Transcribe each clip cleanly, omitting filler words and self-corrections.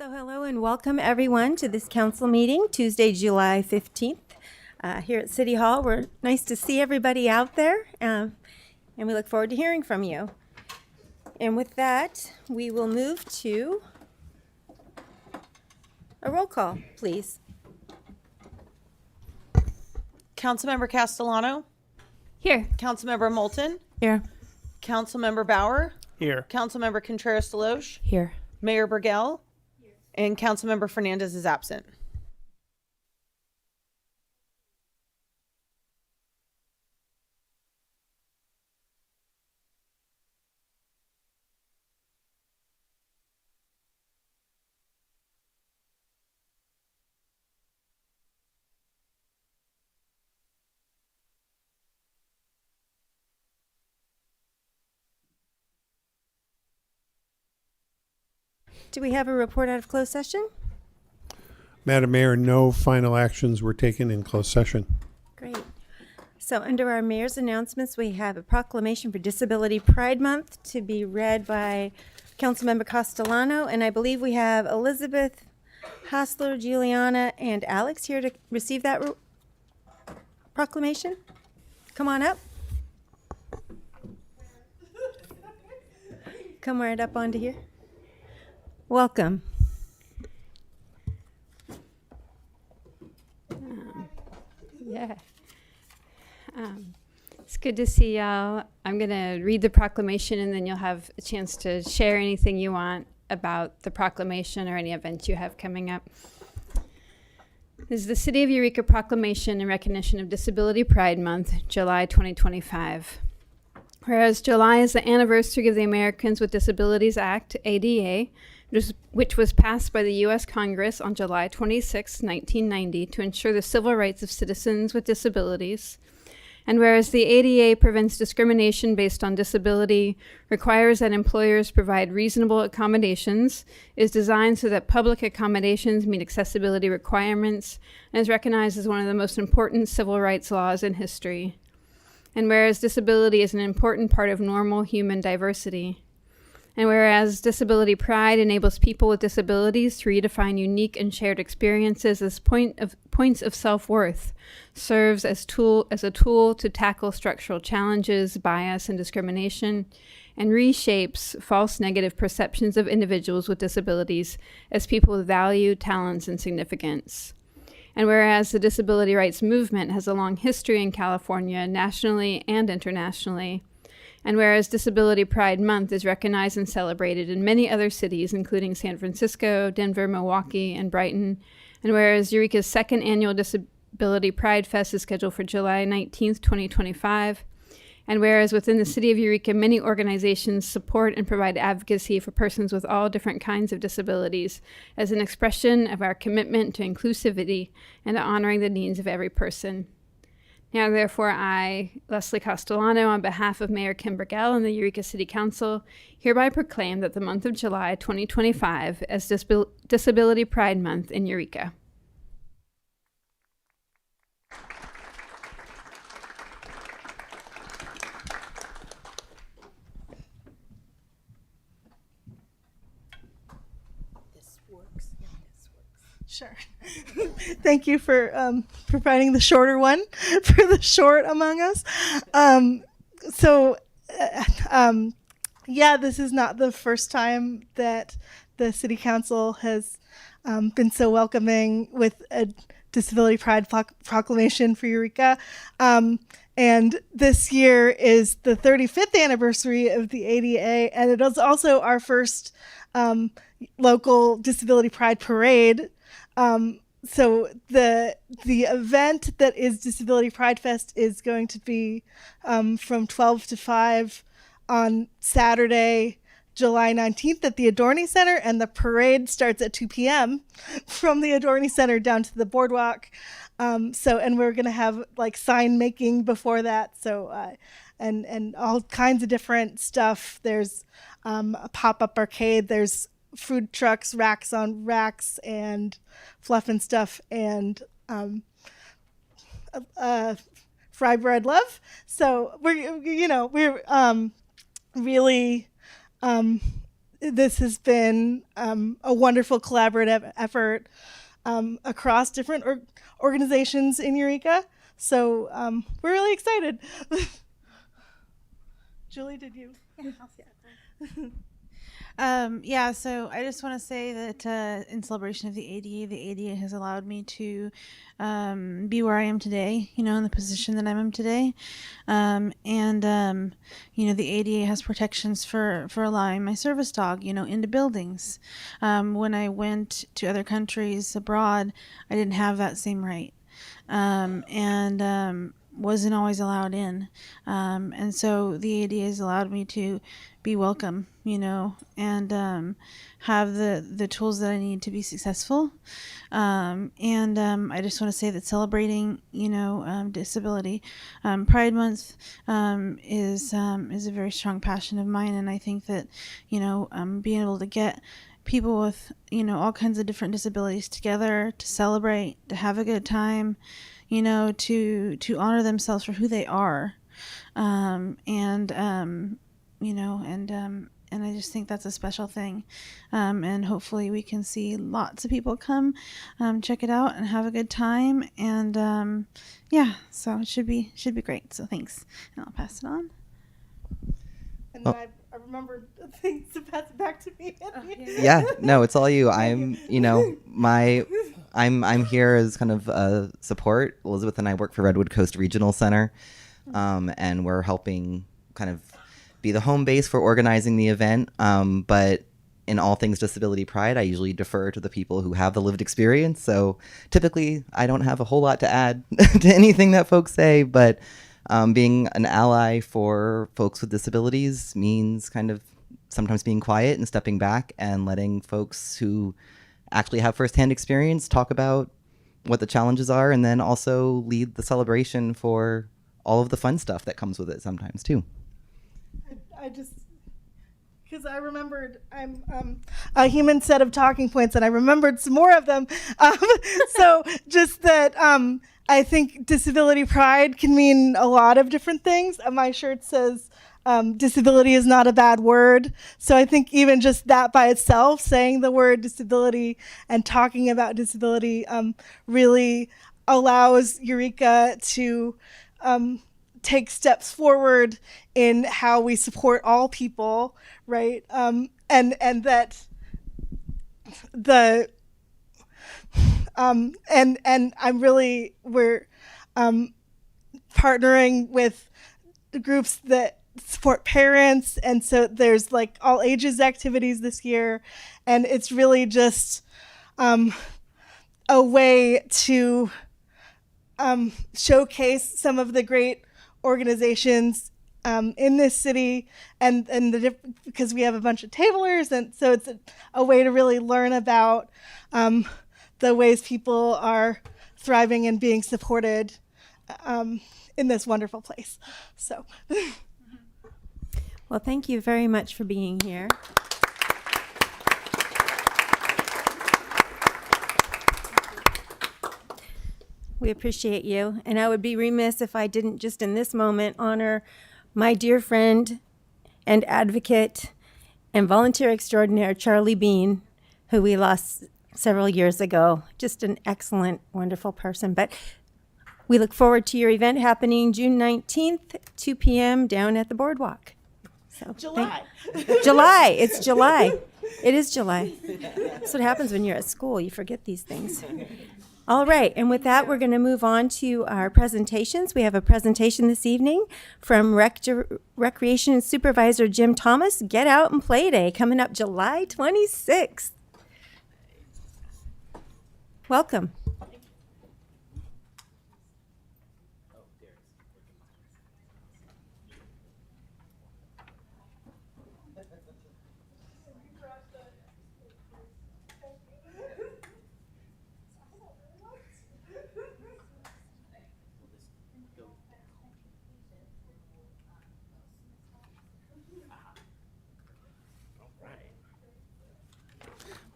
So hello and welcome everyone to this council meeting, Tuesday, July 15th, here at City Hall. We're nice to see everybody out there, and we look forward to hearing from you. And with that, we will move to a roll call, please. Councilmember Castellano. Here. Councilmember Moulton. Here. Councilmember Bauer. Here. Councilmember Contreras-DeLoach. Here. Mayor Burgell. Here. And Councilmember Fernandez is absent. Do we have a report out of closed session? Madam Mayor, no final actions were taken in closed session. Great. So under our mayor's announcements, we have a proclamation for Disability Pride Month to be read by Councilmember Castellano, and I believe we have Elizabeth, Hassler, Juliana, and Alex here to receive that proclamation. Come on up. Come right up onto here. Welcome. Yeah. It's good to see y'all. I'm going to read the proclamation and then you'll have a chance to share anything you want about the proclamation or any events you have coming up. This is the City of Eureka Proclamation in recognition of Disability Pride Month, July 2025. Whereas July is the anniversary of the Americans with Disabilities Act, ADA, which was passed by the U.S. Congress on July 26, 1990, to ensure the civil rights of citizens with disabilities. And whereas the ADA prevents discrimination based on disability, requires that employers provide reasonable accommodations, is designed so that public accommodations meet accessibility requirements, and is recognized as one of the most important civil rights laws in history. And whereas disability is an important part of normal human diversity. And whereas disability pride enables people with disabilities to redefine unique and shared experiences as points of self-worth, serves as a tool to tackle structural challenges, bias, and discrimination, and reshapes false negative perceptions of individuals with disabilities as people with value, talents, and significance. And whereas the disability rights movement has a long history in California, nationally and internationally, and whereas Disability Pride Month is recognized and celebrated in many other cities, including San Francisco, Denver, Milwaukee, and Brighton, and whereas Eureka's second annual Disability Pride Fest is scheduled for July 19th, 2025, and whereas within the city of Eureka, many organizations support and provide advocacy for persons with all different kinds of disabilities as an expression of our commitment to inclusivity and to honoring the needs of every person. Now, therefore, I, Leslie Castellano, on behalf of Mayor Kim Burgell and the Eureka City Council, hereby proclaim that the month of July 2025 as Disability Pride Month in Eureka. Sure. Thank you for providing the shorter one for the short among us. Yeah, this is not the first time that the City Council has been so welcoming with a Disability Pride Proclamation for Eureka. And this year is the 35th anniversary of the ADA, and it is also our first local Disability Pride Parade. So the event that is Disability Pride Fest is going to be from 12 to 5 on Saturday, July 19th at the Adorney Center, and the parade starts at 2 p.m. from the Adorney Center down to the boardwalk. And we're going to have like sign making before that. So and all kinds of different stuff. There's a pop-up arcade. There's food trucks, racks on racks, and fluff and stuff, and fry bread love. So we're really this has been a wonderful collaborative effort across different organizations in Eureka. So we're really excited. Julie, did you? Yeah, so I just want to say that in celebration of the ADA has allowed me to be where I am today, in the position that I'm in today. The ADA has protections for allowing my service dog, into buildings. When I went to other countries abroad, I didn't have that same right. Wasn't always allowed in. And so the ADA has allowed me to be welcome, and have the tools that I need to be successful. I just want to say that celebrating, disability, Pride Month is a very strong passion of mine, and I think that, being able to get people with, all kinds of different disabilities together to celebrate, to have a good time, to honor themselves for who they are, and I just think that's a special thing, and hopefully we can see lots of people come check it out and have a good time, and so it should be great. So thanks, and I'll pass it on. And then I remembered things to pass it back to me. Yeah, no, it's all you. I'm here as kind of support. Elizabeth and I work for Redwood Coast Regional Center, and we're helping kind of be the home base for organizing the event. But in all things disability pride, I usually defer to the people who have the lived experience. So typically, I don't have a whole lot to add to anything that folks say, but being an ally for folks with disabilities means kind of sometimes being quiet and stepping back and letting folks who actually have firsthand experience talk about what the challenges are, and then also lead the celebration for all of the fun stuff that comes with it sometimes too. I just, because I remembered I'm a human set of talking points, and I remembered some more of them. So just that I think disability pride can mean a lot of different things. My shirt says disability is not a bad word. So I think even just that by itself, saying the word disability and talking about disability really allows Eureka to take steps forward in how we support all people, right? And that the and I'm really, we're partnering with the groups that support parents, and so there's like all ages activities this year, and it's really just a way to showcase some of the great organizations in this city, and because we have a bunch of tablers, and so it's a way to really learn about the ways people are thriving and being supported in this wonderful place. So, Well, thank you very much for being here. We appreciate you, and I would be remiss if I didn't just in this moment honor my dear friend and advocate and volunteer extraordinaire, Charlie Bean, who we lost several years ago. Just an excellent, wonderful person. But we look forward to your event happening June 19th, 2 p.m. down at the boardwalk. So July. July. It's July. It is July. That's what happens when you're at school. You forget these things. All right, and with that, we're going to move on to our presentations. We have a presentation this evening from Recreation Supervisor Jim Thomas, Get Out and Play Day, coming up July 26th. Welcome.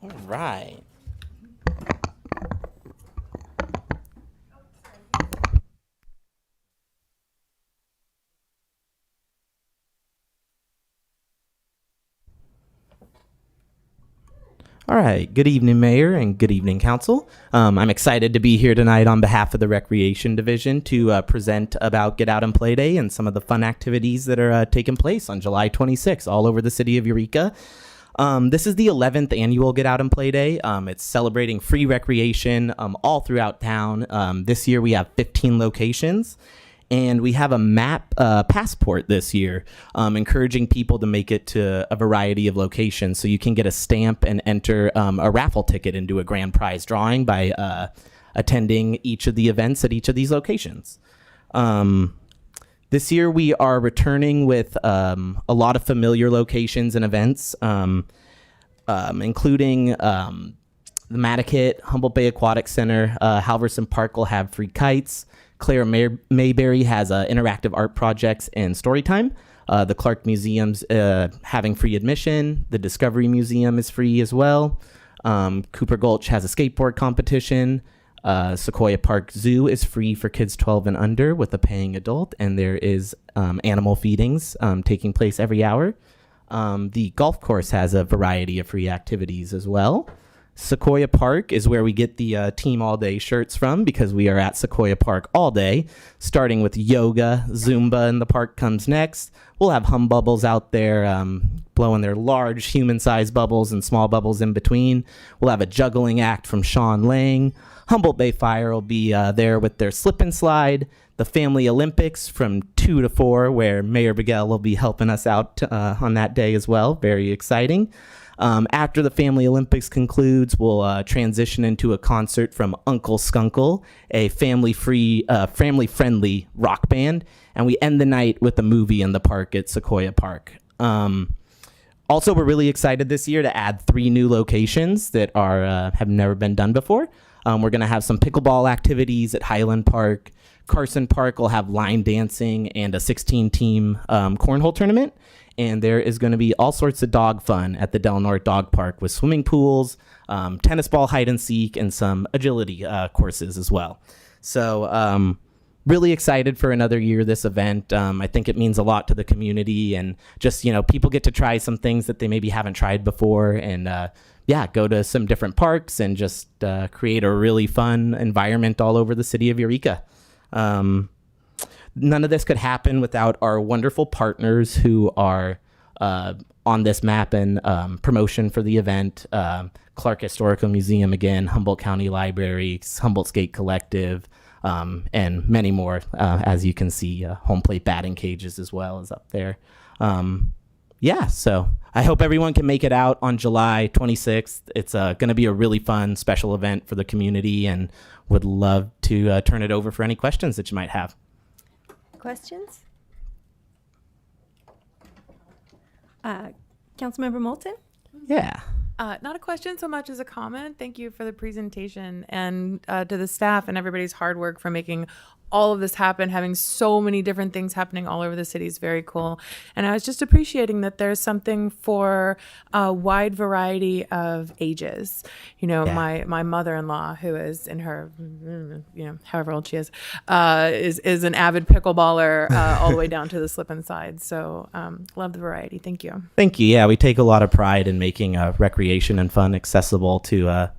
All right. All right. Good evening, Mayor, and good evening, Council. I'm excited to be here tonight on behalf of the Recreation Division to present about Get Out and Play Day and some of the fun activities that are taking place on July 26th all over the city of Eureka. This is the 11th annual Get Out and Play Day. It's celebrating free recreation all throughout town. This year we have 15 locations. And we have a map passport this year, encouraging people to make it to a variety of locations. So you can get a stamp and enter a raffle ticket into a grand prize drawing by attending each of the events at each of these locations. This year we are returning with a lot of familiar locations and events, including the Mattakit, Humboldt Bay Aquatic Center, Halverson Park will have free kites. Claire Mayberry has interactive art projects and story time. The Clark Museum's having free admission. The Discovery Museum is free as well. Cooper Gulch has a skateboard competition. Sequoia Park Zoo is free for kids 12 and under with a paying adult, and there is animal feedings taking place every hour. The golf course has a variety of free activities as well. Sequoia Park is where we get the Team All Day shirts from because we are at Sequoia Park all day, starting with yoga. Zumba in the park comes next. We'll have hum bubbles out there blowing their large human-sized bubbles and small bubbles in between. We'll have a juggling act from Sean Lang. Humboldt Bay Fire will be there with their slip and slide. The Family Olympics from 2 to 4, where Mayor Bigel will be helping us out on that day as well. Very exciting. After the Family Olympics concludes, we'll transition into a concert from Uncle Skunkle, a family-friendly rock band, and we end the night with a movie in the park at Sequoia Park. Also, we're really excited this year to add 3 new locations that have never been done before. We're going to have some pickleball activities at Highland Park. Carson Park will have line dancing and a 16-team cornhole tournament. And there is going to be all sorts of dog fun at the Del Norte Dog Park with swimming pools, tennis ball hide and seek, and some agility courses as well. So really excited for another year this event. I think it means a lot to the community, and just, people get to try some things that they maybe haven't tried before, and go to some different parks and just create a really fun environment all over the city of Eureka. None of this could happen without our wonderful partners who are on this map and promotion for the event. Clark Historical Museum again, Humboldt County Library, Humboldt Skate Collective, and many more. As you can see, home plate batting cages as well is up there. So I hope everyone can make it out on July 26th. It's going to be a really fun special event for the community, and would love to turn it over for any questions that you might have. Questions? Councilmember Moulton? Yeah. Not a question so much as a comment. Thank you for the presentation, and to the staff and everybody's hard work for making all of this happen. Having so many different things happening all over the city is very cool. And I was just appreciating that there's something for a wide variety of ages. My mother-in-law, who is in her, however old she is an avid pickleballer all the way down to the slip and slide. So love the variety. Thank you. Thank you. Yeah, we take a lot of pride in making recreation and fun accessible to a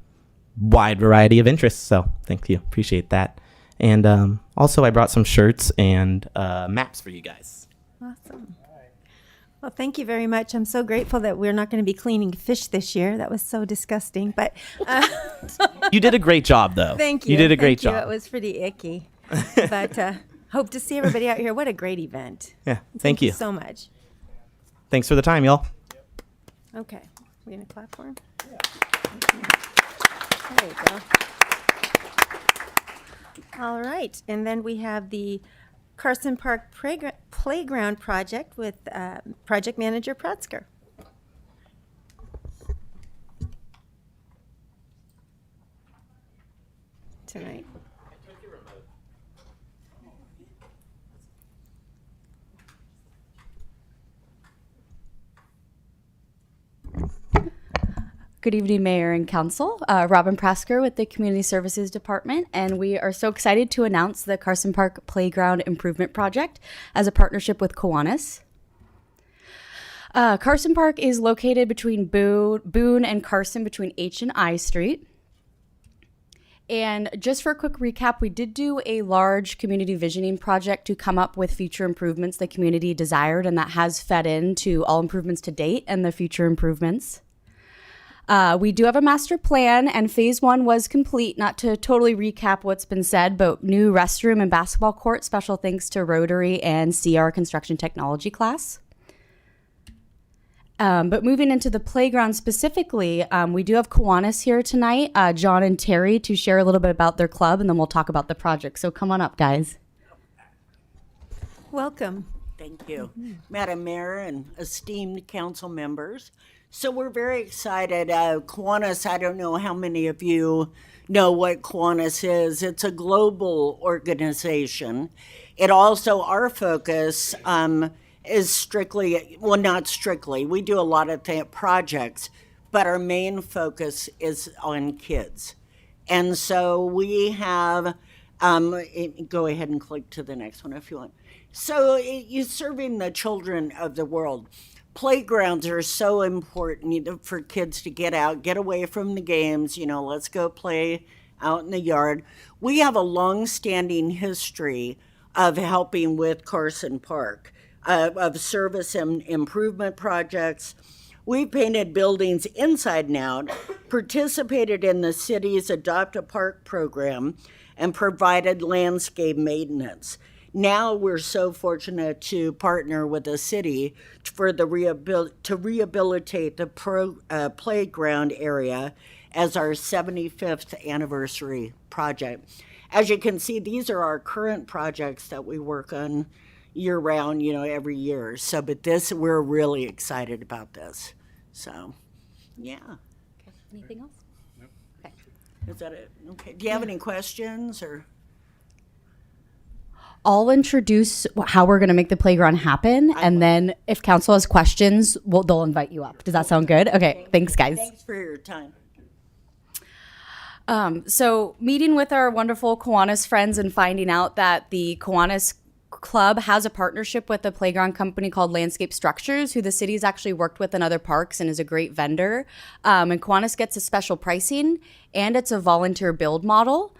wide variety of interests. So thank you. Appreciate that. And also, I brought some shirts and maps for you guys. Awesome. Well, thank you very much. I'm so grateful that we're not going to be cleaning fish this year. That was so disgusting. But You did a great job, though. thank you. You did a great Thank you. job. It was pretty icky. But hope to see everybody out here. What a great event. Yeah. Thank you. So much. Thanks for the time, y'all. Okay. We're going to clap for him? Yeah. There you go. All right. And then we have the Carson Park Playground Project with Project Manager Protzker. Tonight. Good evening, Mayor and Council. Robin Prasker with the Community Services Department, and we are so excited to announce the Carson Park Playground Improvement Project as a partnership with Kiwanis. Carson Park is located between Boone and Carson, between H and I Street. And just for a quick recap, we did do a large community visioning project to come up with future improvements the community desired, and that has fed into all improvements to date and the future improvements. We do have a master plan, and phase 1 was complete. Not to totally recap what's been said, but new restroom and basketball court, special thanks to Rotary and CR Construction Technology class. But moving into the playground specifically, we do have Kiwanis here tonight, John and Terry, to share a little bit about their club, and then we'll talk about the project. So come on up, guys. Welcome. Thank you, Madam Mayor and esteemed council members. So we're very excited. Kiwanis, I don't know how many of you know what Kiwanis is. It's a global organization. It also, our focus is strictly, well, not strictly, we do a lot of projects, but our main focus is on kids. And so we have, go ahead and click to the next one if you want. So you're serving the children of the world. Playgrounds are so important for kids to get out, get away from the games, let's go play out in the yard. We have a long-standing history of helping with Carson Park. Of service and improvement projects. We painted buildings inside and out, participated in the city's Adopt a Park program, and provided landscape maintenance. Now we're so fortunate to partner with the city for the rehabilitate the playground area as our 75th anniversary project. As you can see, these are our current projects that we work on year round, every year. So, but we're really excited about this. So, yeah. Okay. Anything else? Nope. Okay. Is that it? Okay. Do you have any questions or? I'll introduce how we're going to make the playground happen, and then if council has questions, they'll invite you up. Does that sound good? Okay. Thanks, guys. Thanks for your time. So meeting with our wonderful Kiwanis friends and finding out that the Kiwanis Club has a partnership with a playground company called Landscape Structures, who the city's actually worked with in other parks and is a great vendor. And Kiwanis gets a special pricing, and it's a volunteer build model.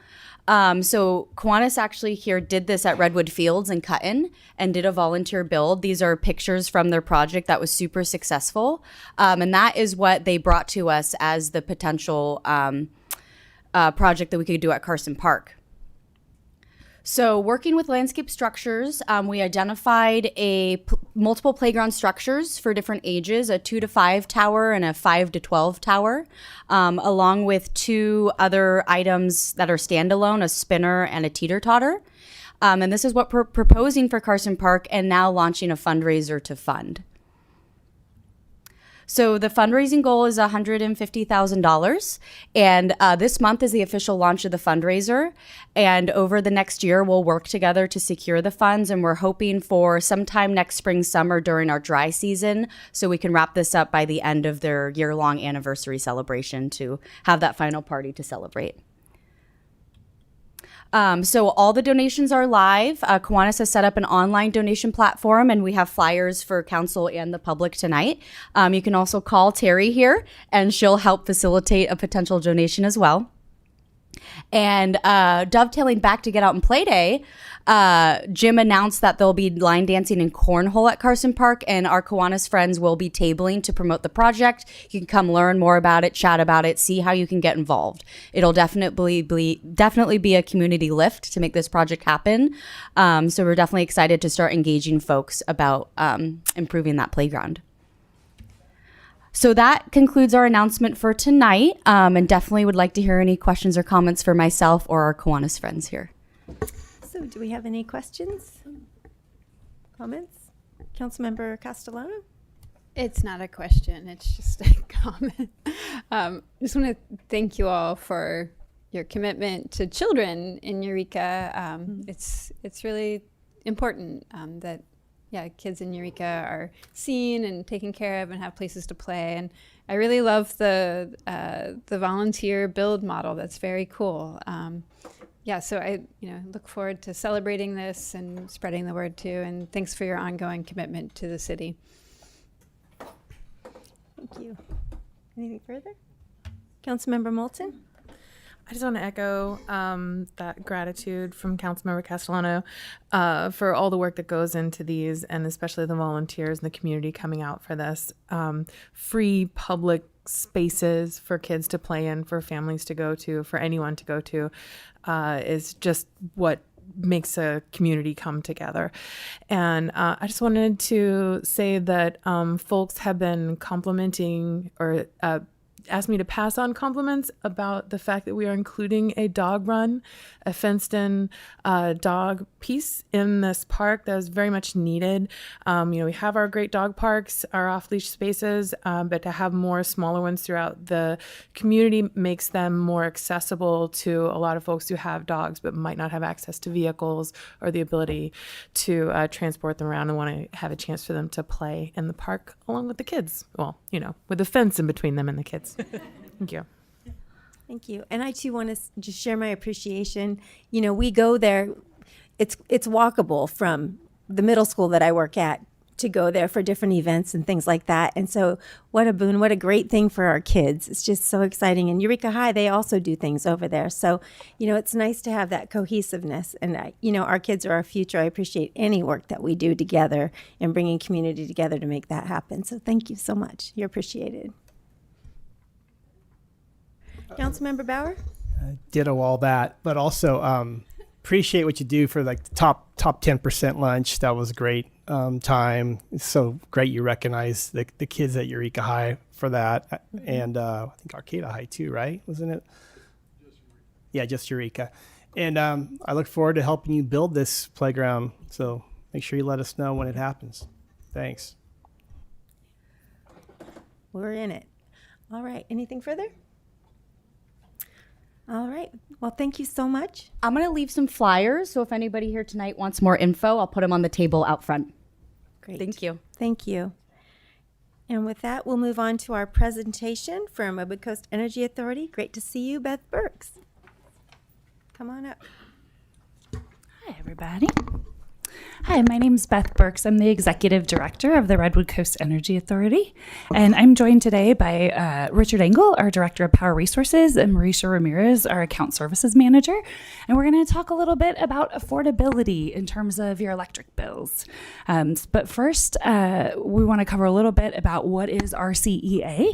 So Kiwanis actually here did this at Redwood Fields in Cutton and did a volunteer build. These are pictures from their project that was super successful. And that is what they brought to us as the potential project that we could do at Carson Park. So working with Landscape Structures, we identified multiple playground structures for different ages, a 2 to 5 tower and a 5 to 12 tower, along with 2 other items that are standalone, a spinner and a teeter-totter. And this is what we're proposing for Carson Park and now launching a fundraiser to fund. So the fundraising goal is $150,000, and this month is the official launch of the fundraiser. And over the next year, we'll work together to secure the funds, and we're hoping for sometime next spring, summer during our dry season, so we can wrap this up by the end of their year-long anniversary celebration to have that final party to celebrate. So all the donations are live. Kiwanis has set up an online donation platform, and we have flyers for council and the public tonight. You can also call Terry here, and she'll help facilitate a potential donation as well. And dovetailing back to Get Out and Play Day, Jim announced that there'll be line dancing and cornhole at Carson Park, and our Kiwanis friends will be tabling to promote the project. You can come learn more about it, chat about it, see how you can get involved. It'll definitely be a community lift to make this project happen. So we're definitely excited to start engaging folks about improving that playground. So that concludes our announcement for tonight, and definitely would like to hear any questions or comments for myself or our Kiwanis friends here. So do we have any questions? Comments? Councilmember Castellano? It's not a question, it's just a comment. Just want to thank you all for your commitment to children in Eureka. It's really important that kids in Eureka are seen and taken care of and have places to play. And I really love the volunteer build model. That's very cool. So I look forward to celebrating this and spreading the word too. And thanks for your ongoing commitment to the city. Thank you. Anything further? Councilmember Moulton? I just want to echo that gratitude from Councilmember Castellano for all the work that goes into these, and especially the volunteers and the community coming out for this. Free public spaces for kids to play in, for families to go to, for anyone to go to, is just what makes a community come together. And I just wanted to say that folks have been complimenting or asked me to pass on compliments about the fact that we are including a dog run, a fenced-in dog piece in this park that is very much needed. We have our great dog parks, our off-leash spaces, but to have more smaller ones throughout the community makes them more accessible to a lot of folks who have dogs but might not have access to vehicles or the ability to transport them around and want to have a chance for them to play in the park along with the kids. Well, with a fence in between them and the kids. Thank you. Thank you. And I too want to just share my appreciation. We go there, it's walkable from the middle school that I work at to go there for different events and things like that. And so what a boon, what a great thing for our kids. It's just so exciting. And Eureka High, they also do things over there. So, it's nice to have that cohesiveness. And, our kids are our future. I appreciate any work that we do together and bringing community together to make that happen. So thank you so much. You're appreciated. Councilmember Bauer? Ditto all that, but also appreciate what you do for like the top 10% lunch. That was a great time. It's so great you recognize the kids at Eureka High for that. And I think Arcata High too, right? Wasn't it? Yeah, just Eureka. And I look forward to helping you build this playground. So make sure you let us know when it happens. Thanks. We're in it. All right. Anything further? All right. Well, thank you so much. I'm going to leave some flyers, so if anybody here tonight wants more info, I'll put them on the table out front. Great. Thank you. Thank you. And with that, we'll move on to our presentation from Redwood Coast Energy Authority. Great to see you, Beth Burks. Come on up. Hi, everybody. Hi, my name's Beth Burks. I'm the Executive Director of the Redwood Coast Energy Authority, and I'm joined today by Richard Engel, our Director of Power Resources, and Marisha Ramirez, our Account Services Manager, and we're going to talk a little bit about affordability in terms of your electric bills. But first, we want to cover a little bit about what is RCEA.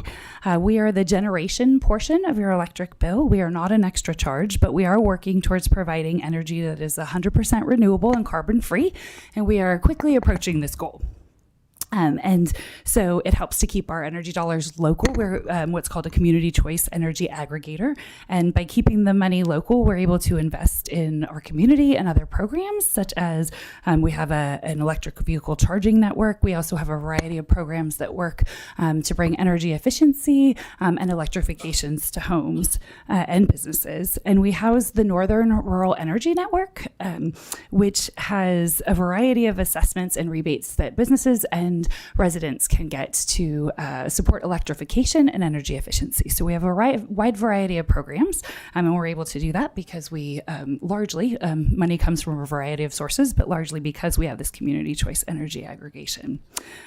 We are the generation portion of your electric bill. We are not an extra charge, but we are working towards providing energy that is 100% renewable and carbon-free, and we are quickly approaching this goal. And so it helps to keep our energy dollars local. We're what's called a community choice energy aggregator. And by keeping the money local, we're able to invest in our community and other programs, such as we have an electric vehicle charging network. We also have a variety of programs that work to bring energy efficiency and electrifications to homes and businesses. And we house the Northern Rural Energy Network, which has a variety of assessments and rebates that businesses and residents can get to support electrification and energy efficiency. So we have a wide variety of programs, and we're able to do that because we largely, money comes from a variety of sources, but largely because we have this community choice energy aggregation.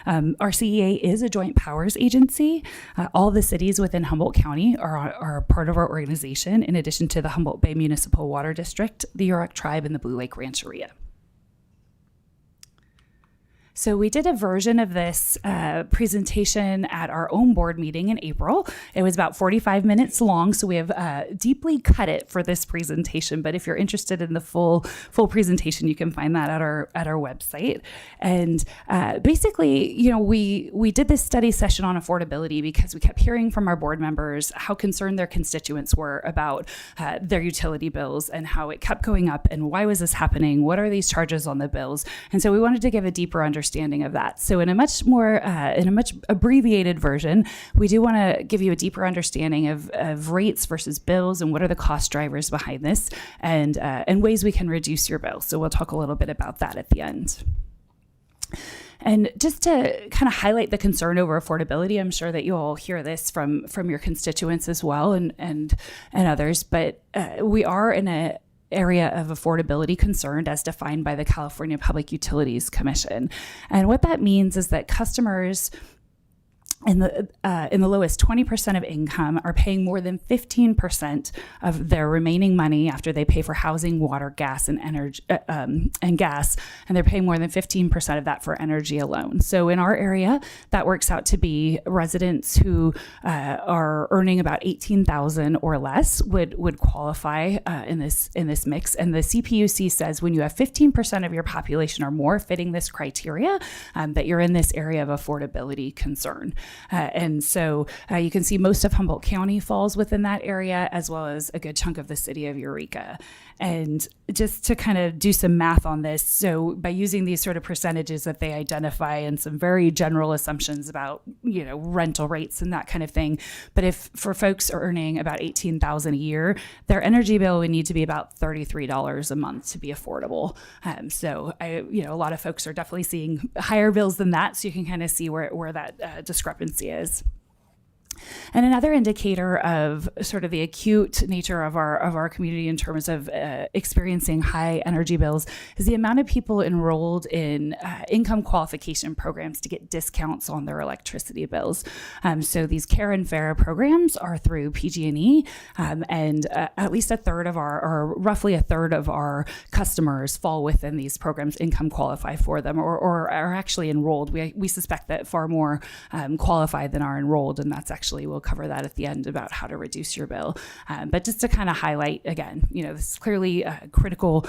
RCEA is a joint powers agency. All the cities within Humboldt County are part of our organization, in addition to the Humboldt Bay Municipal Water District, the Yurok Tribe, and the Blue Lake Rancheria. So we did a version of this presentation at our own board meeting in April. It was about 45 minutes long, so we have deeply cut it for this presentation. But if you're interested in the full presentation, you can find that at our website. And basically, we did this study session on affordability because we kept hearing from our board members how concerned their constituents were about their utility bills and how it kept going up and why was this happening? What are these charges on the bills? And so we wanted to give a deeper understanding of that. So in a much abbreviated version, we do want to give you a deeper understanding of rates versus bills and what are the cost drivers behind this and ways we can reduce your bill. So we'll talk a little bit about that at the end. And just to kind of highlight the concern over affordability, I'm sure that you'll hear this from your constituents as well and others, but we are in a area of affordability concerned as defined by the California Public Utilities Commission. And what that means is that customers in the lowest 20% of income are paying more than 15% of their remaining money after they pay for housing, water, gas, and energy and gas, and they're paying more than 15% of that for energy alone. So in our area, that works out to be residents who are earning about $18,000 or less would qualify in this mix. And the CPUC says when you have 15% of your population or more fitting this criteria, that you're in this area of affordability concern. And so you can see most of Humboldt County falls within that area, as well as a good chunk of the city of Eureka. And just to kind of do some math on this, so by using these sort of percentages that they identify and some very general assumptions about, rental rates and that kind of thing. But if for folks earning about $18,000 a year, their energy bill would need to be about $33 a month to be affordable. So a lot of folks are definitely seeing higher bills than that. So you can kind of see where that discrepancy is. And another indicator of sort of the acute nature of our community in terms of experiencing high energy bills is the amount of people enrolled in income qualification programs to get discounts on their electricity bills. So these care and fair programs are through PG&E, and at least roughly a third of our customers fall within these programs, income qualify for them, or are actually enrolled. We suspect that far more qualify than are enrolled, and that's actually, we'll cover that at the end about how to reduce your bill. But just to kind of highlight again, this is clearly a critical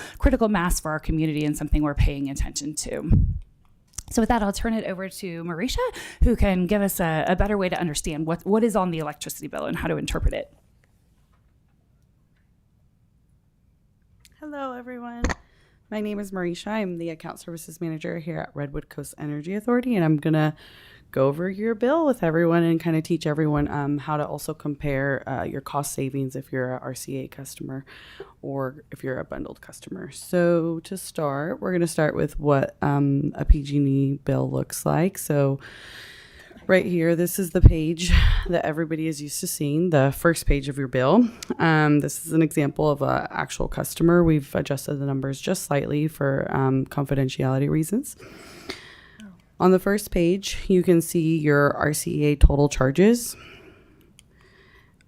mass for our community and something we're paying attention to. So with that, I'll turn it over to Marisha, who can give us a better way to understand what is on the electricity bill and how to interpret it. Hello, everyone. My name is Marisha. I'm the Account Services Manager here at Redwood Coast Energy Authority, and I'm going to go over your bill with everyone and kind of teach everyone how to also compare your cost savings if you're a RCA customer or if you're a bundled customer. So to start, we're going to start with what a PG&E bill looks like. So right here, this is the page that everybody is used to seeing, the first page of your bill. This is an example of an actual customer. We've adjusted the numbers just slightly for confidentiality reasons. On the first page, you can see your RCA total charges.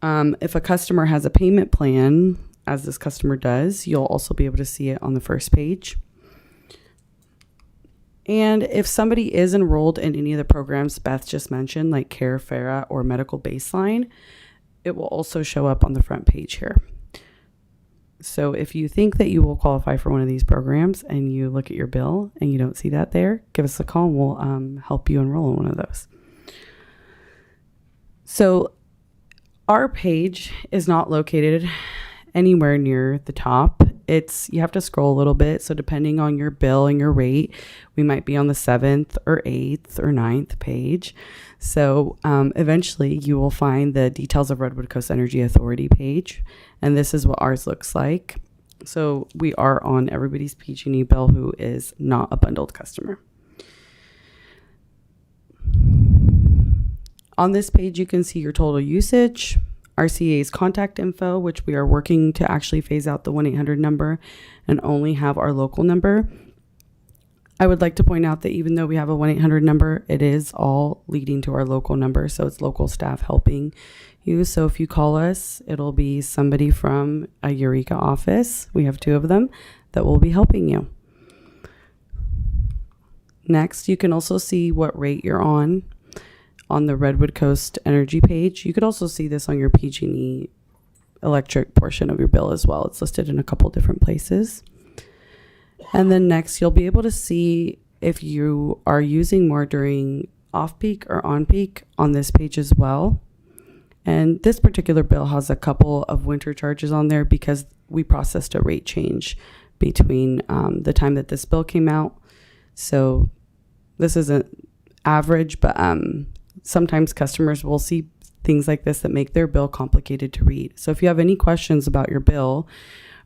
If a customer has a payment plan, as this customer does, you'll also be able to see it on the first page. And if somebody is enrolled in any of the programs Beth just mentioned, like Care, FARA, or Medical Baseline, it will also show up on the front page here. So if you think that you will qualify for one of these programs and you look at your bill and you don't see that there, give us a call and we'll help you enroll in one of those. So our page is not located anywhere near the top. You have to scroll a little bit. So depending on your bill and your rate, we might be on the 7th or 8th or 9th page. So eventually you will find the Details of Redwood Coast Energy Authority page. And this is what ours looks like. So we are on everybody's PG&E bill who is not a bundled customer. On this page, you can see your total usage, RCA's contact info, which we are working to actually phase out the 1-800 number and only have our local number. I would like to point out that even though we have a 1-800 number, it is all leading to our local number. So it's local staff helping you. So if you call us, it'll be somebody from a Eureka office. We have 2 of them that will be helping you. Next, you can also see what rate you're on the Redwood Coast Energy page. You could also see this on your PG&E electric portion of your bill as well. It's listed in a couple different places. And then next, you'll be able to see if you are using more during off-peak or on-peak on this page as well. And this particular bill has a couple of winter charges on there because we processed a rate change between the time that this bill came out. So this isn't average, but sometimes customers will see things like this that make their bill complicated to read. So if you have any questions about your bill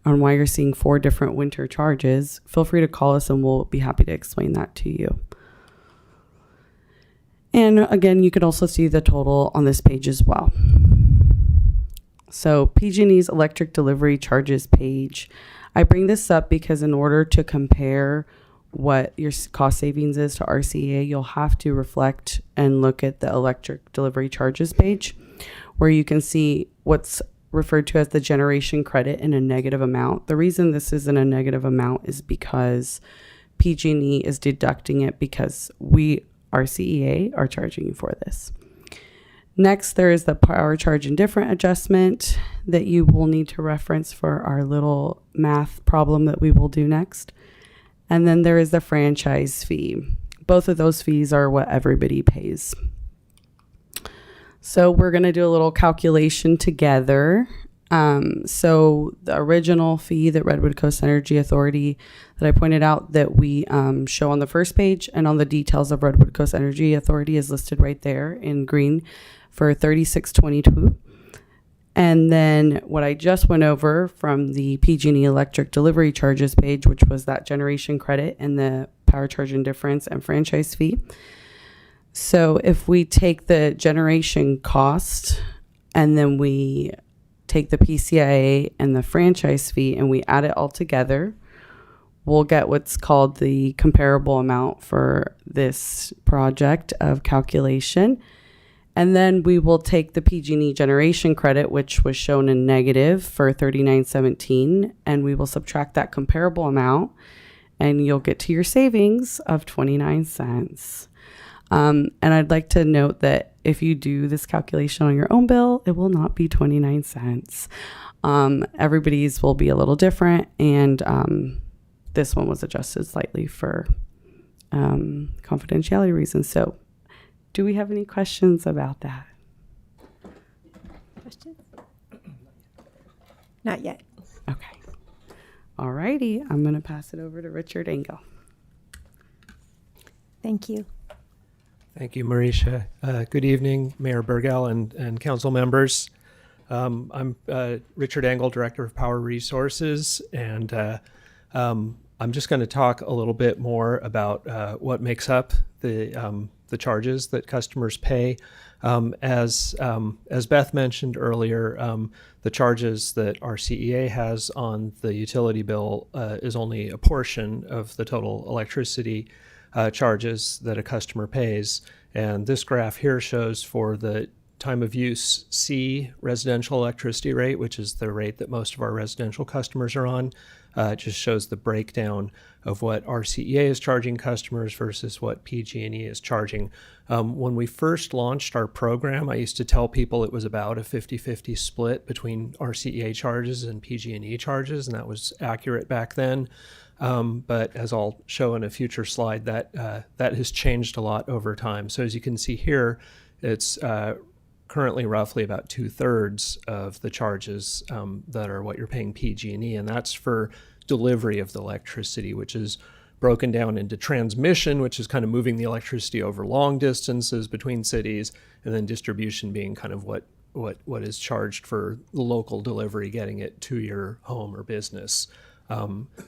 on why you're seeing 4 different winter charges, feel free to call us and we'll be happy to explain that to you. And again, you could also see the total on this page as well. So PG&E's electric delivery charges page. I bring this up because in order to compare what your cost savings is to RCEA, you'll have to reflect and look at the electric delivery charges page, where you can see what's referred to as the generation credit in a negative amount. The reason this is in a negative amount is because PG&E is deducting it because we, RCEA, are charging you for this. Next, there is the power charge indifferent adjustment that you will need to reference for our little math problem that we will do next. And then there is the franchise fee. Both of those fees are what everybody pays. So we're going to do a little calculation together. So the original fee that Redwood Coast Energy Authority that I pointed out that we show on the first page and on the details of Redwood Coast Energy Authority is listed right there in green for $36.22. And then what I just went over from the PG&E electric delivery charges page, which was that generation credit and the power charge indifference and franchise fee. So if we take the generation cost and then we take the PCIA and the franchise fee and we add it all together, we'll get what's called the comparable amount for this project of calculation. And then we will take the PG&E generation credit, which was shown in negative for $39.17, and we will subtract that comparable amount, and you'll get to your savings of 29 cents. And I'd like to note that if you do this calculation on your own bill, it will not be 29 cents. Everybody's will be a little different, and this one was adjusted slightly for confidentiality reasons. So do we have any questions about that? Questions? Not yet. Okay. All righty. I'm going to pass it over to Richard Engel. Thank you. Thank you, Marisha. Good evening, Mayor Burgell and council members. I'm Richard Engel, Director of Power Resources, and I'm just going to talk a little bit more about what makes up the charges that customers pay. As Beth mentioned earlier, the charges that RCEA has on the utility bill is only a portion of the total electricity charges that a customer pays. And this graph here shows for the time of use C residential electricity rate, which is the rate that most of our residential customers are on. It just shows the breakdown of what RCEA is charging customers versus what PG&E is charging. When we first launched our program, I used to tell people it was about a 50-50 split between RCEA charges and PG&E charges, and that was accurate back then. But as I'll show in a future slide, that has changed a lot over time. So as you can see here, it's currently roughly about 2/3 of the charges that are what you're paying PG&E, and that's for delivery of the electricity, which is broken down into transmission, which is kind of moving the electricity over long distances between cities, and then distribution being kind of what is charged for the local delivery, getting it to your home or business.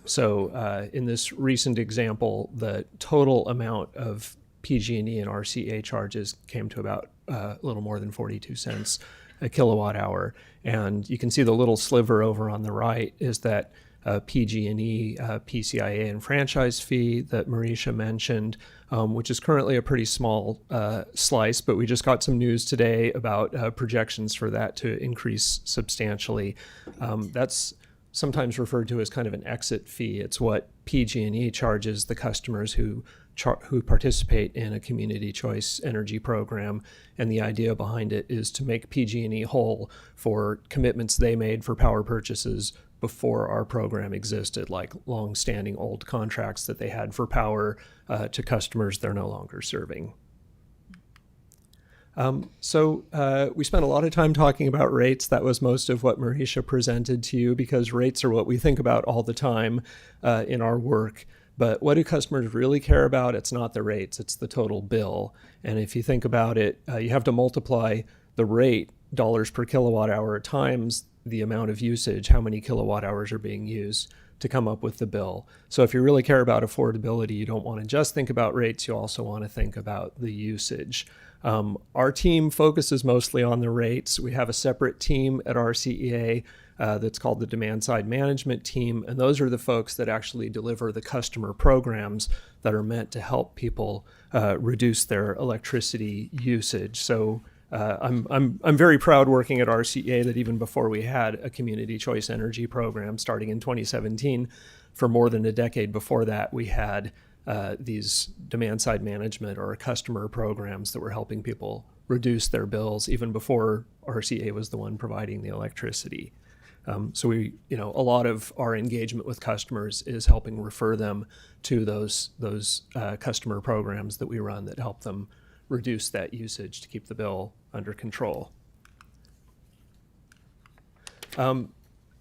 So in this recent example, the total amount of PG&E and RCEA charges came to about a little more than 42 cents a kilowatt hour. And you can see the little sliver over on the right is that PG&E, PCIA, and franchise fee that Marisha mentioned, which is currently a pretty small slice, but we just got some news today about projections for that to increase substantially. That's sometimes referred to as kind of an exit fee. It's what PG&E charges the customers who participate in a community choice energy program, and the idea behind it is to make PG&E whole for commitments they made for power purchases before our program existed, like long-standing old contracts that they had for power to customers they're no longer serving. So we spent a lot of time talking about rates. That was most of what Marisha presented to you, because rates are what we think about all the time in our work. But what do customers really care about? It's not the rates, it's the total bill. And if you think about it, you have to multiply the rate, dollars per kilowatt hour, times the amount of usage, how many kilowatt hours are being used, to come up with the bill. So if you really care about affordability, you don't want to just think about rates, you also want to think about the usage. Our team focuses mostly on the rates. We have a separate team at RCEA that's called the Demand Side Management Team. And those are the folks that actually deliver the customer programs that are meant to help people reduce their electricity usage. So I'm very proud working at RCEA that even before we had a community choice energy program starting in 2017, for more than a decade before that, we had these demand side management or customer programs that were helping people reduce their bills even before RCEA was the one providing the electricity. So a lot of our engagement with customers is helping refer them to those customer programs that we run that help them reduce that usage to keep the bill under control.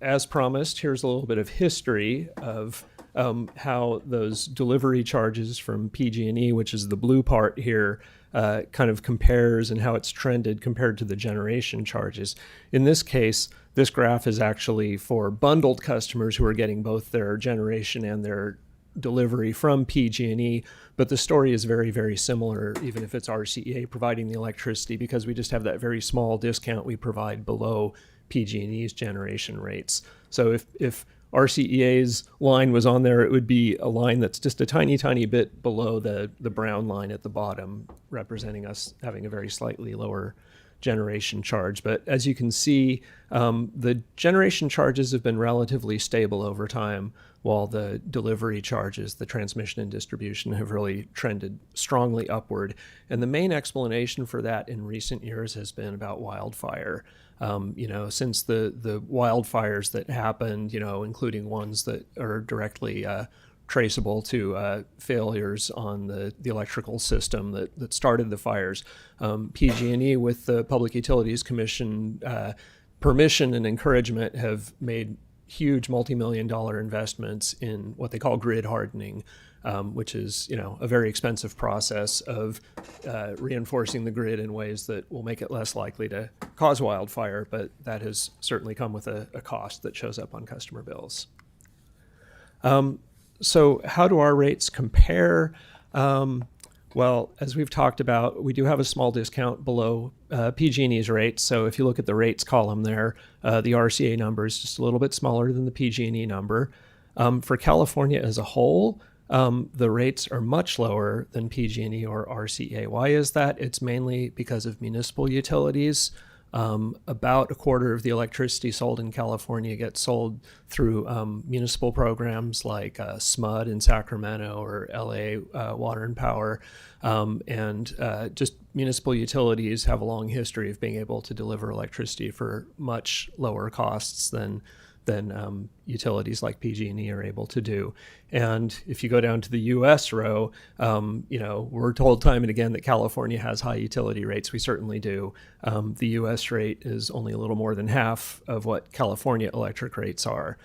As promised, here's a little bit of history of how those delivery charges from PG&E, which is the blue part here, kind of compares and how it's trended compared to the generation charges. In this case, this graph is actually for bundled customers who are getting both their generation and their delivery from PG&E, but the story is very, very similar, even if it's RCEA providing the electricity, because we just have that very small discount we provide below PG&E's generation rates. So if RCEA's line was on there, it would be a line that's just a tiny, tiny bit below the brown line at the bottom, representing us having a very slightly lower generation charge. But as you can see, the generation charges have been relatively stable over time, while the delivery charges, the transmission and distribution, have really trended strongly upward. And the main explanation for that in recent years has been about wildfire. Since the wildfires that happened, including ones that are directly traceable to failures on the electrical system that started the fires, PG&E, with the Public Utilities Commission permission and encouragement, have made huge multi-million-dollar investments in what they call grid hardening, which is a very expensive process of reinforcing the grid in ways that will make it less likely to cause wildfire, but that has certainly come with a cost that shows up on customer bills. So how do our rates compare? Well, as we've talked about, we do have a small discount below PG&E's rates. So if you look at the rates column there, the RCA number is just a little bit smaller than the PG&E number. For California as a whole, the rates are much lower than PG&E or RCA. Why is that? It's mainly because of municipal utilities. About a quarter of the electricity sold in California gets sold through municipal programs like SMUD in Sacramento or LA Water and Power. Just municipal utilities have a long history of being able to deliver electricity for much lower costs than utilities like PG&E are able to do. And if you go down to the U.S. row, we're told time and again that California has high utility rates. We certainly do. The U.S. rate is only a little more than half of what California electric rates are,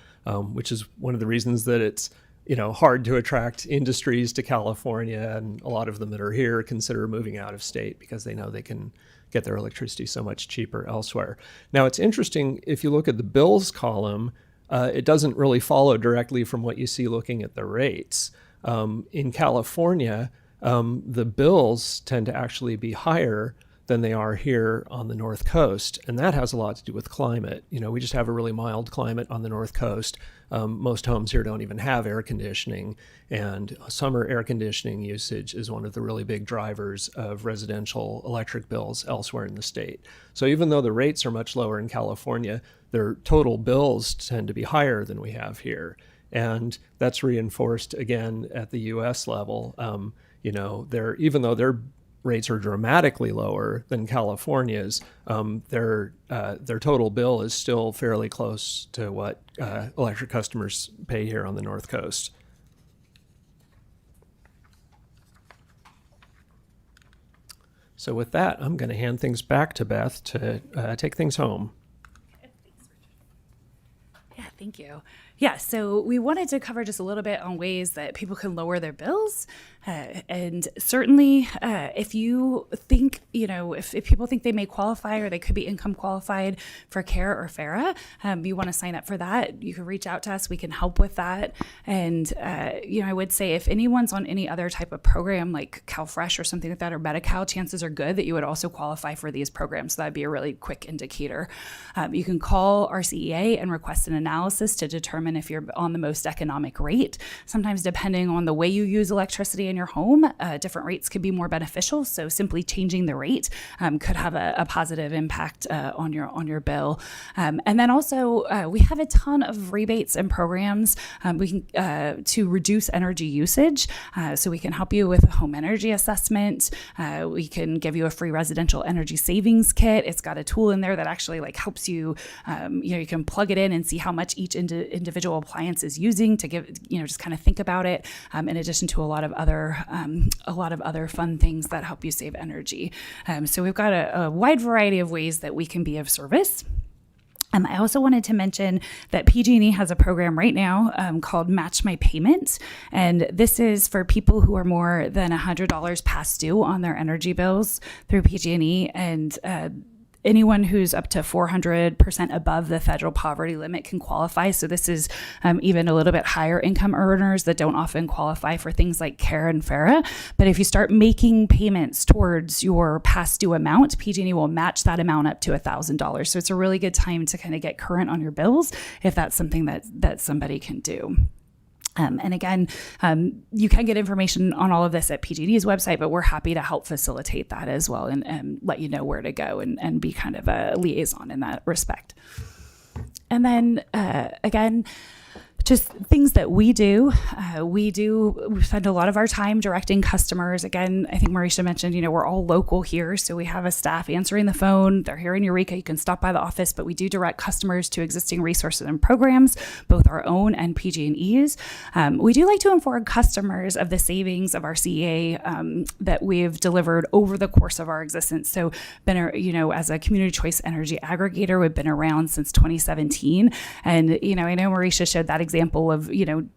which is one of the reasons that it's hard to attract industries to California, and a lot of them that are here consider moving out of state because they know they can get their electricity so much cheaper elsewhere. Now, it's interesting, if you look at the bills column, it doesn't really follow directly from what you see looking at the rates. In California, the bills tend to actually be higher than they are here on the North Coast, and that has a lot to do with climate. We just have a really mild climate on the North Coast. Most homes here don't even have air conditioning, and summer air conditioning usage is one of the really big drivers of residential electric bills elsewhere in the state. So even though the rates are much lower in California, their total bills tend to be higher than we have here. And that's reinforced again at the U.S. level. Even though their rates are dramatically lower than California's, their total bill is still fairly close to what electric customers pay here on the North Coast. So with that, I'm going to hand things back to Beth to take things home. Yeah, thank you. Yeah, so we wanted to cover just a little bit on ways that people can lower their bills. And certainly, if you think, if people think they may qualify or they could be income qualified for CARE or FARA, you want to sign up for that, you can reach out to us. We can help with that. And, I would say if anyone's on any other type of program like CalFresh or something like that, or Medi-Cal, chances are good that you would also qualify for these programs. So that'd be a really quick indicator. You can call our CEA and request an analysis to determine if you're on the most economic rate. Sometimes depending on the way you use electricity in your home, different rates could be more beneficial. So simply changing the rate could have a positive impact on your bill. And then also we have a ton of rebates and programs we can to reduce energy usage. So we can help you with a home energy assessment. We can give you a free residential energy savings kit. It's got a tool in there that actually helps you. You can plug it in and see how much each individual appliance is using to give, just kind of think about it, in addition to a lot of other fun things that help you save energy. So we've got a wide variety of ways that we can be of service. I also wanted to mention that PG&E has a program right now called Match My Payment. And this is for people who are more than $100 past due on their energy bills through PG&E. And anyone who's up to 400% above the federal poverty limit can qualify. So this is even a little bit higher income earners that don't often qualify for things like CARE and FARA. But if you start making payments towards your past due amount, PG&E will match that amount up to $1,000. So it's a really good time to kind of get current on your bills if that's something that somebody can do. And again, you can get information on all of this at PG&E's website, but we're happy to help facilitate that as well and let you know where to go and be kind of a liaison in that respect. And then again, just things that we do. We spend a lot of our time directing customers. Again, I think Marisha mentioned, we're all local here. So we have a staff answering the phone. They're here in Eureka. You can stop by the office, but we do direct customers to existing resources and programs, both our own and PG&E's. We do like to inform customers of the savings of our CEA that we've delivered over the course of our existence. So as a community choice energy aggregator, we've been around since 2017. And, I know Marisha showed that example of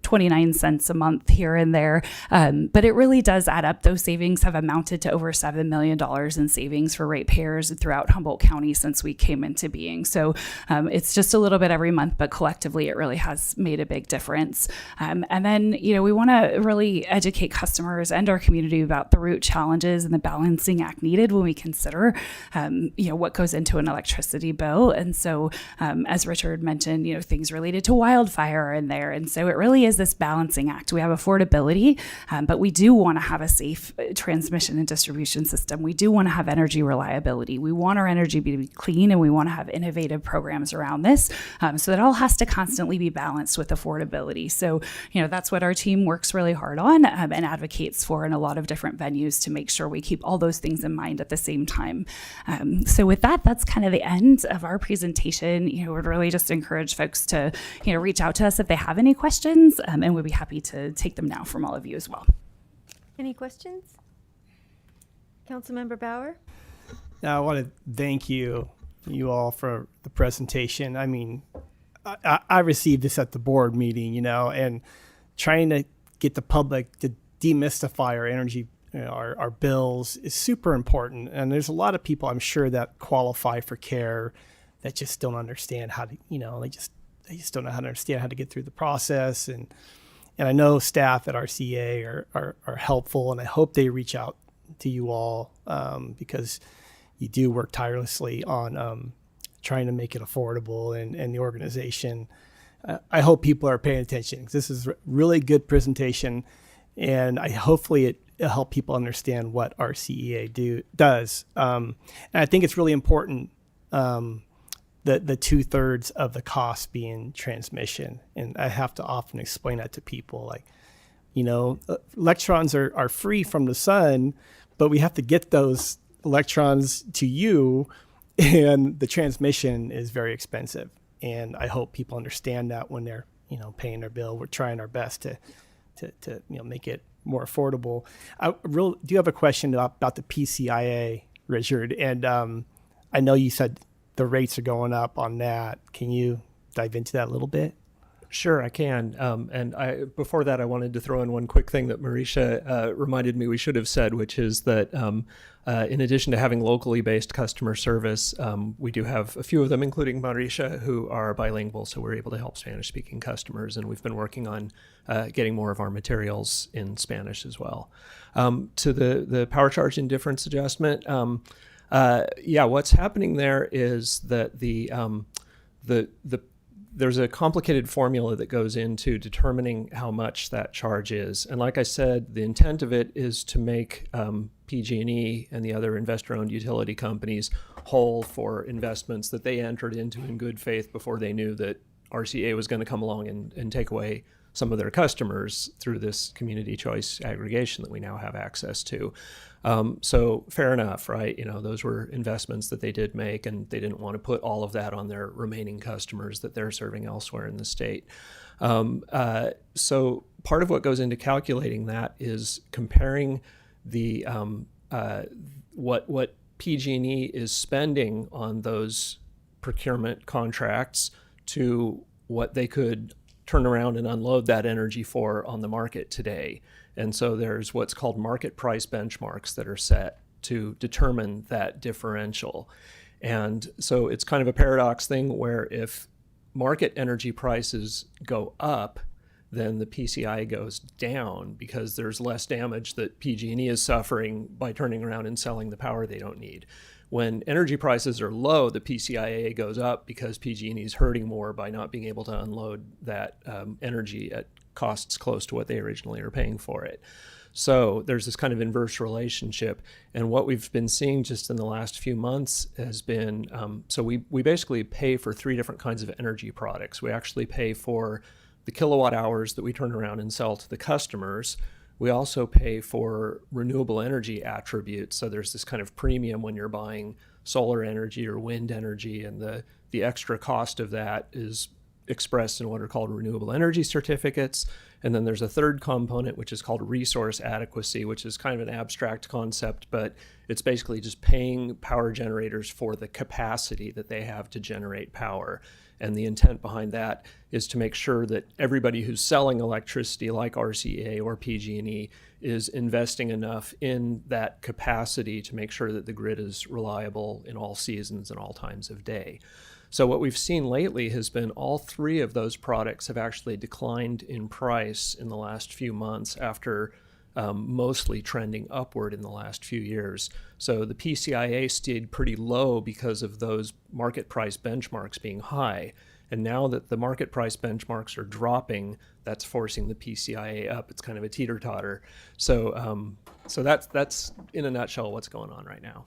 29 cents a month here and there, but it really does add up. Those savings have amounted to over $7 million in savings for ratepayers throughout Humboldt County since we came into being. So it's just a little bit every month, but collectively it really has made a big difference. And then we want to really educate customers and our community about the root challenges and the balancing act needed when we consider what goes into an electricity bill. And so as Richard mentioned, things related to wildfire in there. And so it really is this balancing act. We have affordability, but we do want to have a safe transmission and distribution system. We do want to have energy reliability. We want our energy to be clean, and we want to have innovative programs around this. So that all has to constantly be balanced with affordability. So, that's what our team works really hard on and advocates for in a lot of different venues to make sure we keep all those things in mind at the same time. So with that, that's kind of the end of our presentation. We'd really just encourage folks to, reach out to us if they have any questions, and we'd be happy to take them now from all of you as well. Any questions? Councilmember Bauer? Now, I want to thank you all for the presentation. I mean, I received this at the board meeting, and trying to get the public to demystify our energy, our bills is super important. And there's a lot of people, I'm sure, that qualify for CARE that just don't understand how to, they just don't know how to understand how to get through the process. And I know staff at RCA are helpful, and I hope they reach out to you all because you do work tirelessly on trying to make it affordable, and the organization. I hope people are paying attention. This is a really good presentation, and hopefully it'll help people understand what our CEA does. And I think it's really important the 2/3 of the cost being transmission. And I have to often explain that to people, electrons are free from the sun, but we have to get those electrons to you, and the transmission is very expensive. And I hope people understand that when they're, paying their bill. We're trying our best to make it more affordable. I do have a question about the PCIA, Richard. And I know you said the rates are going up on that. Can you dive into that a little bit? Sure, I can. Before that, I wanted to throw in one quick thing that Marisha reminded me we should have said, which is that in addition to having locally based customer service, we do have a few of them, including Marisha, who are bilingual, so we're able to help Spanish-speaking customers, and we've been working on getting more of our materials in Spanish as well. To the power charge indifference adjustment, what's happening there is that there's a complicated formula that goes into determining how much that charge is. And like I said, the intent of it is to make PG&E and the other investor-owned utility companies whole for investments that they entered into in good faith before they knew that RCA was going to come along and take away some of their customers through this community choice aggregation that we now have access to. So fair enough, right? Those were investments that they did make, and they didn't want to put all of that on their remaining customers that they're serving elsewhere in the state. So part of what goes into calculating that is comparing the what PG&E is spending on those procurement contracts to what they could turn around and unload that energy for on the market today. And so there's what's called market price benchmarks that are set to determine that differential. And so it's kind of a paradox thing where if market energy prices go up, then the PCI goes down because there's less damage that PG&E is suffering by turning around and selling the power they don't need. When energy prices are low, the PCIA goes up because PG&E is hurting more by not being able to unload that energy at costs close to what they originally are paying for it. So there's this kind of inverse relationship. And what we've been seeing just in the last few months has been, so we basically pay for three different kinds of energy products. We actually pay for the kilowatt hours that we turn around and sell to the customers. We also pay for renewable energy attributes. So there's this kind of premium when you're buying solar energy or wind energy, and the extra cost of that is expressed in what are called renewable energy certificates. And then there's a third component, which is called resource adequacy, which is kind of an abstract concept, but it's basically just paying power generators for the capacity that they have to generate power. And the intent behind that is to make sure that everybody who's selling electricity, like RCA or PG&E, is investing enough in that capacity to make sure that the grid is reliable in all seasons and all times of day. So what we've seen lately has been all three of those products have actually declined in price in the last few months after mostly trending upward in the last few years. So the PCIA stayed pretty low because of those market price benchmarks being high. And now that the market price benchmarks are dropping, that's forcing the PCIA up. It's kind of a teeter-totter. So that's in a nutshell what's going on right now.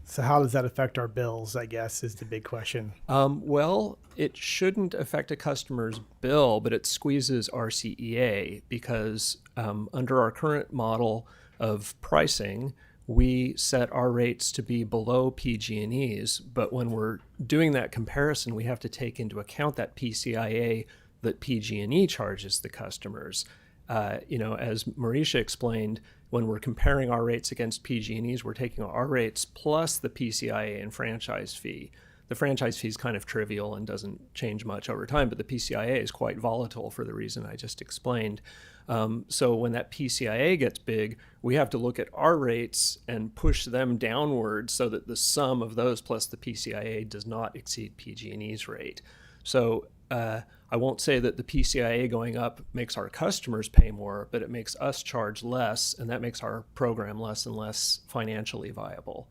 So how does that affect our bills, I guess, is the big question. Well, it shouldn't affect a customer's bill, but it squeezes RCEA because under our current model of pricing, we set our rates to be below PG&E's. But when we're doing that comparison, we have to take into account that PCIA that PG&E charges the customers. As Marisha explained, when we're comparing our rates against PG&E's, we're taking our rates plus the PCIA and franchise fee. The franchise fee is kind of trivial and doesn't change much over time, but the PCIA is quite volatile for the reason I just explained. So when that PCIA gets big, we have to look at our rates and push them downward so that the sum of those plus the PCIA does not exceed PG&E's rate. So I won't say that the PCIA going up makes our customers pay more, but it makes us charge less, and that makes our program less and less financially viable.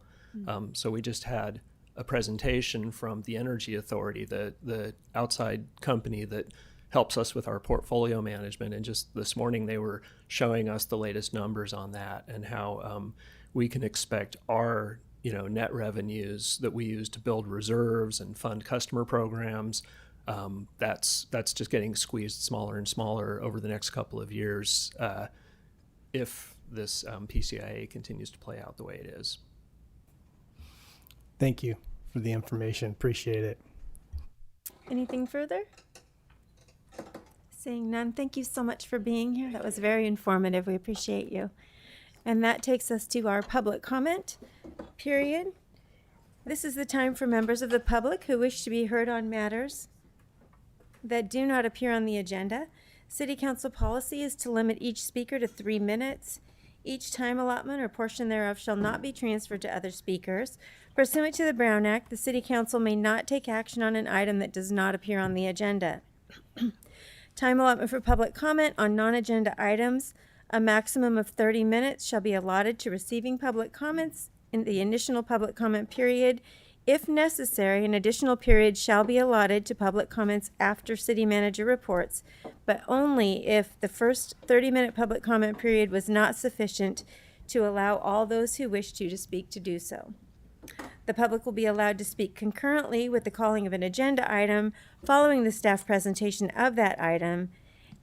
So we just had a presentation from the Energy Authority, the outside company that helps us with our portfolio management, and just this morning they were showing us the latest numbers on that and how we can expect our net revenues that we use to build reserves and fund customer programs. That's just getting squeezed smaller and smaller over the next couple of years if this PCIA continues to play out the way it is. Thank you for the information. Appreciate it. Anything further? Seeing none, thank you so much for being here. That was very informative. We appreciate you. And that takes us to our public comment period. This is the time for members of the public who wish to be heard on matters that do not appear on the agenda. City Council policy is to limit each speaker to 3 minutes. Each time allotment or portion thereof shall not be transferred to other speakers. Pursuant to the Brown Act, the City Council may not take action on an item that does not appear on the agenda. Time allotment for public comment on non-agenda items. A maximum of 30 minutes shall be allotted to receiving public comments in the initial public comment period. If necessary, an additional period shall be allotted to public comments after city manager reports, but only if the first 30-minute public comment period was not sufficient to allow all those who wish to speak to do so. The public will be allowed to speak concurrently with the calling of an agenda item following the staff presentation of that item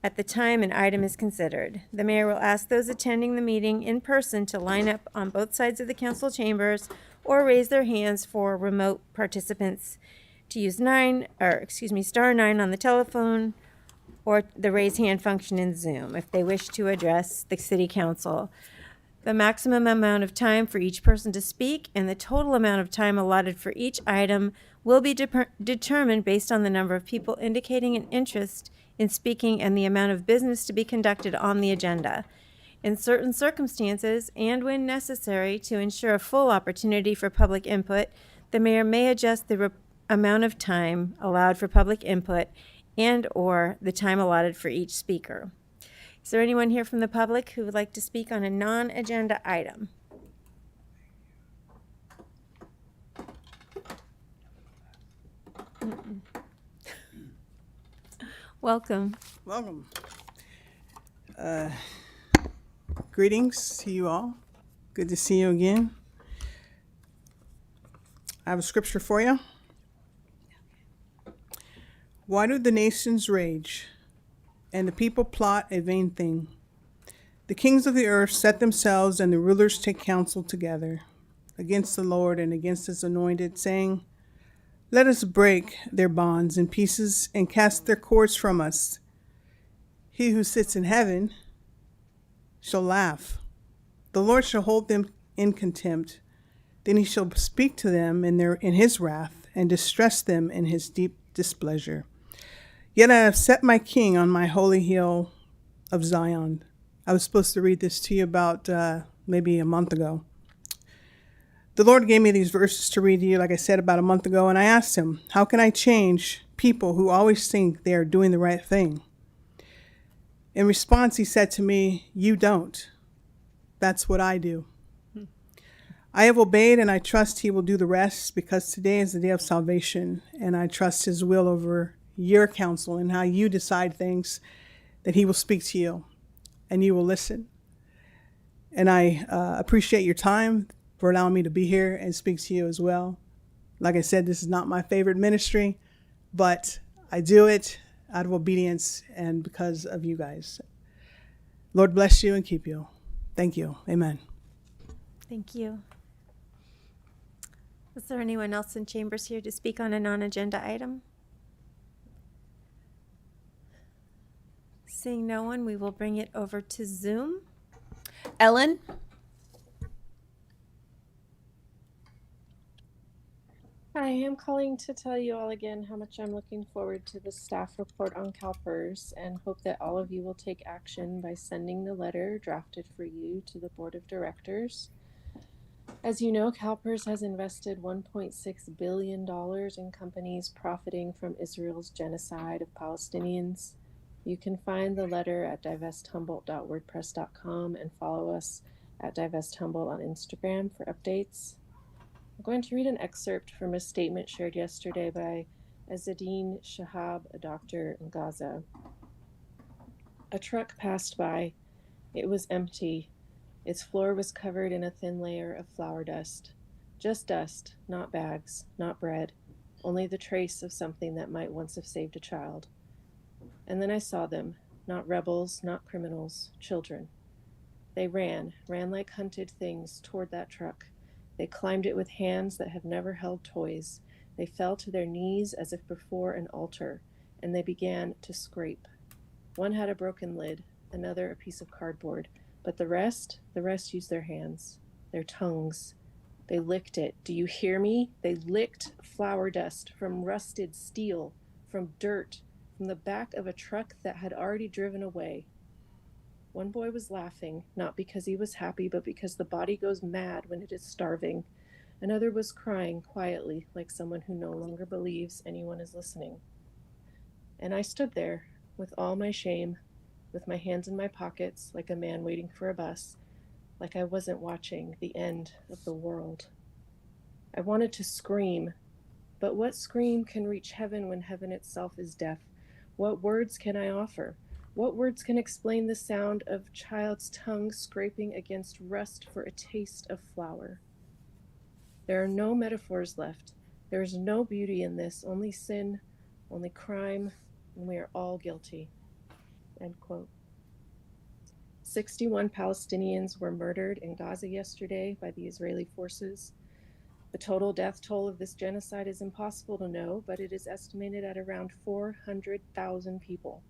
at the time an item is considered. The mayor will ask those attending the meeting in person to line up on both sides of the council chambers or raise their hands for remote participants to use star 9 on the telephone or the raise hand function in Zoom if they wish to address the city council. The maximum amount of time for each person to speak and the total amount of time allotted for each item will be determined based on the number of people indicating an interest in speaking and the amount of business to be conducted on the agenda. In certain circumstances, and when necessary to ensure a full opportunity for public input, the mayor may adjust the amount of time allowed for public input and/or the time allotted for each speaker. Is there anyone here from the public who would like to speak on a non-agenda item? Welcome. Welcome. Greetings to you all. Good to see you again. I have a scripture for you. Why do the nations rage, and the people plot a vain thing? The kings of the earth set themselves, and the rulers take counsel together against the Lord and against his anointed, saying, let us break their bonds in pieces and cast their cords from us. He who sits in heaven shall laugh. The Lord shall hold them in contempt. Then he shall speak to them in his wrath and distress them in his deep displeasure. Yet I have set my king on my holy hill of Zion. I was supposed to read this to you about maybe a month ago. The Lord gave me these verses to read to you, like I said, about a month ago, and I asked him, how can I change people who always think they are doing the right thing? In response, he said to me, you don't. That's what I do. I have obeyed, and I trust he will do the rest, because today is the day of salvation, and I trust his will over your counsel and how you decide things, that he will speak to you, and you will listen. And I appreciate your time for allowing me to be here and speak to you as well. Like I said, this is not my favorite ministry, but I do it out of obedience and because of you guys. Lord bless you and keep you. Thank you. Amen. Thank you. Is there anyone else in chambers here to speak on a non-agenda item? Seeing no one, we will bring it over to Zoom. Ellen? Hi, I'm calling to tell you all again how much I'm looking forward to the staff report on CalPERS and hope that all of you will take action by sending the letter drafted for you to the Board of Directors. As you know, CalPERS has invested $1.6 billion in companies profiting from Israel's genocide of Palestinians. You can find the letter at divesthumboldt.wordpress.com and follow us at divesthumboldt on Instagram for updates. I'm going to read an excerpt from a statement shared yesterday by Azzedine Shahab, a doctor in Gaza. A truck passed by. It was empty. Its floor was covered in a thin layer of flour dust. Just dust, not bags, not bread, only the trace of something that might once have saved a child. And then I saw them, not rebels, not criminals, children. They ran like hunted things toward that truck. They climbed it with hands that have never held toys. They fell to their knees as if before an altar, and they began to scrape. One had a broken lid, another a piece of cardboard, but the rest used their hands, their tongues. They licked it. Do you hear me? They licked flour dust from rusted steel, from dirt, from the back of a truck that had already driven away. One boy was laughing, not because he was happy, but because the body goes mad when it is starving. Another was crying quietly, like someone who no longer believes anyone is listening. And I stood there, with all my shame, with my hands in my pockets, like a man waiting for a bus, like I wasn't watching the end of the world. I wanted to scream, but what scream can reach heaven when heaven itself is deaf? What words can I offer? What words can explain the sound of child's tongue scraping against rust for a taste of flour? There are no metaphors left. There is no beauty in this, only sin, only crime, and we are all guilty. End quote. 61 Palestinians were murdered in Gaza yesterday by the Israeli forces. The total death toll of this genocide is impossible to know, but it is estimated at around 400,000 people.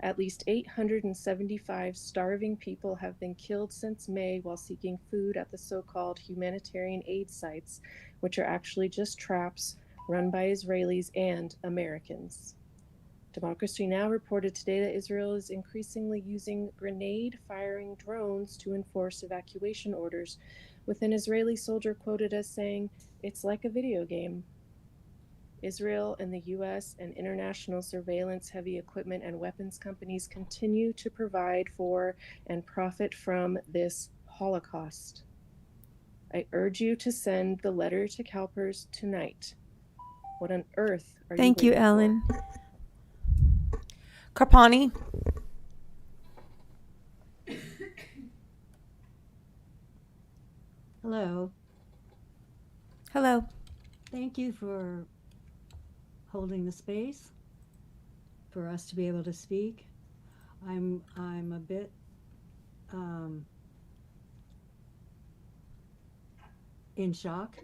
At least 875 starving people have been killed since May while seeking food at the so-called humanitarian aid sites, which are actually just traps run by Israelis and Americans. Democracy Now! Reported today that Israel is increasingly using grenade-firing drones to enforce evacuation orders, with an Israeli soldier quoted as saying, "It's like a video game." Israel and the U.S. and international surveillance, heavy equipment, and weapons companies continue to provide for and profit from this Holocaust. I urge you to send the letter to CalPERS tonight. What on earth are Thank you you, waiting Ellen. for? Carpani. Hello. Hello. Thank you for holding the space for us to be able to speak. I'm a bit in shock.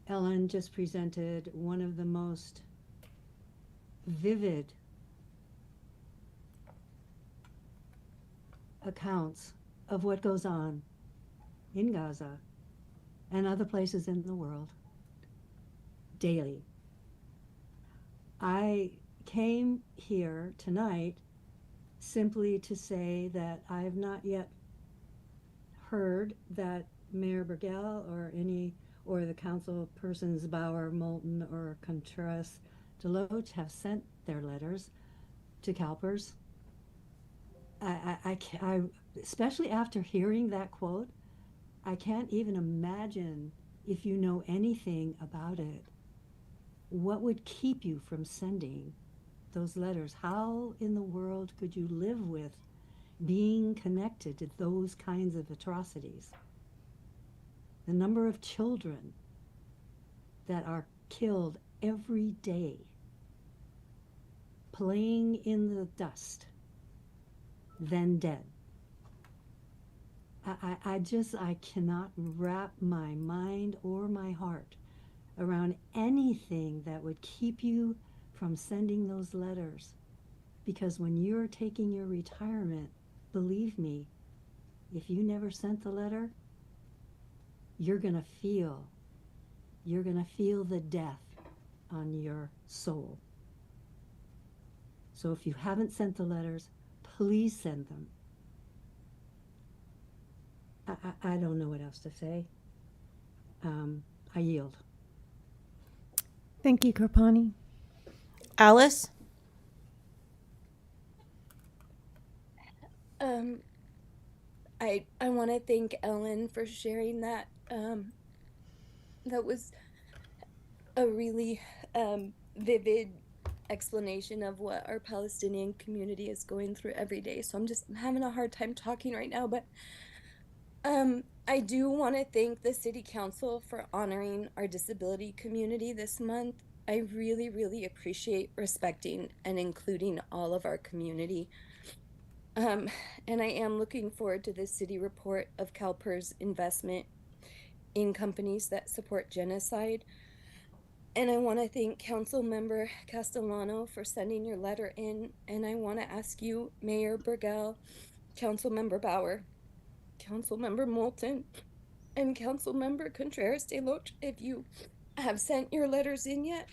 Ellen just presented one of the most vivid accounts of what goes on in Gaza and other places in the world daily. I came here tonight simply to say that I have not yet heard that Mayor Burgell or the council persons Bauer, Moulton, or Contreras-DeLoach have sent their letters to CalPERS. I especially after hearing that quote, I can't even imagine, if you know anything about it, what would keep you from sending those letters? How in the world could you live with being connected to those kinds of atrocities? The number of children that are killed every day, playing in the dust, then dead. I cannot wrap my mind or my heart around anything that would keep you from sending those letters. Because when you're taking your retirement, believe me, if you never sent the letter, you're gonna feel the death on your soul. So if you haven't sent the letters, please send them. I don't know what else to say. I yield. Thank you, Karpani. Alice? I want to thank Ellen for sharing that. That was a really vivid explanation of what our Palestinian community is going through every day. So I'm having a hard time talking right now, but I do want to thank the City Council for honoring our disability community this month. I really, really appreciate respecting and including all of our community. And I am looking forward to the city report of CalPERS' investment in companies that support genocide. And I want to thank Councilmember Castellano for sending your letter in. And I want to ask you, Mayor Burgell, Councilmember Bauer, Councilmember Moulton, and Councilmember Contreras-DeLoach, if you have sent your letters in yet.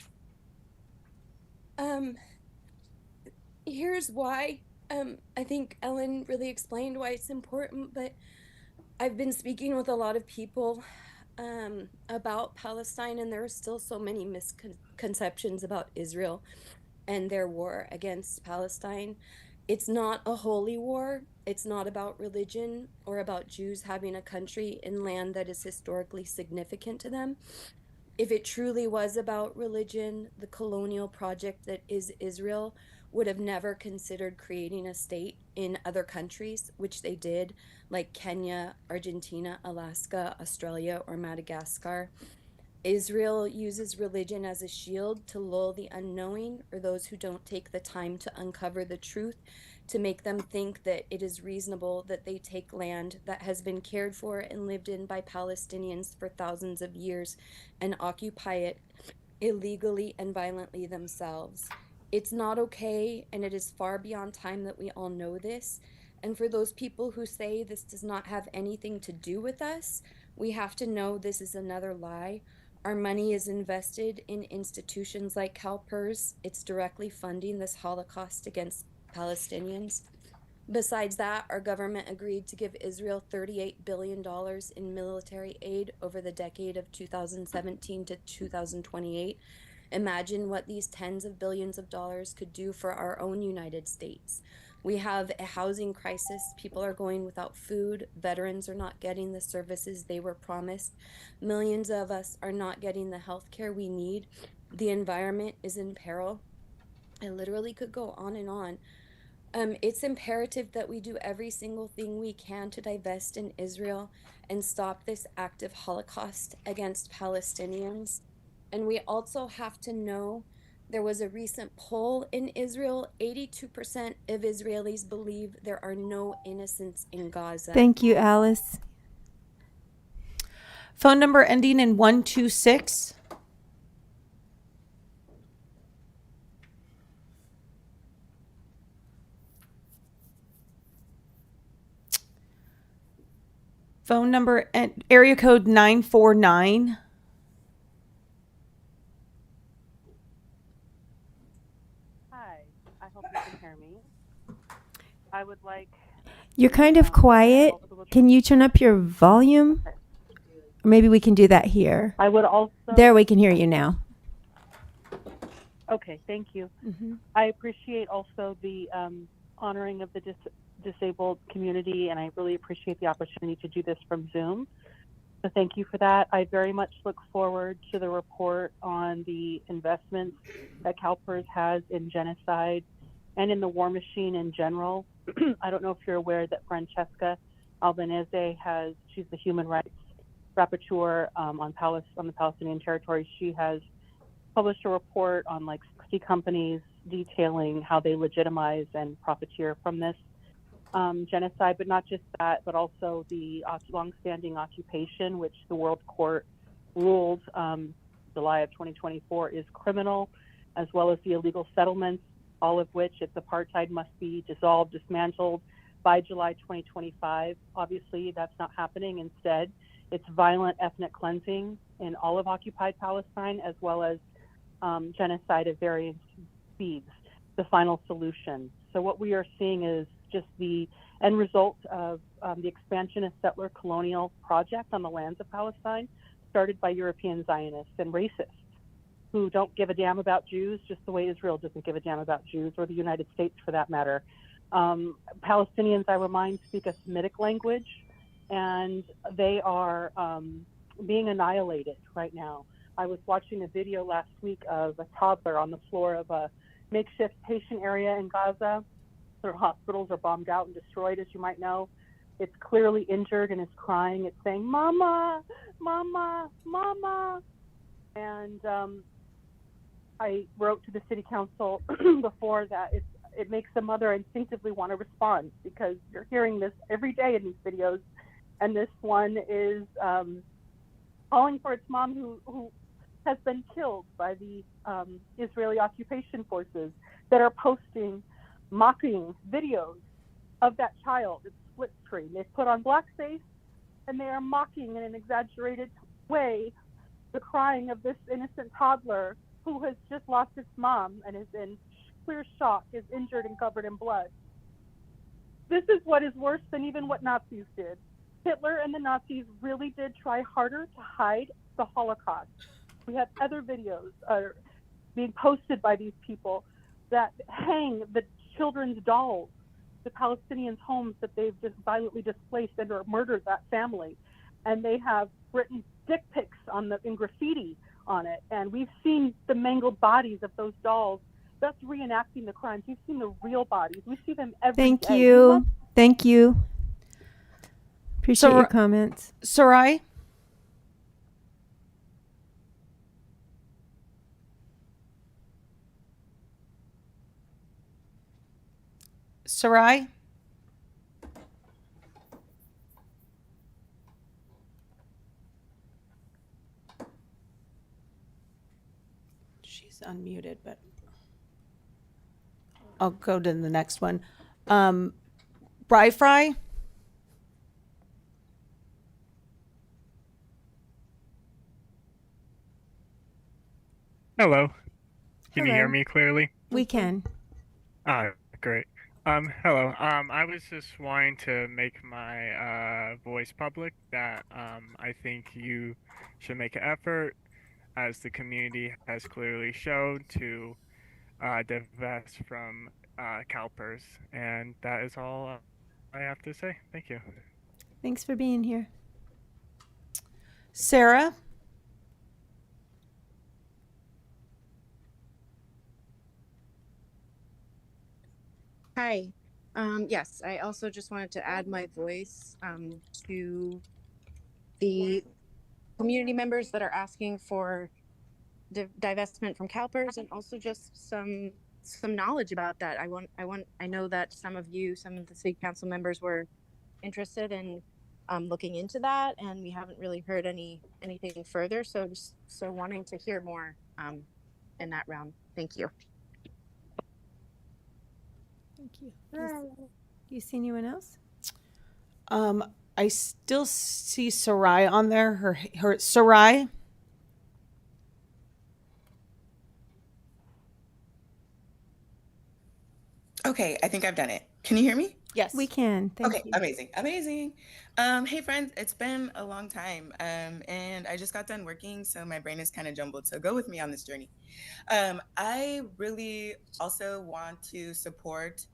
Here's why. I think Ellen really explained why it's important, but I've been speaking with a lot of people about Palestine, and there are still so many misconceptions about Israel and their war against Palestine. It's not a holy war. It's not about religion or about Jews having a country in land that is historically significant to them. If it truly was about religion, the colonial project that is Israel would have never considered creating a state in other countries, which they did, like Kenya, Argentina, Alaska, Australia, or Madagascar. Israel uses religion as a shield to lull the unknowing or those who don't take the time to uncover the truth, to make them think that it is reasonable that they take land that has been cared for and lived in by Palestinians for thousands of years and occupy it illegally and violently themselves. It's not okay, and it is far beyond time that we all know this. And for those people who say this does not have anything to do with us, we have to know this is another lie. Our money is invested in institutions like CalPERS. It's directly funding this Holocaust against Palestinians. Besides that, our government agreed to give Israel $38 billion in military aid over the decade of 2017 to 2028. Imagine what these tens of billions of dollars could do for our own United States. We have a housing crisis. People are going without food. Veterans are not getting the services they were promised. Millions of us are not getting the health care we need. The environment is in peril. I literally could go on and on. It's imperative that we do every single thing we can to divest in Israel and stop this active Holocaust against Palestinians. And we also have to know there was a recent poll in Israel. 82% of Israelis believe there are no innocents in Gaza. Thank you, Alice. Phone number ending in 126. Phone number area code 949. I hope you can hear me. I would like. You're kind of quiet. Can you turn up your volume? Or maybe we can do that here. I would also. There, we can hear you now. Okay, thank you. Mm-hmm. I appreciate also the honoring of the disabled community, and I really appreciate the opportunity to do this from Zoom. So thank you for that. I very much look forward to the report on the investments that CalPERS has in genocide and in the war machine in general. I don't know if you're aware that Francesca Albanese she's the human rights rapporteur on the Palestinian territory. She has published a report on like 60 companies detailing how they legitimize and profiteer from this genocide, but not just that, but also the longstanding occupation, which the World Court ruled July of 2024 is criminal, as well as the illegal settlements, all of which, its apartheid must be dissolved, dismantled by July 2025. Obviously, that's not happening. Instead, it's violent ethnic cleansing in all of occupied Palestine, as well as genocide of varying speeds, the final solution. So what we are seeing is just the end result of the expansionist settler colonial project on the lands of Palestine, started by European Zionists and racists who don't give a damn about Jews, just the way Israel doesn't give a damn about Jews, or the United States for that matter. Palestinians, I remind, speak a Semitic language, and they are being annihilated right now. I was watching a video last week of a toddler on the floor of a makeshift patient area in Gaza. Their hospitals are bombed out and destroyed, as you might know. It's clearly injured and is crying. It's saying, "Mama, Mama, Mama." And I wrote to the city council before that it makes a mother instinctively want to respond, because you're hearing this every day in these videos. And this one is calling for its mom who has been killed by the Israeli occupation forces, that are posting mocking videos of that child. It's split screen. They've put on blackface, and they are mocking in an exaggerated way the crying of this innocent toddler who has just lost its mom and is in clear shock, is injured and covered in blood. This is what is worse than even what Nazis did. Hitler and the Nazis really did try harder to hide the Holocaust. We have other videos being posted by these people that hang the children's dolls, the Palestinians' homes that they've just violently displaced and or murdered that family. And they have written dick pics in graffiti on it. And we've seen the mangled bodies of those dolls. That's reenacting the crimes. We've seen the real bodies. We see them every day. Thank you. Thank you. Appreciate your comments. Sarai? Sarai? She's unmuted, but I'll go to the next one. Fry? Hello. Can you Hello. hear me clearly? We can. Great. Hello. I was just wanting to make my voice public that I think you should make an effort, as the community has clearly showed, to divest from CalPERS, and that is all I have to say. Thank you. Thanks for being here. Sarah? Hi. Yes, I also just wanted to add my voice to the community members that are asking for divestment from CalPERS, and also just some knowledge about that. I know that some of the city council members were interested in looking into that, and we haven't really heard anything further. So wanting to hear more in that round. Thank you. Thank you. Do you see anyone else? I still see Sarai on there. Her Sarai. Okay, I think I've done it. Can you hear me? Yes. We can. Thank you. Amazing. Hey friends, it's been a long time, and I just got done working, so my brain is kind of jumbled. So go with me on this journey. I really also want to support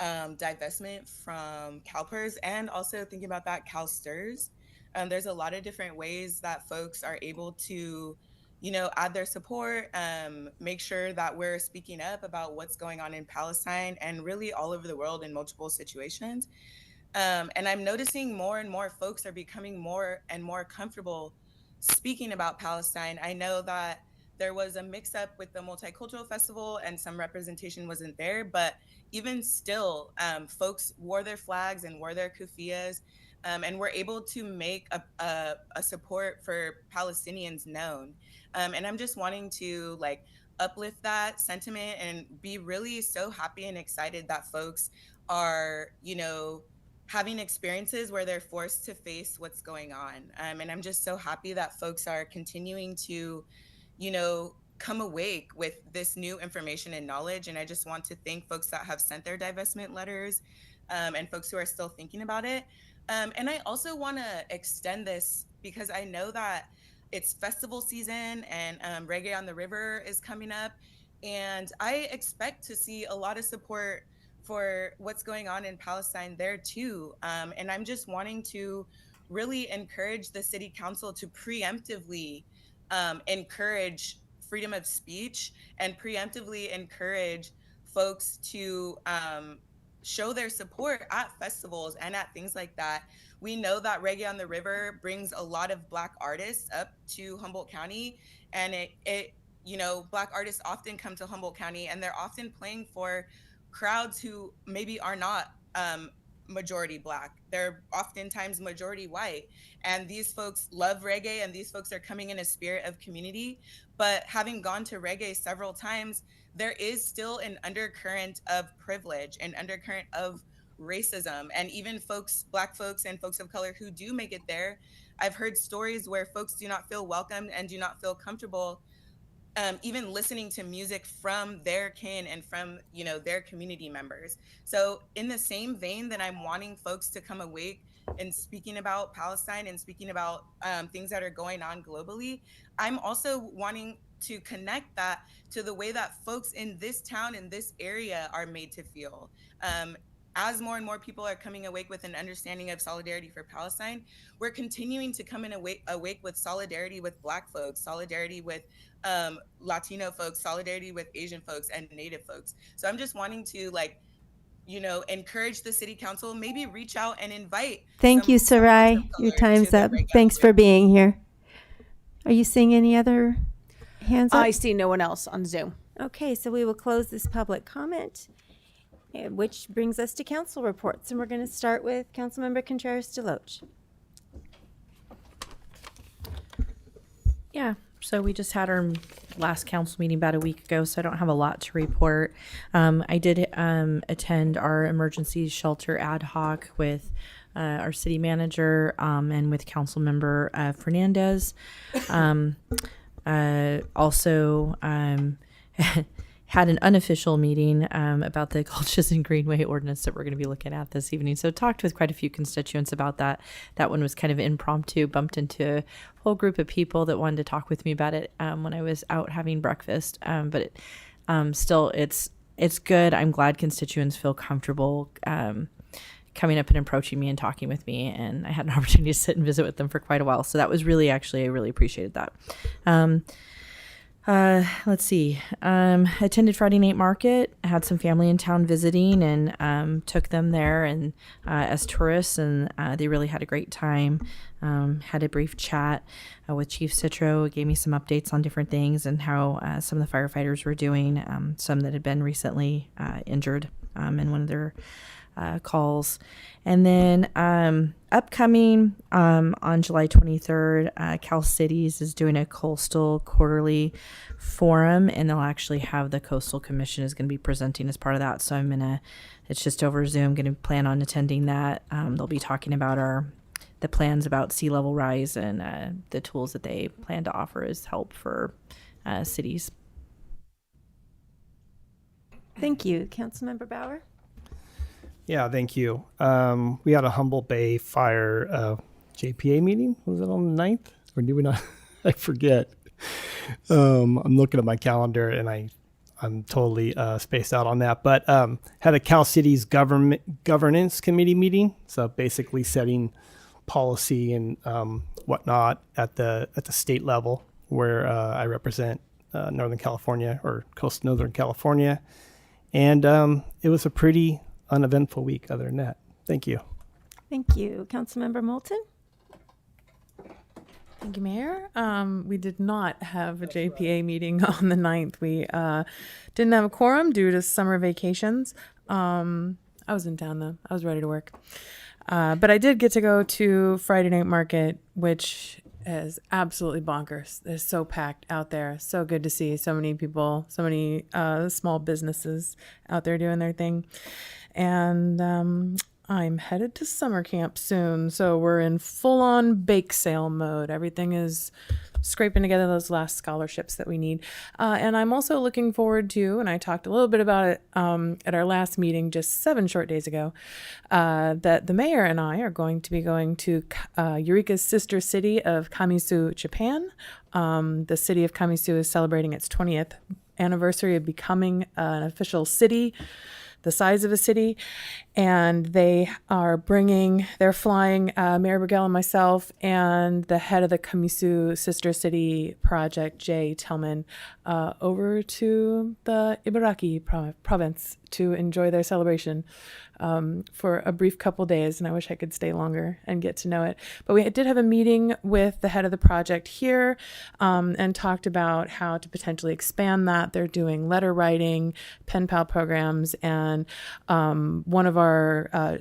divestment from CalPERS, and also thinking about that CalSTRS. There's a lot of different ways that folks are able to, add their support, make sure that we're speaking up about what's going on in Palestine and really all over the world in multiple situations. And I'm noticing more and more folks are becoming more and more comfortable speaking about Palestine. I know that there was a mix-up with the Multicultural Festival and some representation wasn't there, but even still, folks wore their flags and wore their kufiyas, and were able to make a support for Palestinians known. And I'm just wanting to uplift that sentiment and be really so happy and excited that folks are, having experiences where they're forced to face what's going on. And I'm just so happy that folks are continuing to, come awake with this new information and knowledge. And I just want to thank folks that have sent their divestment letters, and folks who are still thinking about it. And I also want to extend this because I know that it's festival season and Reggae on the River is coming up. And I expect to see a lot of support for what's going on in Palestine there too. And I'm just wanting to really encourage the city council to preemptively encourage freedom of speech and preemptively encourage folks to show their support at festivals and at things like that. We know that Reggae on the River brings a lot of Black artists up to Humboldt County, and it Black artists often come to Humboldt County, and they're often playing for crowds who maybe are not majority Black. They're oftentimes majority white, and these folks love reggae, and these folks are coming in a spirit of community. But having gone to reggae several times, there is still an undercurrent of privilege, an undercurrent of racism, and even Black folks and folks of color who do make it there, I've heard stories where folks do not feel welcomed and do not feel comfortable even listening to music from their kin and from, their community members. So in the same vein that I'm wanting folks to come awake and speaking about Palestine and speaking about things that are going on globally, I'm also wanting to connect that to the way that folks in this town, in this area, are made to feel. As more and more people are coming awake with an understanding of solidarity for Palestine, we're continuing to come in awake with solidarity with Black folks, solidarity with Latino folks, solidarity with Asian folks and Native folks. So I'm just wanting to encourage the city council, maybe reach out and invite. Thank you, Sarai. Your time's up. Thanks for being here. Are you seeing any other hands up? I see no one else on Zoom. Okay, so we will close this public comment, which brings us to council reports. And we're going to start with Councilmember Contreras-DeLoach. Yeah, so we just had our last council meeting about a week ago, so I don't have a lot to report. I did attend our emergency shelter ad hoc with our city manager and with Councilmember Fernandez. Also, had an unofficial meeting about the Gulches and Greenway ordinance that we're going to be looking at this evening. So talked with quite a few constituents about that. That one was kind of impromptu, bumped into a whole group of people that wanted to talk with me about it when I was out having breakfast. But still, it's good. I'm glad constituents feel comfortable coming up and approaching me and talking with me. And I had an opportunity to sit and visit with them for quite a while. So that was really, actually, I really appreciated that. Let's see. Attended Friday night market. Had some family in town visiting and took them there and as tourists, and they really had a great time. Had a brief chat with Chief Citro. Gave me some updates on different things and how some of the firefighters were doing. Some that had been recently injured in one of their calls. And then upcoming on July 23rd, Cal Cities is doing a coastal quarterly forum, and they'll actually have the Coastal Commission is going to be presenting as part of that. So it's just over Zoom, going to plan on attending that. They'll be talking about the plans about sea level rise and the tools that they plan to offer as help for cities. Thank you. Councilmember Bauer? Yeah, thank you. We had a Humboldt Bay Fire JPA meeting. Was it on the 9th? Or did we not? I forget. I'm looking at my calendar and I'm totally spaced out on that. But had a Cal Cities governance committee meeting. So basically setting policy and whatnot at the state level, where I represent Northern California or coastal Northern California. And it was a pretty uneventful week other than that. Thank you. Thank you. Councilmember Moulton? Thank you, Mayor. We did not have a JPA meeting on the 9th. We didn't have a quorum due to summer vacations. I was in town, though. I was ready to work. But I did get to go to Friday night market, which is absolutely bonkers. It's so packed out there. So good to see so many people, so many small businesses out there doing their thing. And I'm headed to summer camp soon, so we're in full-on bake sale mode. Everything is scraping together those last scholarships that we need. And I'm also looking forward to, and I talked a little bit about it at our last meeting just 7 short days ago, that the mayor and I are going to be going to Eureka's sister city of Kamisu, Japan. The city of Kamisu is celebrating its 20th anniversary of becoming an official city, the size of a city, and they're flying Mayor Burgell and myself and the head of the Kamisu Sister City Project, Jay Tillman, over to the Ibaraki province to enjoy their celebration for a brief couple days, and I wish I could stay longer and get to know it. But we did have a meeting with the head of the project here and talked about how to potentially expand that. They're doing letter writing, pen pal programs, and one of our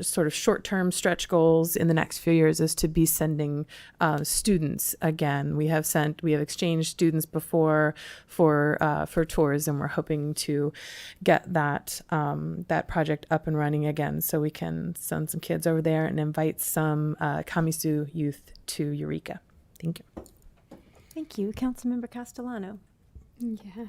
sort of short-term stretch goals in the next few years is to be sending students again. We have exchanged students before for tours, and we're hoping to get that project up and running again, so we can send some kids over there and invite some Kamisu youth to Eureka. Thank you. Thank you. Councilmember Castellano? Yeah,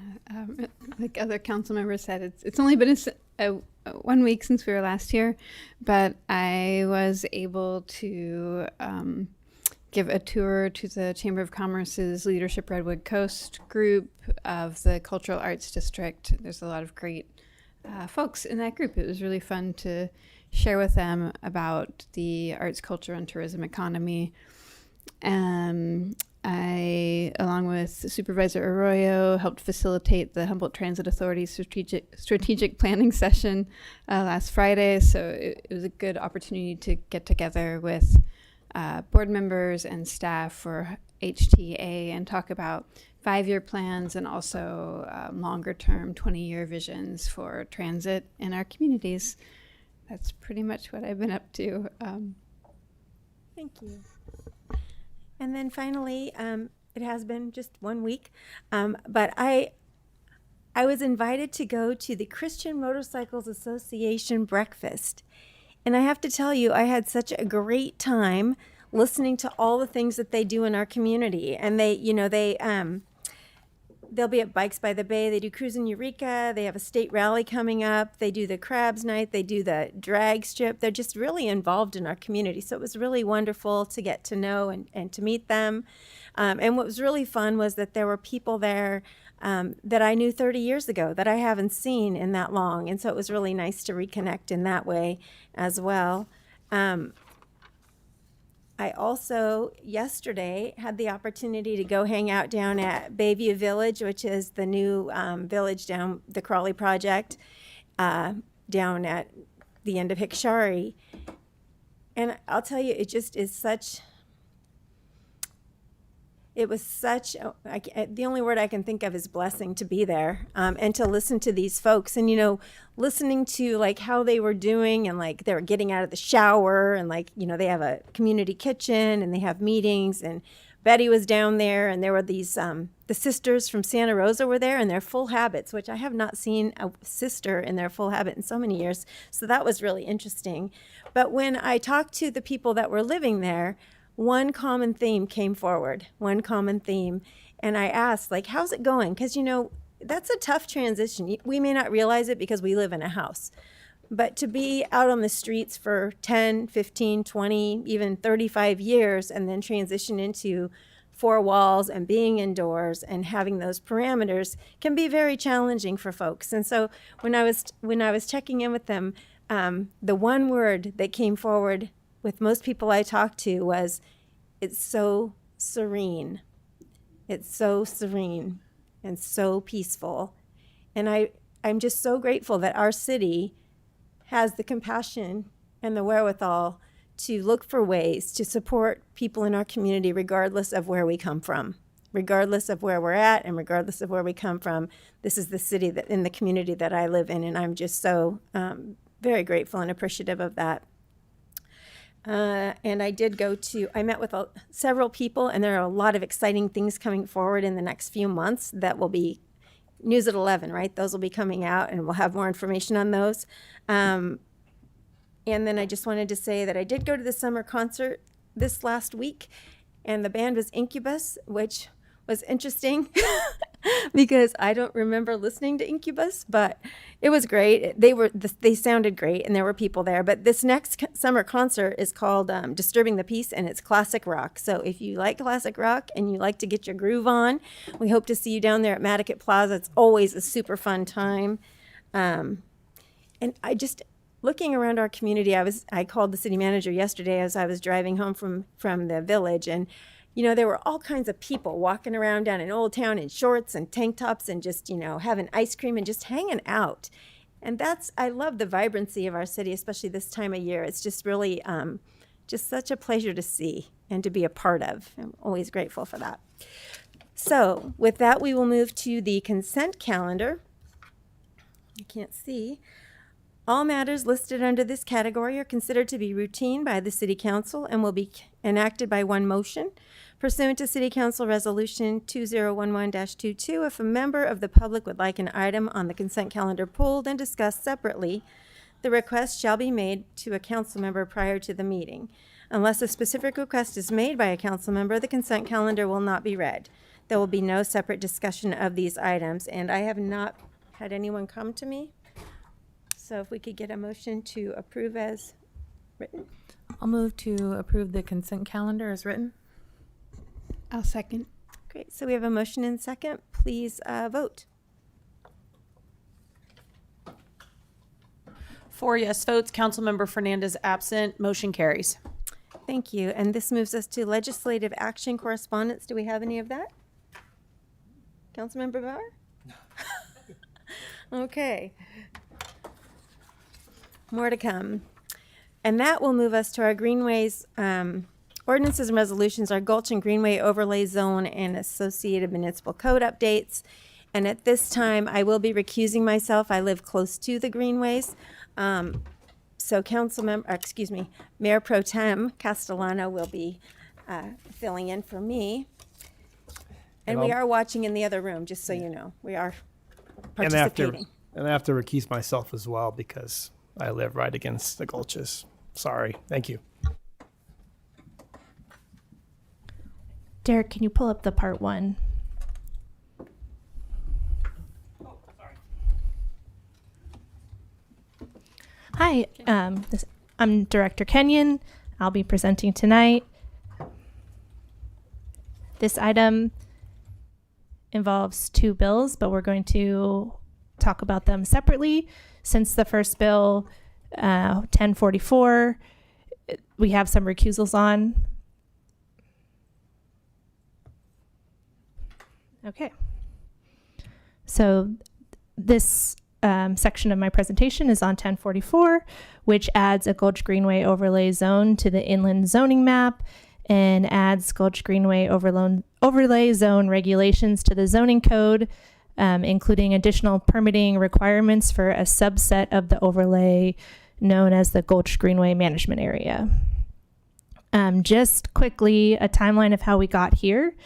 like other council members said, it's only been a 1 week since we were last here, but I was able to give a tour to the Chamber of Commerce's Leadership Redwood Coast group of the Cultural Arts District. There's a lot of great folks in that group. It was really fun to share with them about the arts, culture, and tourism economy. I, along with Supervisor Arroyo, helped facilitate the Humboldt Transit Authority's strategic planning session last Friday. So it was a good opportunity to get together with board members and staff for HTA and talk about 5-year plans and also longer-term 20-year visions for transit in our communities. That's pretty much what I've been up to. Thank you. And then finally, it has been just 1 week, but I was invited to go to the Christian Motorcycles Association breakfast. And I have to tell you, I had such a great time listening to all the things that they do in our community. And they'll be at Bikes by the Bay. They do Cruise in Eureka. They have a state rally coming up. They do the Crabs Night. They do the drag strip. They're just really involved in our community. So it was really wonderful to get to know and to meet them. And what was really fun was that there were people there that I knew 30 years ago that I haven't seen in that long. And so it was really nice to reconnect in that way as well. I also, yesterday, had the opportunity to go hang out down at Bayview Village, which is the new village down the Crawley Project, down at the end of Hickshari. And I'll tell you, it just is such, it was such, the only word I can think of is blessing to be there and to listen to these folks. And, listening to like how they were doing and like they were getting out of the shower and like, they have a community kitchen and they have meetings. And Betty was down there and there were these, the sisters from Santa Rosa were there in their full habits, which I have not seen a sister in their full habit in so many years. So that was really interesting. But when I talked to the people that were living there, one common theme came forward, one common theme. And I asked, like, how's it going? Because, that's a tough transition. We may not realize it because we live in a house. But to be out on the streets for 10, 15, 20, even 35 years and then transition into 4 walls and being indoors and having those parameters can be very challenging for folks. And so when I was checking in with them, the one word that came forward with most people I talked to was, it's so serene. It's so serene and so peaceful. And I'm just so grateful that our city has the compassion and the wherewithal to look for ways to support people in our community regardless of where we come from. Regardless of where we're at and regardless of where we come from, this is the city that in the community that I live in, and I'm just so very grateful and appreciative of that. And I met with several people, and there are a lot of exciting things coming forward in the next few months that will be news at 11, right? Those will be coming out, and we'll have more information on those. And then I just wanted to say that I did go to the summer concert this last week, and the band was Incubus, which was interesting because I don't remember listening to Incubus, but it was great. They sounded great, and there were people there. But this next summer concert is called Disturbing the Peace, and it's classic rock. So if you like classic rock and you like to get your groove on, we hope to see you down there at Matticat Plaza. It's always a super fun time. And I just, looking around our community, I called the city manager yesterday as I was driving home from the village, and there were all kinds of people walking around down in Old Town in shorts and tank tops and just, having ice cream and just hanging out. And I love the vibrancy of our city, especially this time of year. It's just really just such a pleasure to see and to be a part of. I'm always grateful for that. So with that, we will move to the consent calendar. I can't see. All matters listed under this category are considered to be routine by the City Council and will be enacted by one motion. Pursuant to City Council Resolution 2011-22, if a member of the public would like an item on the consent calendar pulled and discussed separately, the request shall be made to a council member prior to the meeting. Unless a specific request is made by a council member, the consent calendar will not be read. There will be no separate discussion of these items, and I have not had anyone come to me. So if we could get a motion to approve as written. I'll move to approve the consent calendar as written. I'll second. Great, so we have a motion and second. Please vote. 4 yes votes. Councilmember Fernandez absent. Motion carries. Thank you, and this moves us to legislative action correspondence. Do we have any of that? Councilmember Bauer? Okay. More to come. And that will move us to our Greenways, ordinances and resolutions, our Gulch and Greenway overlay zone and associated municipal code updates. And at this time, I will be recusing myself. I live close to the Greenways. So Mayor Pro Tem Castellano will be filling in for me. And we are watching in the other room, just so you know. We are participating. And I have to recuse myself as well because I live right against the Gulches. Sorry. Thank you. Derek, can you pull up the part 1? Hi, I'm Director Kenyon. I'll be presenting tonight. This item involves 2 bills, but we're going to talk about them separately. Since the first bill, 1044, we have some recusals on. Okay. So this section of my presentation is on 1044, which adds a Gulch Greenway overlay zone to the inland zoning map and adds Gulch Greenway overlay zone regulations to the zoning code, including additional permitting requirements for a subset of the overlay known as the Gulch Greenway Management Area. Just quickly, a timeline of how we got here.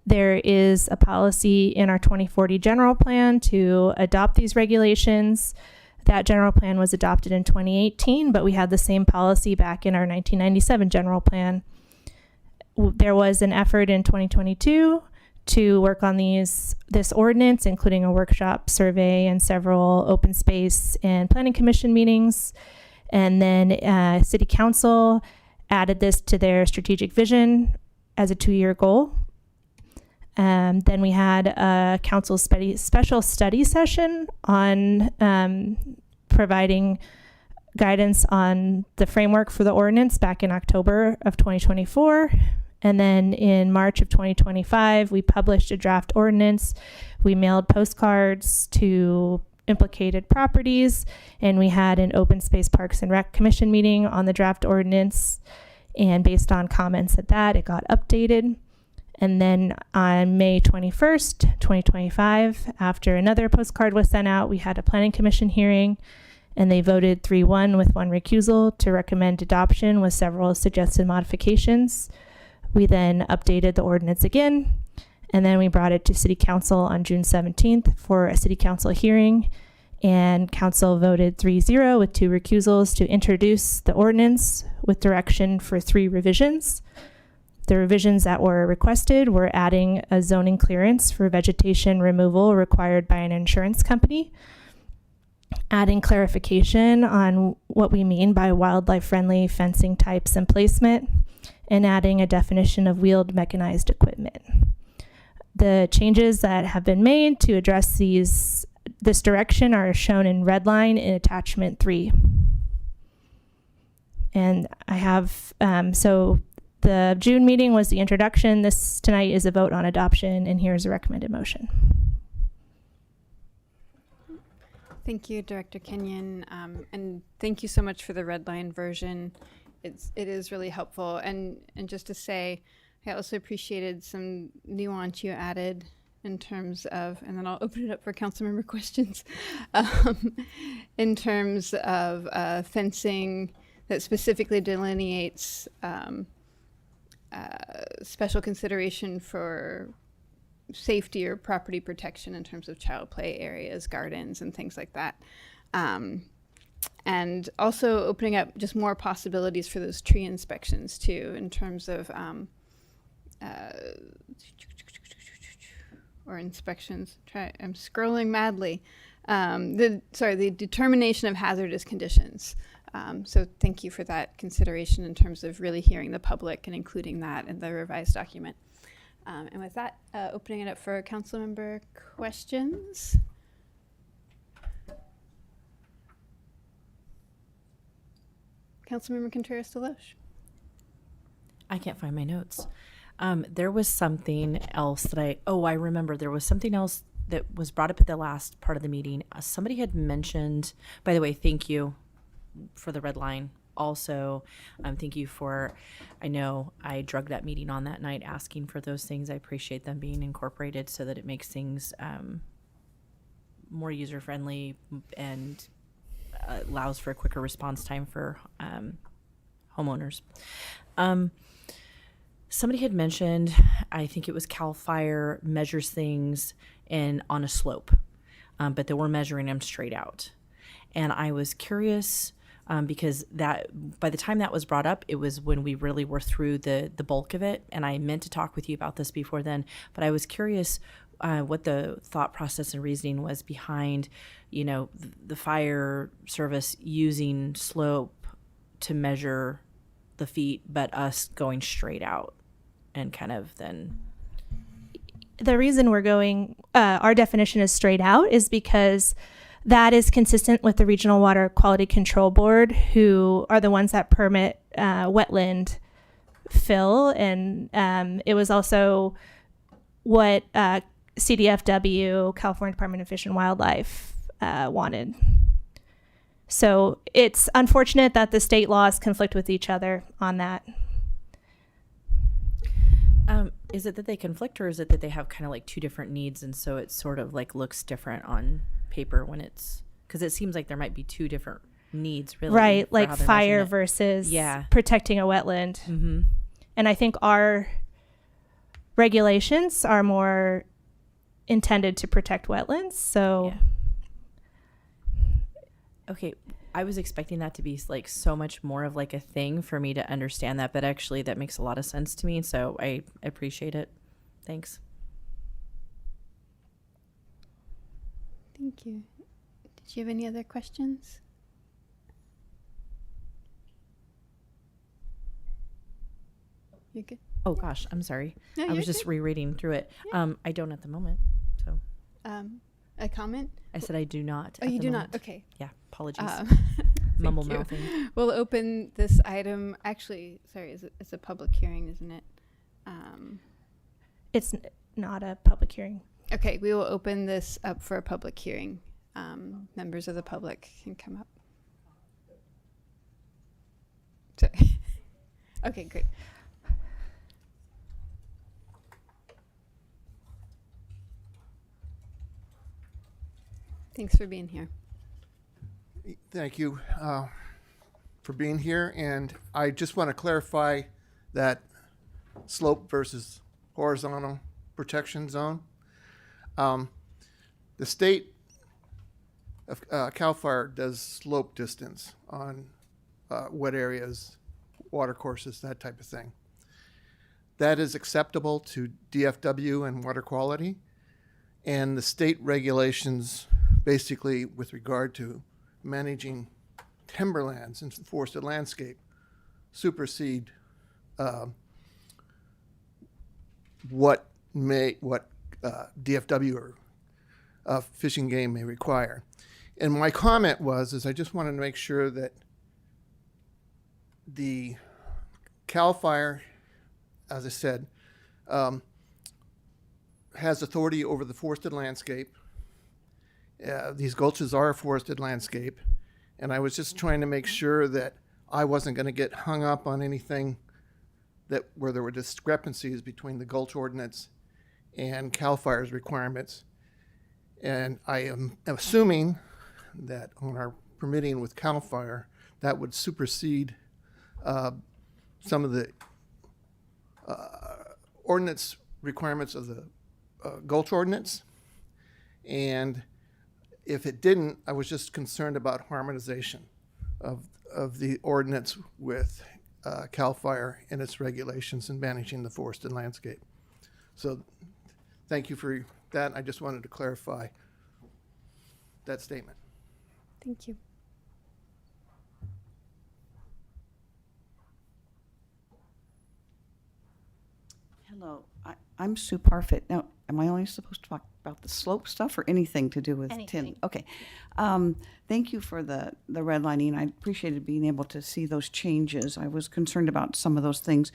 There is a policy in our 2040 general plan to adopt these regulations. That general plan was adopted in 2018, but we had the same policy back in our 1997 general plan. There was an effort in 2022 to work on this ordinance, including a workshop, survey, and several open space and planning commission meetings. And then City Council added this to their strategic vision as a 2-year goal. Then we had a council special study session on providing guidance on the framework for the ordinance back in October of 2024. And then in March of 2025, we published a draft ordinance. We mailed postcards to implicated properties, and we had an open space parks and rec commission meeting on the draft ordinance. And based on comments at that, it got updated. And then on May 21st, 2025, after another postcard was sent out, we had a planning commission hearing, and they voted 3-1 with 1 recusal to recommend adoption with several suggested modifications. We then updated the ordinance again, and then we brought it to City Council on June 17th for a City Council hearing, and Council voted 3-0 with 2 recusals to introduce the ordinance with direction for 3 revisions. The revisions that were requested were adding a zoning clearance for vegetation removal required by an insurance company, adding clarification on what we mean by wildlife-friendly fencing types and placement, and adding a definition of wheeled mechanized equipment. The changes that have been made to address this direction are shown in red line in attachment 3. And I have, so the June meeting was the introduction. This tonight is a vote on adoption, and here's a recommended motion. Thank you, Director Kenyon, and thank you so much for the red line version. It is really helpful, and just to say, I also appreciated some nuance you added in terms of, and then I'll open it up for council member questions, in terms of fencing that specifically delineates special consideration for safety or property protection in terms of child play areas, gardens, and things like that. And also opening up just more possibilities for those tree inspections too, in terms of or inspections. I'm scrolling madly. The determination of hazardous conditions. So thank you for that consideration in terms of really hearing the public and including that in the revised document. And with that, opening it up for council member questions. Councilmember Contreras-DeLoach. I can't find my notes. There was something else that I remember. There was something else that was brought up at the last part of the meeting. Somebody had mentioned, by the way, thank you for the red line. Also, thank you for, I know I drugged that meeting on that night asking for those things. I appreciate them being incorporated so that it makes things more user-friendly and allows for a quicker response time for homeowners. Somebody had mentioned, I think it was CAL FIRE measures things on a slope, but they were measuring them straight out. And I was curious because that by the time that was brought up, it was when we really were through the bulk of it. And I meant to talk with you about this before then, but I was curious what the thought process and reasoning was behind, the fire service using slope to measure the feet, but us going straight out and kind of then. The reason we're going, our definition is straight out is because that is consistent with the Regional Water Quality Control Board, who are the ones that permit wetland fill. And it was also what CDFW, California Department of Fish and Wildlife, wanted. So it's unfortunate that the state laws conflict with each other on that. Is it that they conflict, or is it that they have kind of like two different needs, and so it sort of like looks different on paper when it's, because it seems like there might be two different needs, really. Right, like fire versus protecting a wetland. Mm-hmm. And I think our regulations are more intended to protect wetlands. So, okay, I was expecting that to be like so much more of like a thing for me to understand that, but actually that makes a lot of sense to me. So I appreciate it. Thanks. Thank you. Did you have any other questions? You're good. Oh gosh, I'm sorry. No, I was just rereading through it. Yeah. I don't at the moment. So. A comment? I said I do not. Oh, you do not? Okay. Yeah, apologies. Mumble mouthing. We'll open this item. Actually, sorry, it's a public hearing, isn't it? It's not a public hearing. Okay, we will open this up for a public hearing. Members of the public can come up. Sorry. Okay, great. Thanks for being here. Thank you for being here. And I just want to clarify that slope versus horizontal protection zone. The state of CAL FIRE does slope distance on wet areas, water courses, that type of thing. That is acceptable to DFW and water quality. And the state regulations, basically with regard to managing timberlands and forested landscape, supersede what DFW or Fish and Game may require. And my comment is I just wanted to make sure that the CAL FIRE, as I said, has authority over the forested landscape. These gulches are a forested landscape, and I was just trying to make sure that I wasn't going to get hung up on anything where there were discrepancies between the Gulch ordinance and CAL FIRE's requirements. And I am assuming that on our permitting with CAL FIRE, that would supersede some of the ordinance requirements of the Gulch ordinance. And if it didn't, I was just concerned about harmonization of the ordinance with CAL FIRE and its regulations in managing the forested landscape. So thank you for that. I just wanted to clarify that statement. Thank you. Hello, I'm Sue Parfit. Now, am I only supposed to talk about the slope stuff or anything to do with tin? Okay. Thank you for the redlining. I appreciated being able to see those changes. I was concerned about some of those things.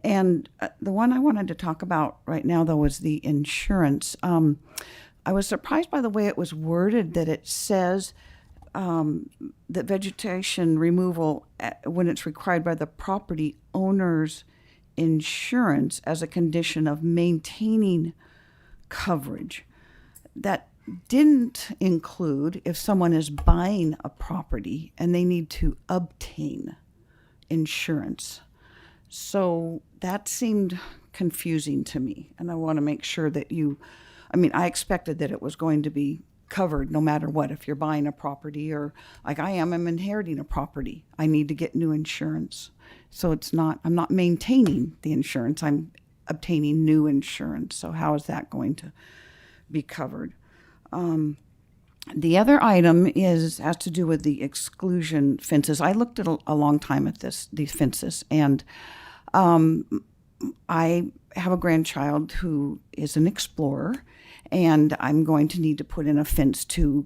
And the one I wanted to talk about right now, though, was the insurance. I was surprised by the way it was worded, that it says that vegetation removal, when it's required by the property owner's insurance as a condition of maintaining coverage. That didn't include if someone is buying a property and they need to obtain insurance. So that seemed confusing to me, and I want to make sure that I expected that it was going to be covered no matter what. If you're buying a property, or like I'm inheriting a property, I need to get new insurance. So I'm not maintaining the insurance, I'm obtaining new insurance. So how is that going to be covered? The other item has to do with the exclusion fences. I looked at a long time at these fences, and I have a grandchild who is an explorer, and I'm going to need to put in a fence to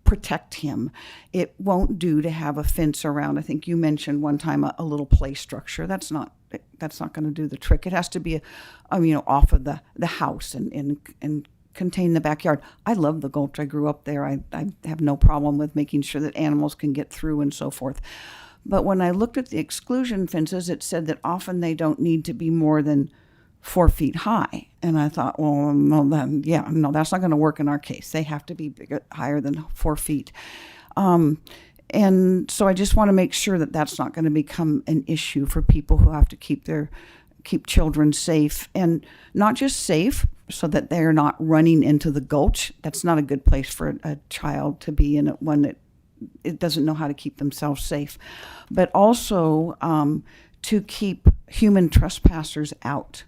protect him. It won't do to have a fence around. I think you mentioned one time a little play structure. That's not going to do the trick. It has to be off of the house and contain the backyard. I love the Gulch. I grew up there. I have no problem with making sure that animals can get through and so forth. But when I looked at the exclusion fences, it said that often they don't need to be more than 4 feet high. And I thought, well, no, that's not going to work in our case. They have to be higher than 4 feet. And so I just want to make sure that that's not going to become an issue for people who have to keep children safe, and not just safe so that they're not running into the Gulch. That's not a good place for a child to be in, one that it doesn't know how to keep themselves safe, but also to keep human trespassers out.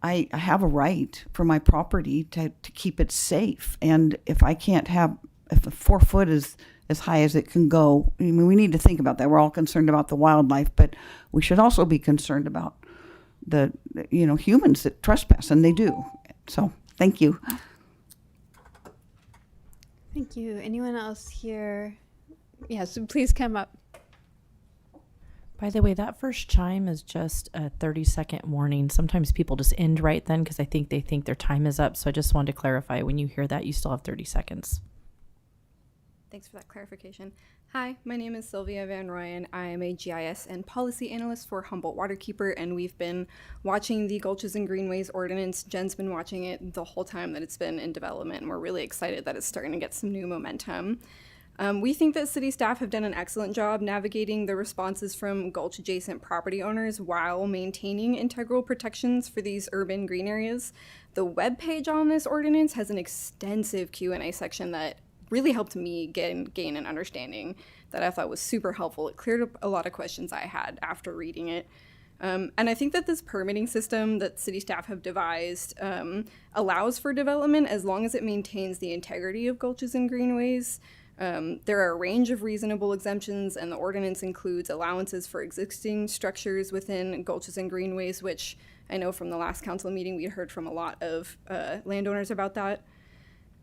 I have a right for my property to keep it safe. And if the 4 foot is as high as it can go, we need to think about that. We're all concerned about the wildlife, but we should also be concerned about the humans that trespass, and they do. So thank you. Thank you. Anyone else here? Yes, please come up. By the way, that first chime is just a 30-second warning. Sometimes people just end right then because they think their time is up. So I just wanted to clarify, when you hear that, you still have 30 seconds. Thanks for that clarification. Hi, my name is Sylvia Van Ryan. I am a GIS and policy analyst for Humboldt Waterkeeper, and we've been watching the Gulches and Greenways ordinance. Jen's been watching it the whole time that it's been in development, and we're really excited that it's starting to get some new momentum. We think that city staff have done an excellent job navigating the responses from Gulch adjacent property owners while maintaining integral protections for these urban green areas. The webpage on this ordinance has an extensive Q&A section that really helped me gain an understanding that I thought was super helpful. It cleared up a lot of questions I had after reading it. And I think that this permitting system that city staff have devised allows for development as long as it maintains the integrity of Gulches and Greenways. There are a range of reasonable exemptions, and the ordinance includes allowances for existing structures within Gulches and Greenways, which I know from the last council meeting we heard from a lot of landowners about that.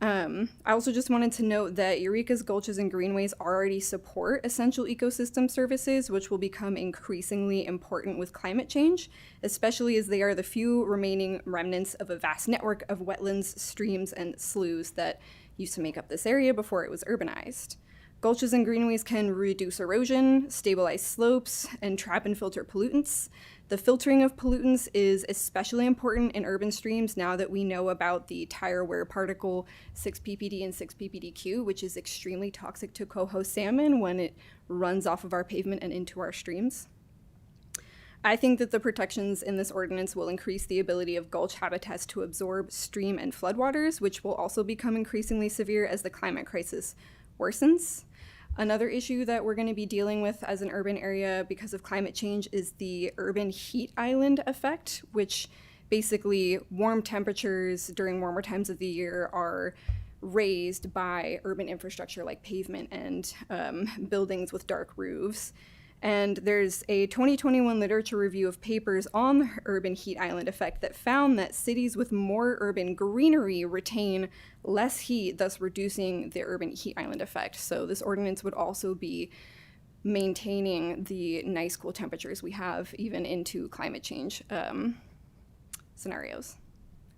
I also just wanted to note that Eureka's Gulches and Greenways already support essential ecosystem services, which will become increasingly important with climate change, especially as they are the few remaining remnants of a vast network of wetlands, streams, and sloughs that used to make up this area before it was urbanized. Gulches and Greenways can reduce erosion, stabilize slopes, and trap and filter pollutants. The filtering of pollutants is especially important in urban streams now that we know about the tire wear particle 6-PPD and 6-PPDQ, which is extremely toxic to coho salmon when it runs off of our pavement and into our streams. I think that the protections in this ordinance will increase the ability of Gulch habitats to absorb stream and floodwaters, which will also become increasingly severe as the climate crisis worsens. Another issue that we're going to be dealing with as an urban area because of climate change is the urban heat island effect, which basically warm temperatures during warmer times of the year are raised by urban infrastructure like pavement and buildings with dark roofs. And there's a 2021 literature review of papers on the urban heat island effect that found that cities with more urban greenery retain less heat, thus reducing the urban heat island effect. So this ordinance would also be maintaining the nice cool temperatures we have even into climate change scenarios.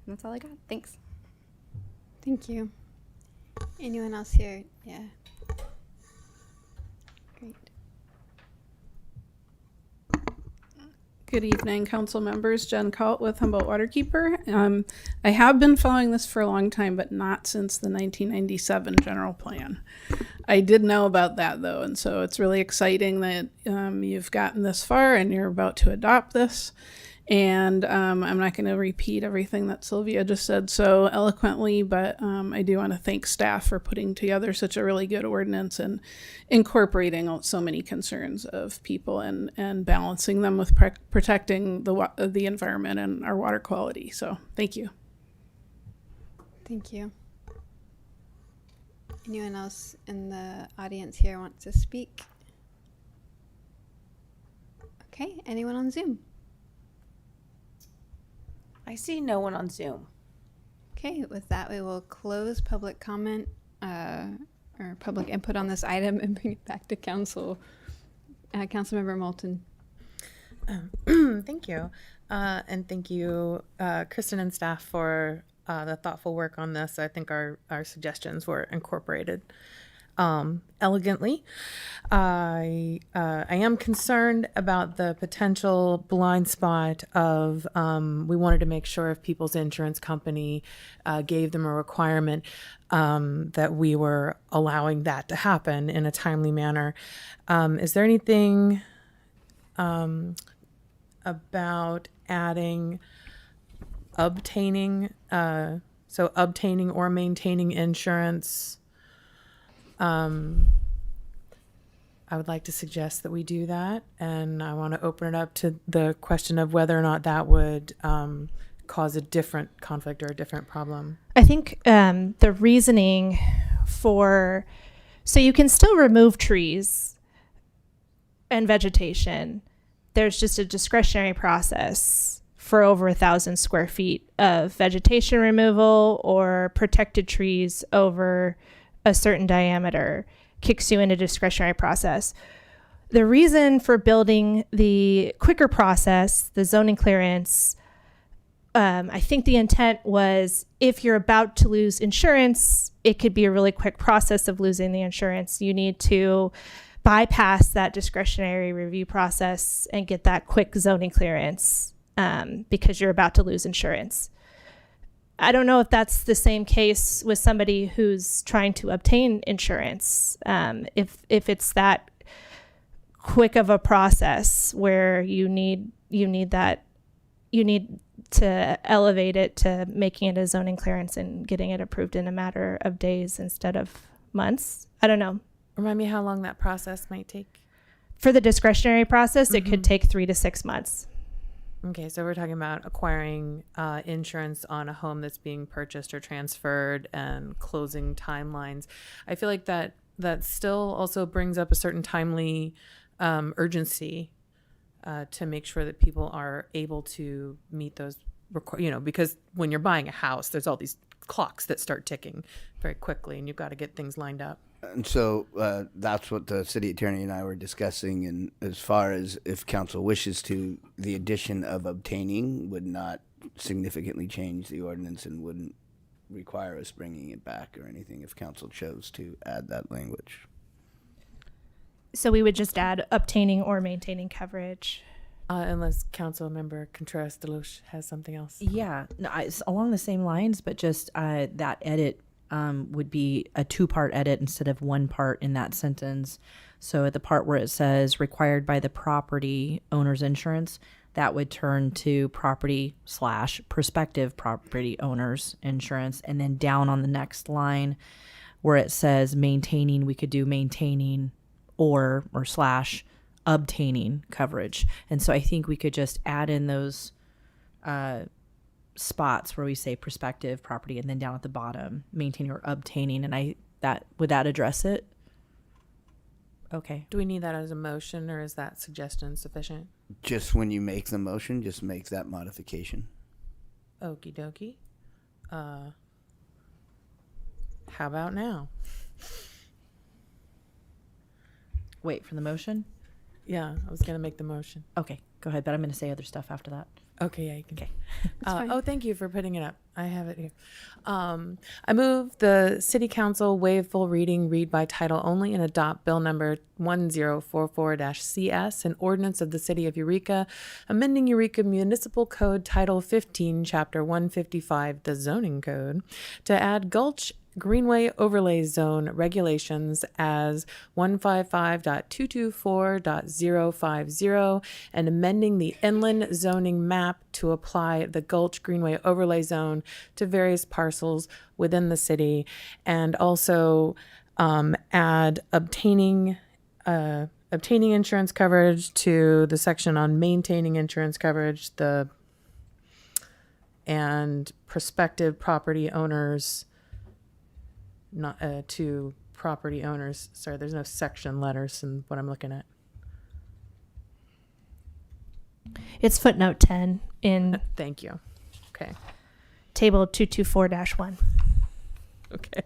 And that's all I got. Thanks. Thank you. Anyone else here? Yeah. Great. Good evening, council members. Jen Kaut with Humboldt Waterkeeper. I have been following this for a long time, but not since the 1997 general plan. I did know about that though, and so it's really exciting that you've gotten this far and you're about to adopt this. And I'm not going to repeat everything that Sylvia just said so eloquently, but I do want to thank staff for putting together such a really good ordinance and incorporating so many concerns of people and balancing them with protecting the environment and our water quality. So thank you. Thank you. Anyone else in the audience here wants to speak? Okay, anyone on Zoom? I see no one on Zoom. Okay, with that, we will close public comment or public input on this item and bring it back to council. Councilmember Moulton. Thank you. And thank you, Kristen and staff, for the thoughtful work on this. I think our suggestions were incorporated elegantly. I am concerned about the potential blind spot of we wanted to make sure if people's insurance company gave them a requirement that we were allowing that to happen in a timely manner. Is there anything about adding obtaining or maintaining insurance? I would like to suggest that we do that, and I want to open it up to the question of whether or not that would cause a different conflict or a different problem. I think the reasoning so you can still remove trees and vegetation. There's just a discretionary process for over 1,000 square feet of vegetation removal or protected trees over a certain diameter kicks you into discretionary process. The reason for building the quicker process, the zoning clearance, I think the intent was if you're about to lose insurance, it could be a really quick process of losing the insurance. You need to bypass that discretionary review process and get that quick zoning clearance because you're about to lose insurance. I don't know if that's the same case with somebody who's trying to obtain insurance. If it's that quick of a process where you need to elevate it to making it a zoning clearance and getting it approved in a matter of days instead of months. I don't know. Remind me how long that process might take. For the discretionary process, it could take 3 to 6 months. Okay, so we're talking about acquiring insurance on a home that's being purchased or transferred and closing timelines. I feel like that still also brings up a certain timely urgency to make sure that people are able to meet those, because when you're buying a house, there's all these clocks that start ticking very quickly, and you've got to get things lined up. And so that's what the city attorney and I were discussing. And as far as if council wishes to, the addition of obtaining would not significantly change the ordinance and wouldn't require us bringing it back or anything if council chose to add that language. So we would just add obtaining or maintaining coverage. Unless Councilmember Contreras-DeLoach has something else. Yeah, no, it's along the same lines, but just that edit would be a 2-part edit instead of 1 part in that sentence. So at the part where it says required by the property owner's insurance, that would turn to property/prospective property owner's insurance. And then down on the next line where it says maintaining, we could do maintaining or / obtaining coverage. And so I think we could just add in those spots where we say prospective property, and then down at the bottom, maintaining or obtaining, and would that address it? Okay. Do we need that as a motion, or is that suggestion sufficient? Just when you make the motion, just make that modification. Okie dokie. How about now? Wait for the motion? Yeah, I was going to make the motion. Okay, go ahead, but I'm going to say other stuff after that. Okay, yeah, you can. Okay. Oh, thank you for putting it up. I have it here. I move the City Council waive full reading, read by title only, and adopt Bill number 1044-CS, an ordinance of the City of Eureka, amending Eureka Municipal Code Title 15, Chapter 155, the Zoning Code, to add Gulch Greenway Overlay Zone regulations as 155.224.050 and amending the inland zoning map to apply the Gulch Greenway Overlay Zone to various parcels within the city, and also add obtaining insurance coverage to the section on maintaining insurance coverage, and prospective property owners, not to property owners. Sorry, there's no section letters in what I'm looking at. It's footnote 10 in Thank you. Okay. table 224-1. Okay.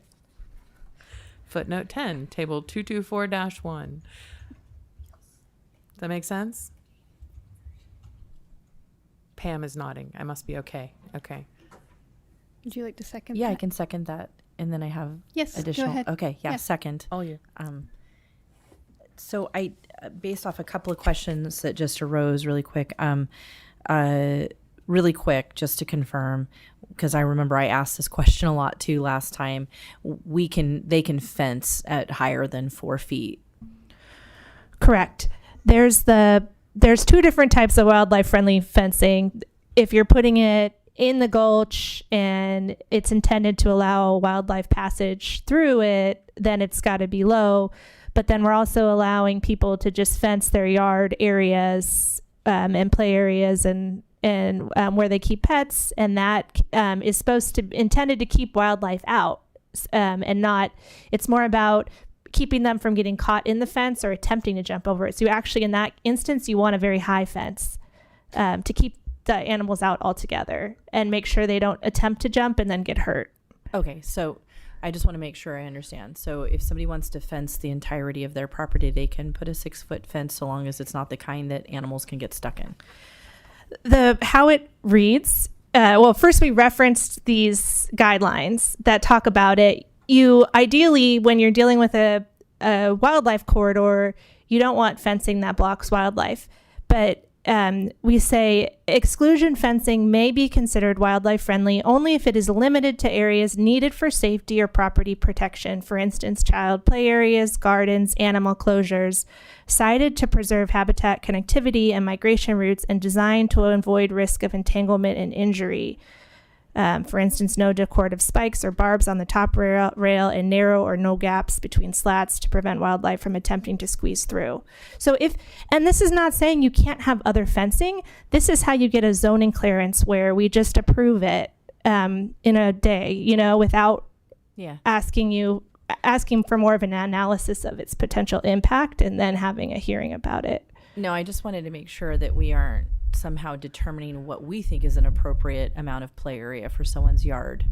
Footnote 10, table 224-1. Does that make sense? Pam is nodding. I must be okay. Okay. Would you like to second Yeah, that? I can second that. And then I have Yes, go additional. ahead. Okay, yeah, Yeah. second. Oh, yeah. So I, based off a couple of questions that just arose really quick, just to confirm, because I remember I asked this question a lot too last time. They can fence at higher than 4 feet. Correct. There's two different types of wildlife friendly fencing. If you're putting it in the gulch and it's intended to allow wildlife passage through it, then it's got to be low. But then we're also allowing people to just fence their yard areas and play areas and where they keep pets, and that is intended to keep wildlife out, and not. It's more about keeping them from getting caught in the fence or attempting to jump over it. So you actually, in that instance, you want a very high fence to keep the animals out altogether and make sure they don't attempt to jump and then get hurt. Okay, so I just want to make sure I understand. So if somebody wants to fence the entirety of their property, they can put a 6-foot fence so long as it's not the kind that animals can get stuck in. How it reads, well, first we referenced these guidelines that talk about it. You ideally, when you're dealing with a wildlife corridor, you don't want fencing that blocks wildlife. But we say exclusion fencing may be considered wildlife friendly only if it is limited to areas needed for safety or property protection. For instance, child play areas, gardens, animal closures, sited to preserve habitat connectivity and migration routes, and designed to avoid risk of entanglement and injury. For instance, no decorative spikes or barbs on the top rail, and narrow or no gaps between slats to prevent wildlife from attempting to squeeze through. So and this is not saying you can't have other fencing. This is how you get a zoning clearance where we just approve it in a day, without asking for more of an analysis of its potential impact and then having a hearing about it. No, I just wanted to make sure that we aren't somehow determining what we think is an appropriate amount of play area for someone's yard,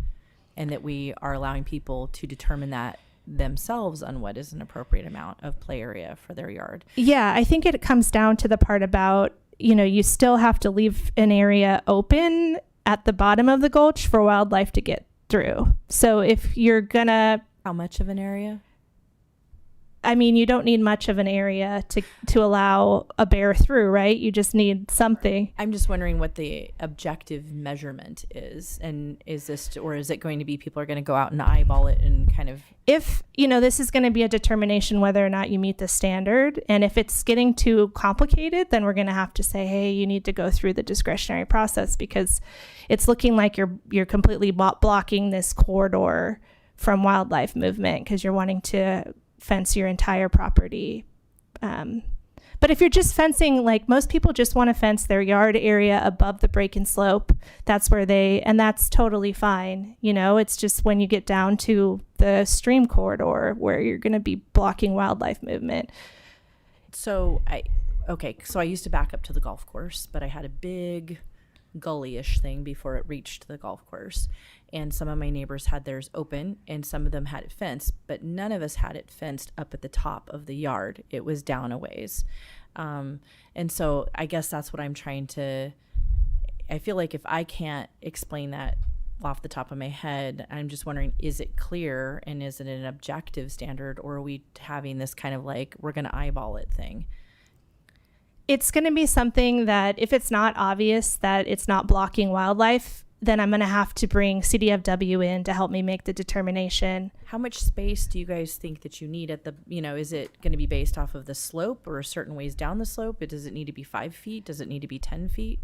and that we are allowing people to determine that themselves on what is an appropriate amount of play area for their yard. Yeah, I think it comes down to the part about, you still have to leave an area open at the bottom of the gulch for wildlife to get through. So if you're gonna... How much of an area? I mean, you don't need much of an area to allow a bear through, right? You just need something. I'm just wondering what the objective measurement is, and is it going to be people are going to go out and eyeball it and kind of... If, this is going to be a determination whether or not you meet the standard, and if it's getting too complicated, then we're going to have to say, hey, you need to go through the discretionary process, because it's looking like you're completely blocking this corridor from wildlife movement because you're wanting to fence your entire property. But if you're just fencing, like most people just want to fence their yard area above the break and slope, that's where and that's totally fine. You know, it's just when you get down to the stream corridor where you're going to be blocking wildlife movement. So I used to back up to the golf course, but I had a big gully-ish thing before it reached the golf course. And some of my neighbors had theirs open and some of them had it fenced, but none of us had it fenced up at the top of the yard. It was down a ways. And so I guess that's what I'm trying to, I feel like if I can't explain that off the top of my head, I'm just wondering, is it clear and is it an objective standard, or are we having this kind of like, we're going to eyeball it thing? It's going to be something that if it's not obvious that it's not blocking wildlife, then I'm going to have to bring CDFW in to help me make the determination. How much space do you guys think that you need at the, is it going to be based off of the slope or a certain ways down the slope? Does it need to be 5 feet? Does it need to be 10 feet?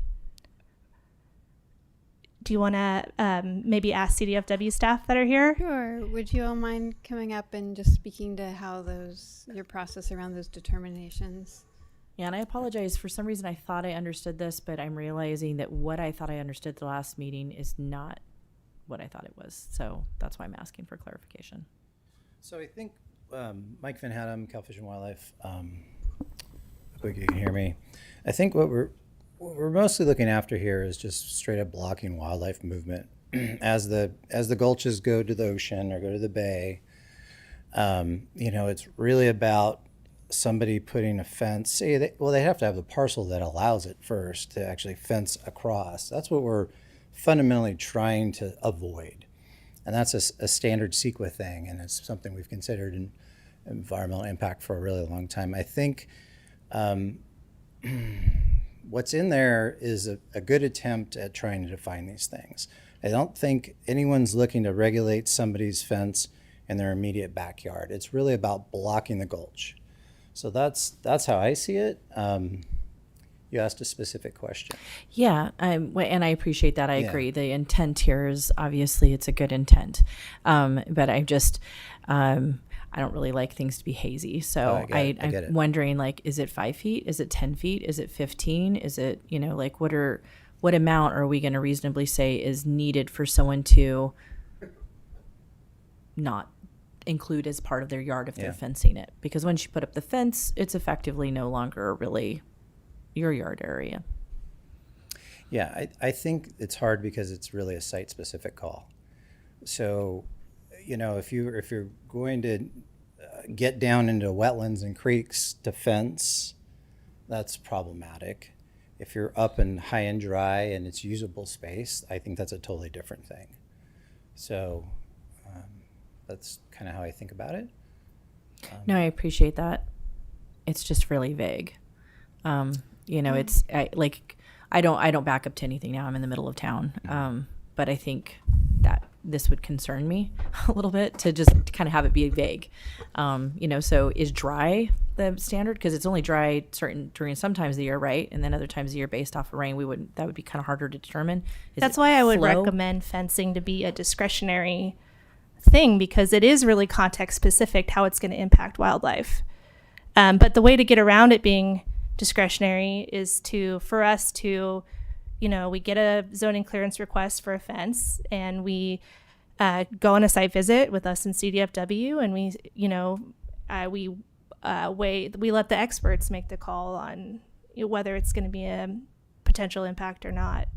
Do you want to maybe ask CDFW staff that are here? Sure. Would you all mind coming up and just speaking to how your process around those determinations? Yeah, and I apologize. For some reason, I thought I understood this, but I'm realizing that what I thought I understood the last meeting is not what I thought it was. So that's why I'm asking for clarification. So I think Mike Van Haddam, Cal Fish and Wildlife, hope you can hear me. I think what we're mostly looking after here is just straight up blocking wildlife movement as the gulches go to the ocean or go to the bay. It's really about somebody putting a fence. They have to have the parcel that allows it first to actually fence across. That's what we're fundamentally trying to avoid. And that's a standard CEQA thing, and it's something we've considered in environmental impact for a really long time. I think what's in there is a good attempt at trying to define these things. I don't think anyone's looking to regulate somebody's fence in their immediate backyard. It's really about blocking the gulch. So that's how I see it. You asked a specific question. Yeah, and I appreciate that. I agree. The intent here is obviously it's a good intent, but I just I don't really like things to be hazy. So I'm wondering, like, is it 5 feet? Is it 10 feet? Is it 15? Is it like what amount are we going to reasonably say is needed for someone to not include as part of their yard if they're fencing it? Because once you put up the fence, it's effectively no longer really your yard area. Yeah, I think it's hard because it's really a site-specific call. So, if you're going to get down into wetlands and creeks to fence, that's problematic. If you're up and high and dry and it's usable space, I think that's a totally different thing. So that's kind of how I think about it. No, I appreciate that. It's just really vague. It's I don't back up to anything now. I'm in the middle of town. But I think that this would concern me a little bit to just kind of have it be vague. So is dry the standard? Because it's only dry during some times of the year, right? And then other times of the year based off of rain, that would be kind of harder to determine. That's why I would recommend fencing to be a discretionary thing, because it is really context specific how it's going to impact wildlife. But the way to get around it being discretionary is for us to we get a zoning clearance request for a fence, and we go on a site visit with us in CDFW, and we let the experts make the call on whether it's going to be a potential impact or not.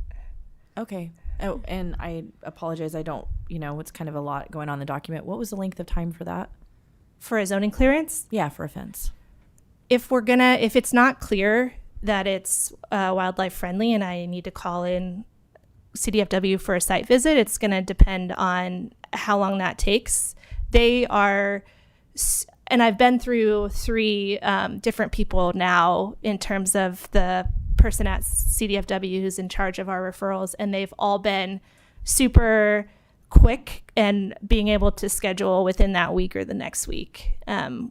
Okay. Oh, and I apologize. I don't, it's kind of a lot going on in the document. What was the length of time for that? For a zoning clearance? Yeah, for a fence. If it's not clear that it's wildlife friendly and I need to call in CDFW for a site visit, it's going to depend on how long that takes. And I've been through 3 different people now in terms of the person at CDFW who's in charge of our referrals, and they've all been super quick and being able to schedule within that week or the next week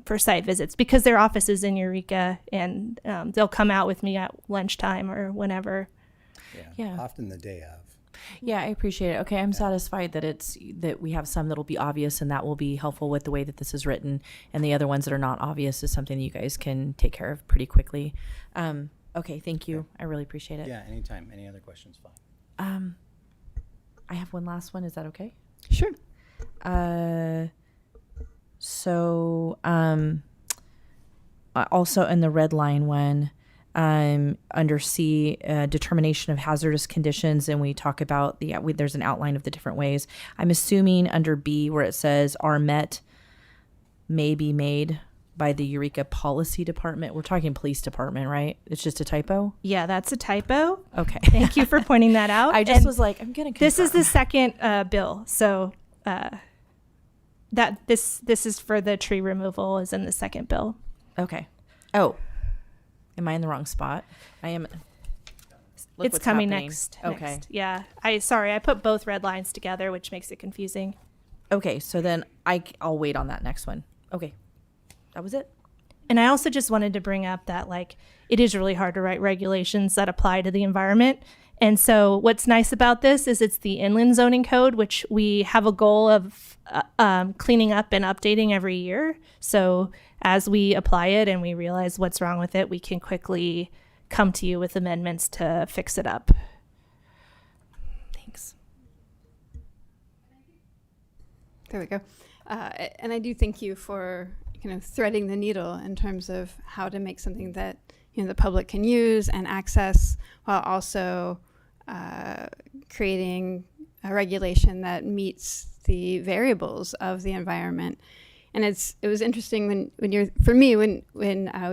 for site visits, because their office is in Eureka, and they'll come out with me at lunchtime or whenever. Yeah. Often the day of. Yeah, I appreciate it. Okay, I'm satisfied that we have some that'll be obvious, and that will be helpful with the way that this is written, and the other ones that are not obvious is something that you guys can take care of pretty quickly. Okay, thank you. I really appreciate it. Yeah, anytime. Any other questions, fine. I have one last one. Is that okay? Sure. Also in the red line one, under C, determination of hazardous conditions, and we talk about there's an outline of the different ways. I'm assuming under B, where it says are met, may be made by the Eureka Policy Department. We're talking police department, right? It's just a typo? Yeah, that's a typo. Okay. Thank you for pointing that out. I just And was like, I'm going to This is the second bill. So this is for the tree removal is in the second bill. Okay. Oh, am I in the wrong spot? I am. Look It's what's coming happening. next. Okay. Next. Yeah. I put both red lines together, which makes it confusing. Okay. So then I'll wait on that next one. Okay. That was it. And I also just wanted to bring up that it is really hard to write regulations that apply to the environment. And so what's nice about this is it's the inland zoning code, which we have a goal of cleaning up and updating every year. So as we apply it and we realize what's wrong with it, we can quickly come to you with amendments to fix it up. Thanks. There we go. And I do thank you for kind of threading the needle in terms of how to make something that the public can use and access, while also creating a regulation that meets the variables of the environment. And it was interesting when we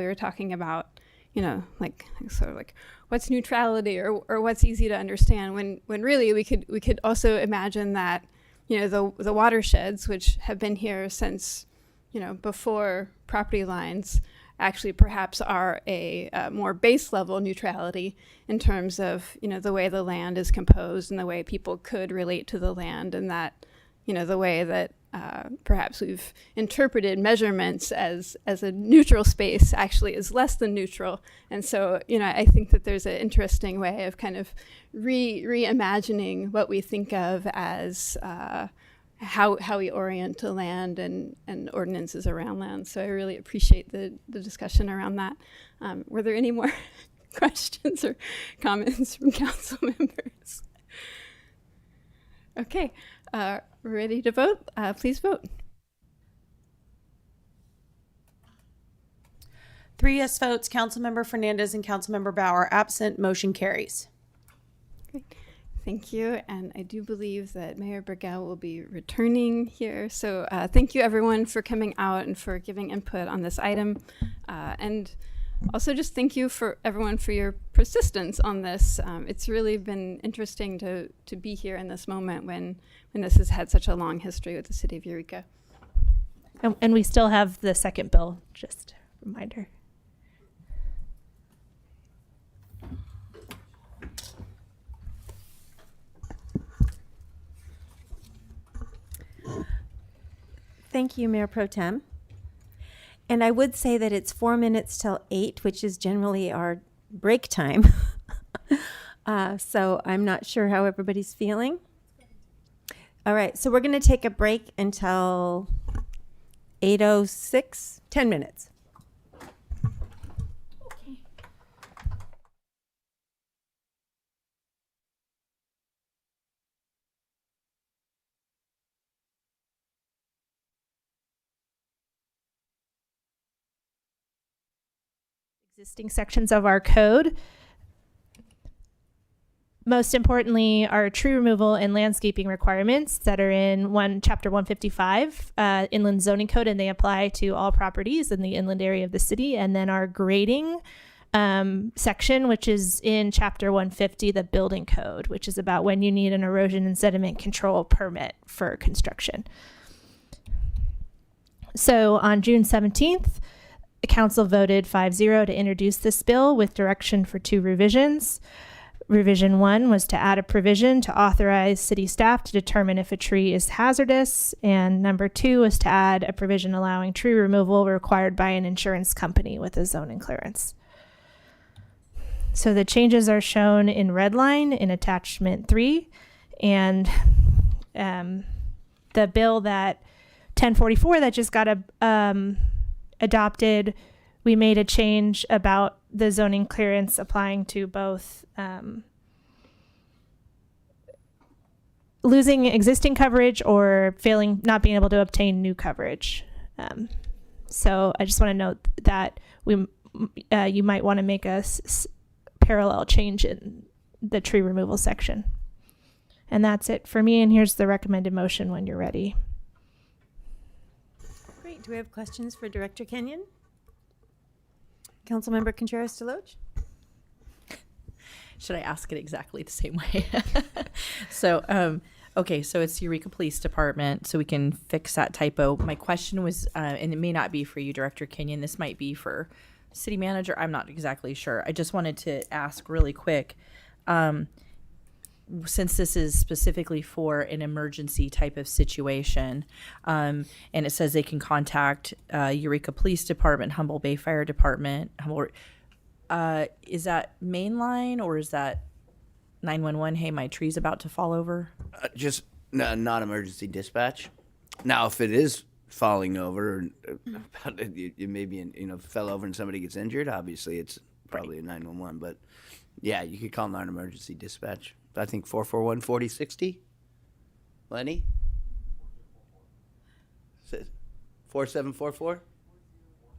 were talking about sort of like what's neutrality or what's easy to understand, when really we could also imagine that the watersheds, which have been here since before property lines, actually perhaps are a more base level neutrality in terms of the way the land is composed and the way people could relate to the land, and that the way that perhaps we've interpreted measurements as a neutral space actually is less than neutral. And so I think that there's an interesting way of kind of reimagining what we think of as how we orient to land and ordinances around land. So I really appreciate the discussion around that. Were there any more questions or comments from council members? Okay, ready to vote? Please vote. 3 yes votes, Councilmember Fernandez and Councilmember Bauer absent, motion carries. Great. Thank you, and I do believe that Mayor Burgell will be returning here. So thank you everyone for coming out and for giving input on this item. And also just thank you for everyone for your persistence on this. It's really been interesting to be here in this moment when this has had such a long history with the city of Eureka. And we still have the second bill, just a reminder. Thank you, Mayor Pro Tem. And I would say that it's 4 minutes till 8, which is generally our break time. So I'm not sure how everybody's feeling. All right, so we're going to take a break until 8:06, 10 minutes. Existing sections of our code. Most importantly, our tree removal and landscaping requirements that are in Chapter 155 Inland Zoning Code, and they apply to all properties in the inland area of the city. And then our grading section, which is in Chapter 150, the Building Code, which is about when you need an erosion and sediment control permit for construction. So on June 17th, the council voted 5-0 to introduce this bill with direction for 2 revisions. Revision 1 was to add a provision to authorize city staff to determine if a tree is hazardous, and number 2 was to add a provision allowing tree removal required by an insurance company with a zoning clearance. So the changes are shown in red line in attachment 3. And the bill that 1044 that just got adopted, we made a change about the zoning clearance applying to both losing existing coverage or not being able to obtain new coverage. So I just want to note that you might want to make a parallel change in the tree removal section. And that's it for me. And here's the recommended motion when you're ready. Great. Do we have questions for Director Kenyon? Councilmember Contreras-DeLoach? Should I ask it exactly the same way? So, okay, so it's Eureka Police Department, so we can fix that typo. My question was, and it may not be for you, Director Kenyon, this might be for City Manager, I'm not exactly sure. I just wanted to ask really quick, since this is specifically for an emergency type of situation, and it says they can contact Eureka Police Department, Humboldt Bay Fire Department, is that mainline or is that 911? Hey, my tree's about to fall over. Just non-emergency dispatch. Now, if it is falling over, you maybe fell over and somebody gets injured, obviously it's probably a 911. But yeah, you could call non-emergency dispatch. I think 441-4060. Lenny? 4744?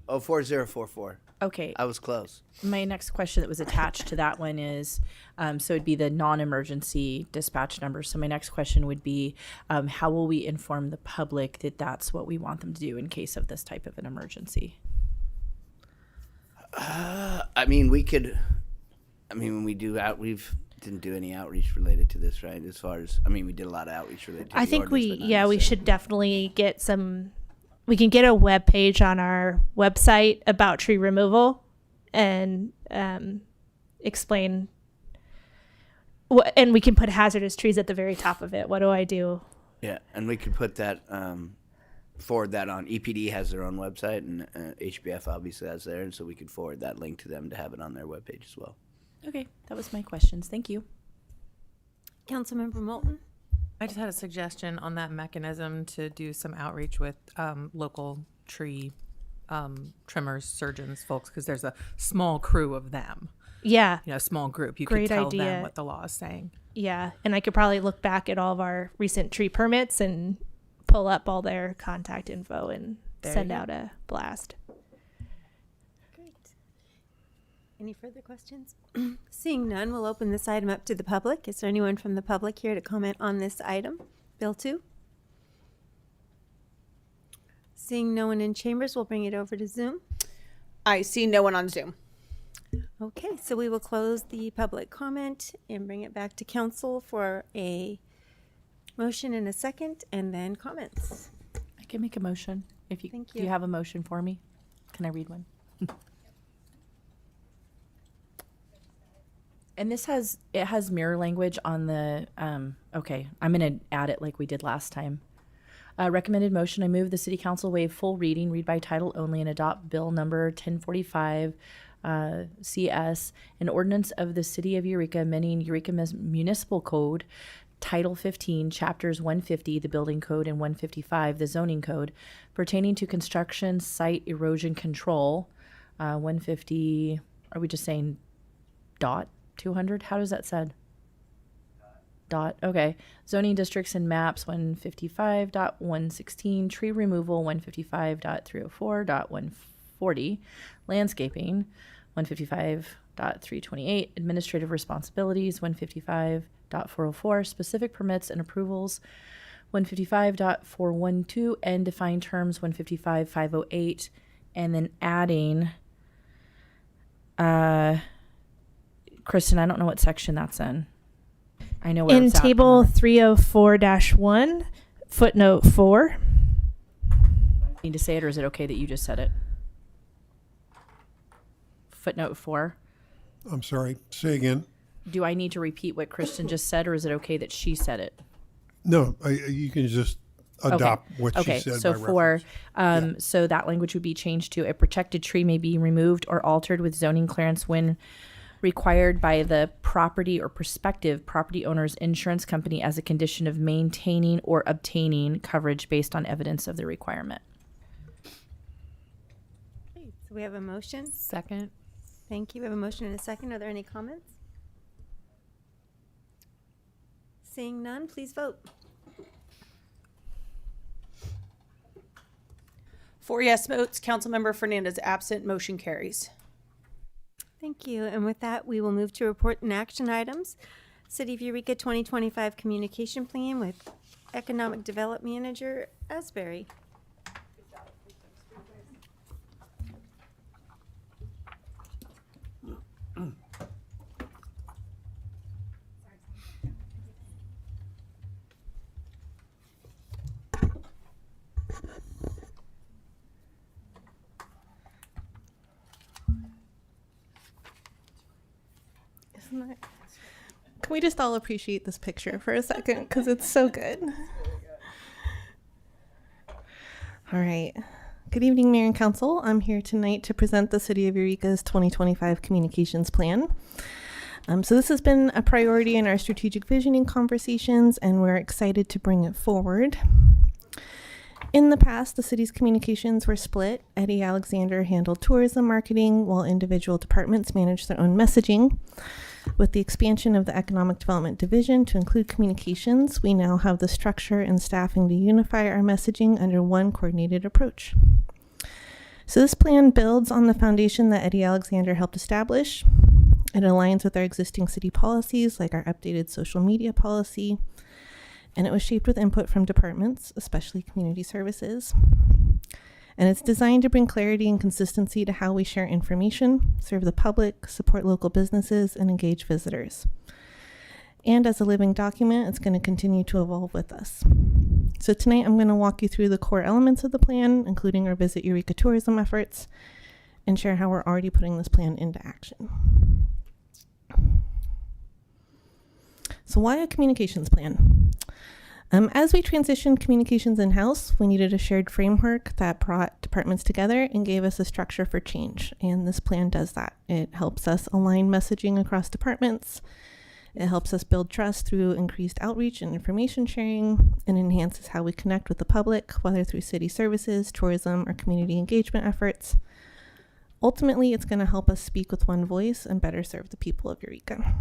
Oh, 4044. Okay. I was close. My next question that was attached to that one is, so it'd be the non-emergency dispatch number. So my next question would be, how will we inform the public that that's what we want them to do in case of this type of an emergency? When we do out, we didn't do any outreach related to this, right? As far as, we did a lot of outreach related to I the think ordinance, we should definitely get we can get a web page on our website about tree removal and explain and we can put hazardous trees at the very top of it. What do I do? Yeah, and we could put that, forward that on. EPD has their own website, and HBF obviously has theirs, and so we could forward that link to them to have it on their webpage as well. Okay, that was my questions. Thank you. Councilmember Moulton? I just had a suggestion on that mechanism to do some outreach with local tree trimmers, surgeons, folks, because there's a small crew of them. Yeah. A small group. You Great could tell idea. them what the law is saying. Yeah, and I could probably look back at all of our recent tree permits and pull up all their contact info and send out a blast. Great. Any further questions? Seeing none, we'll open this item up to the public. Is there anyone from the public here to comment on this item? Bill 2? Seeing no one in chambers, we'll bring it over to Zoom. I see no one on Zoom. Okay, so we will close the public comment and bring it back to council for a motion and a second, and then comments. I can make a motion. If you, Thank do you you. have a motion for me? Can I read one? And this has mirror language on the, okay, I'm going to add it like we did last time. Recommended motion, I move the city council waive full reading, read by title only, and adopt bill number 1045 CS, an ordinance of the city of Eureka amending Eureka Municipal Code, Title 15, Chapters 150, the Building Code, and 155, the Zoning Code, pertaining to construction site erosion control. 150, are we just saying dot 200? How does that said? Dot, okay. Zoning districts and maps 155.116, tree removal 155.304.140, landscaping 155.328, administrative responsibilities 155.404, specific permits and approvals 155.412, and defined terms 155.508, and then adding Kristen, I don't know what section that's in. I know where In it's at. table 304-1, footnote 4. Need to say it, or is it okay that you just said it? Footnote 4. I'm sorry, say again. Do I need to repeat what Kristen just said, or is it okay that she said it? No, you can just adopt what she said so by for reference. so that language would be changed to a protected tree may be removed or altered with zoning clearance when required by the property or prospective property owner's insurance company as a condition of maintaining or obtaining coverage based on evidence of the requirement. So we have a motion. Second. Thank you. We have a motion and a second. Are there any comments? Seeing none, please vote. 4 yes votes. Councilmember Fernandez absent. Motion carries. Thank you. And with that, we will move to report and action items. City of Eureka 2025 Communication Plan with Economic Development Manager Asbury. Can we just all appreciate this picture for a second? Because it's so good. All right. Good evening, Mayor and Council. I'm here tonight to present the City of Eureka's 2025 Communications Plan. So this has been a priority in our strategic visioning conversations, and we're excited to bring it forward. In the past, the city's communications were split. Eddie Alexander handled tourism marketing, while individual departments managed their own messaging. With the expansion of the Economic Development Division to include communications, we now have the structure and staffing to unify our messaging under one coordinated approach. So this plan builds on the foundation that Eddie Alexander helped establish. It aligns with our existing city policies, like our updated social media policy, and it was shaped with input from departments, especially community services. And it's designed to bring clarity and consistency to how we share information, serve the public, support local businesses, and engage visitors. And as a living document, it's going to continue to evolve with us. So tonight, I'm going to walk you through the core elements of the plan, including our Visit Eureka tourism efforts, and share how we're already putting this plan into action. So why a communications plan? As we transitioned communications in-house, we needed a shared framework that brought departments together and gave us a structure for change. And this plan does that. It helps us align messaging across departments. It helps us build trust through increased outreach and information sharing, and enhances how we connect with the public, whether through city services, tourism, or community engagement efforts. Ultimately, it's going to help us speak with one voice and better serve the people of Eureka.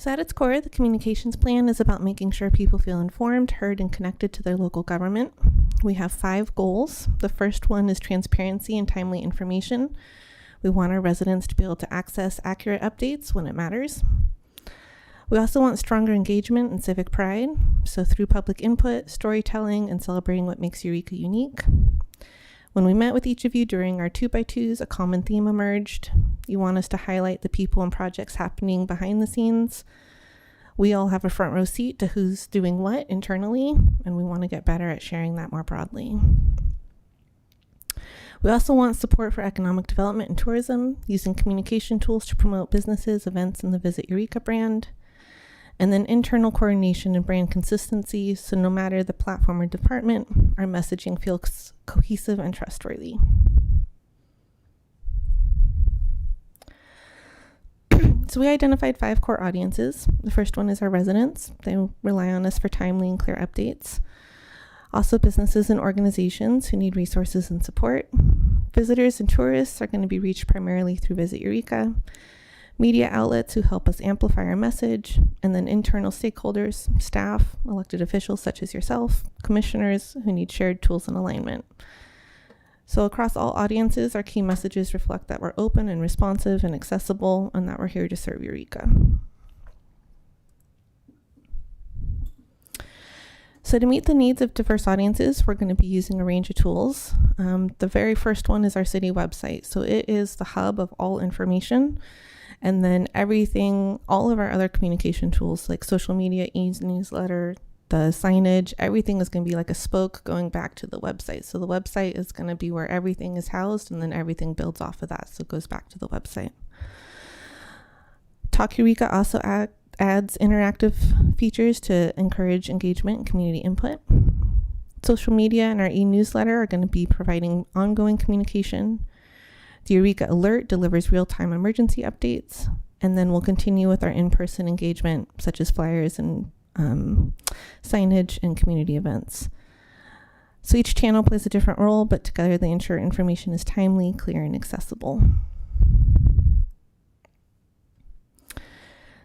So at its core, the communications plan is about making sure people feel informed, heard, and connected to their local government. We have 5 goals. The first one is transparency and timely information. We want our residents to be able to access accurate updates when it matters. We also want stronger engagement and civic pride, so through public input, storytelling, and celebrating what makes Eureka unique. When we met with each of you during our 2x2s, a common theme emerged. You want us to highlight the people and projects happening behind the scenes. We all have a front row seat to who's doing what internally, and we want to get better at sharing that more broadly. We also want support for economic development and tourism, using communication tools to promote businesses, events, and the Visit Eureka brand. And then internal coordination and brand consistency, so no matter the platform or department, our messaging feels cohesive and trustworthy. So we identified 5 core audiences. The first one is our residents. They rely on us for timely and clear updates. Also businesses and organizations who need resources and support. Visitors and tourists are going to be reached primarily through Visit Eureka. Media outlets who help us amplify our message, and then internal stakeholders, staff, elected officials such as yourself, commissioners who need shared tools and alignment. So across all audiences, our key messages reflect that we're open and responsive and accessible, and that we're here to serve Eureka. So to meet the needs of diverse audiences, we're going to be using a range of tools. The very first one is our city website. So it is the hub of all information. And then everything, all of our other communication tools like social media, e-newsletter, the signage, everything is going to be like a spoke going back to the website. So the website is going to be where everything is housed, and then everything builds off of that. So it goes back to the website. Talk Eureka also adds interactive features to encourage engagement and community input. Social media and our e-newsletter are going to be providing ongoing communication. The Eureka Alert delivers real-time emergency updates, and then we'll continue with our in-person engagement, such as flyers and signage and community events. So each channel plays a different role, but together they ensure information is timely, clear, and accessible.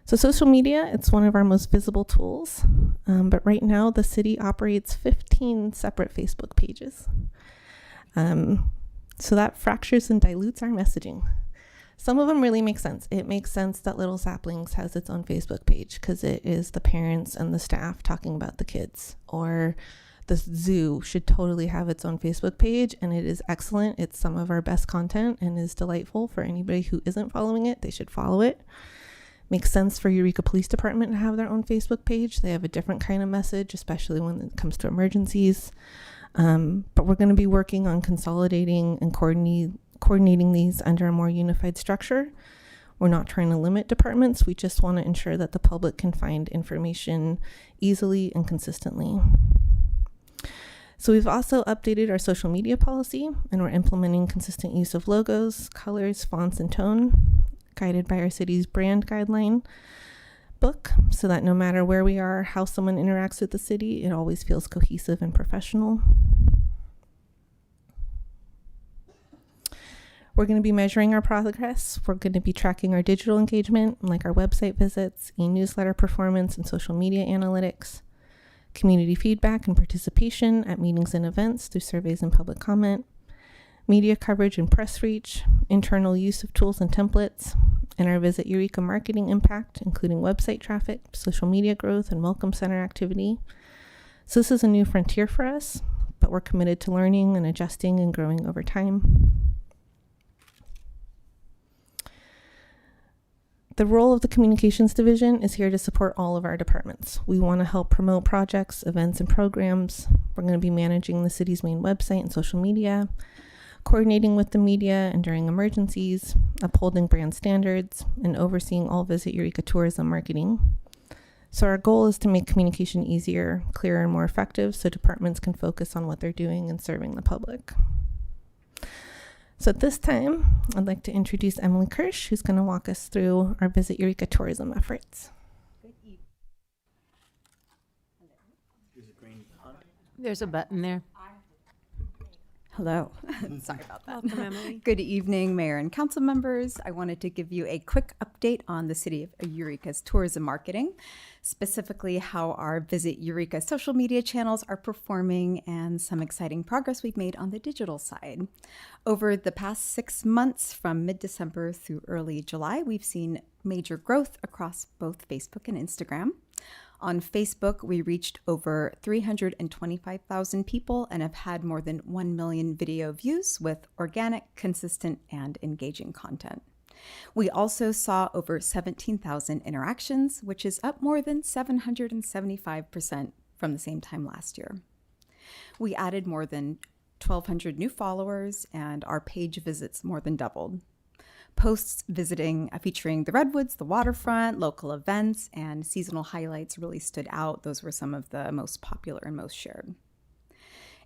So social media, it's one of our most visible tools, but right now the city operates 15 separate Facebook pages. So that fractures and dilutes our messaging. Some of them really make sense. It makes sense that Little Saplings has its own Facebook page because it is the parents and the staff talking about the kids. Or the zoo should totally have its own Facebook page, and it is excellent. It's some of our best content and is delightful for anybody who isn't following it. They should follow it. Makes sense for Eureka Police Department to have their own Facebook page. They have a different kind of message, especially when it comes to emergencies. But we're going to be working on consolidating and coordinating these under a more unified structure. We're not trying to limit departments. We just want to ensure that the public can find information easily and consistently. So we've also updated our social media policy, and we're implementing consistent use of logos, colors, fonts, and tone, guided by our city's brand guideline book, so that no matter where we are, how someone interacts with the city, it always feels cohesive and professional. We're going to be measuring our progress. We're going to be tracking our digital engagement, like our website visits, e-newsletter performance, and social media analytics, community feedback and participation at meetings and events through surveys and public comment, media coverage and press reach, internal use of tools and templates, and our Visit Eureka marketing impact, including website traffic, social media growth, and welcome center activity. So this is a new frontier for us, but we're committed to learning and adjusting and growing over time. The role of the communications division is here to support all of our departments. We want to help promote projects, events, and programs. We're going to be managing the city's main website and social media, coordinating with the media and during emergencies, upholding brand standards, and overseeing all Visit Eureka tourism marketing. So our goal is to make communication easier, clearer, and more effective so departments can focus on what they're doing and serving the public. So at this time, I'd like to introduce Emily Kirsch, who's going to walk us through our Visit Eureka tourism efforts. There's a button there. Hello. Sorry about that. Welcome, Emily. Good evening, Mayor and Council members. I wanted to give you a quick update on the City of Eureka's tourism marketing, specifically how our Visit Eureka social media channels are performing and some exciting progress we've made on the digital side. Over the past 6 months, from mid-December through early July, we've seen major growth across both Facebook and Instagram. On Facebook, we reached over 325,000 people and have had more than 1 million video views with organic, consistent, and engaging content. We also saw over 17,000 interactions, which is up more than 775% from the same time last year. We added more than 1,200 new followers, and our page visits more than doubled. Posts featuring the Redwoods, the waterfront, local events, and seasonal highlights really stood out. Those were some of the most popular and most shared.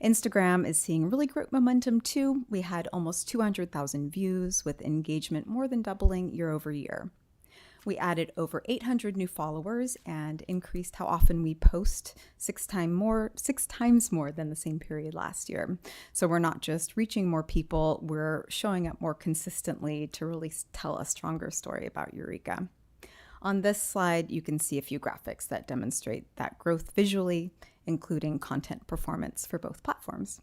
Instagram is seeing really great momentum too. We had almost 200,000 views with engagement more than doubling year over year. We added over 800 new followers and increased how often we post 6 times more than the same period last year. So we're not just reaching more people, we're showing up more consistently to really tell a stronger story about Eureka. On this slide, you can see a few graphics that demonstrate that growth visually, including content performance for both platforms.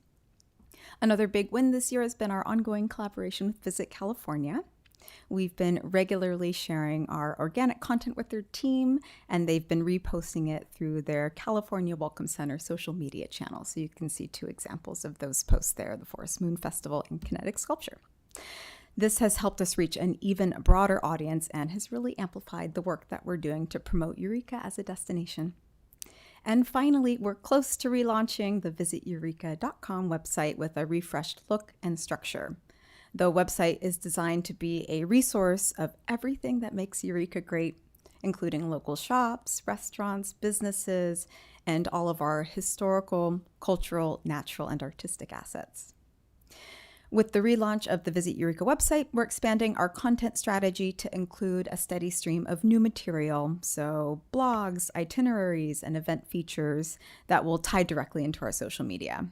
Another big win this year has been our ongoing collaboration with Visit California. We've been regularly sharing our organic content with their team, and they've been reposting it through their California Welcome Center social media channel. So you can see 2 examples of those posts there, the Forest Moon Festival and Kinetic Sculpture. This has helped us reach an even broader audience and has really amplified the work that we're doing to promote Eureka as a destination. And finally, we're close to relaunching the visiteureka.com website with a refreshed look and structure. The website is designed to be a resource of everything that makes Eureka great, including local shops, restaurants, businesses, and all of our historical, cultural, natural, and artistic assets. With the relaunch of the Visit Eureka website, we're expanding our content strategy to include a steady stream of new material, so blogs, itineraries, and event features that will tie directly into our social media.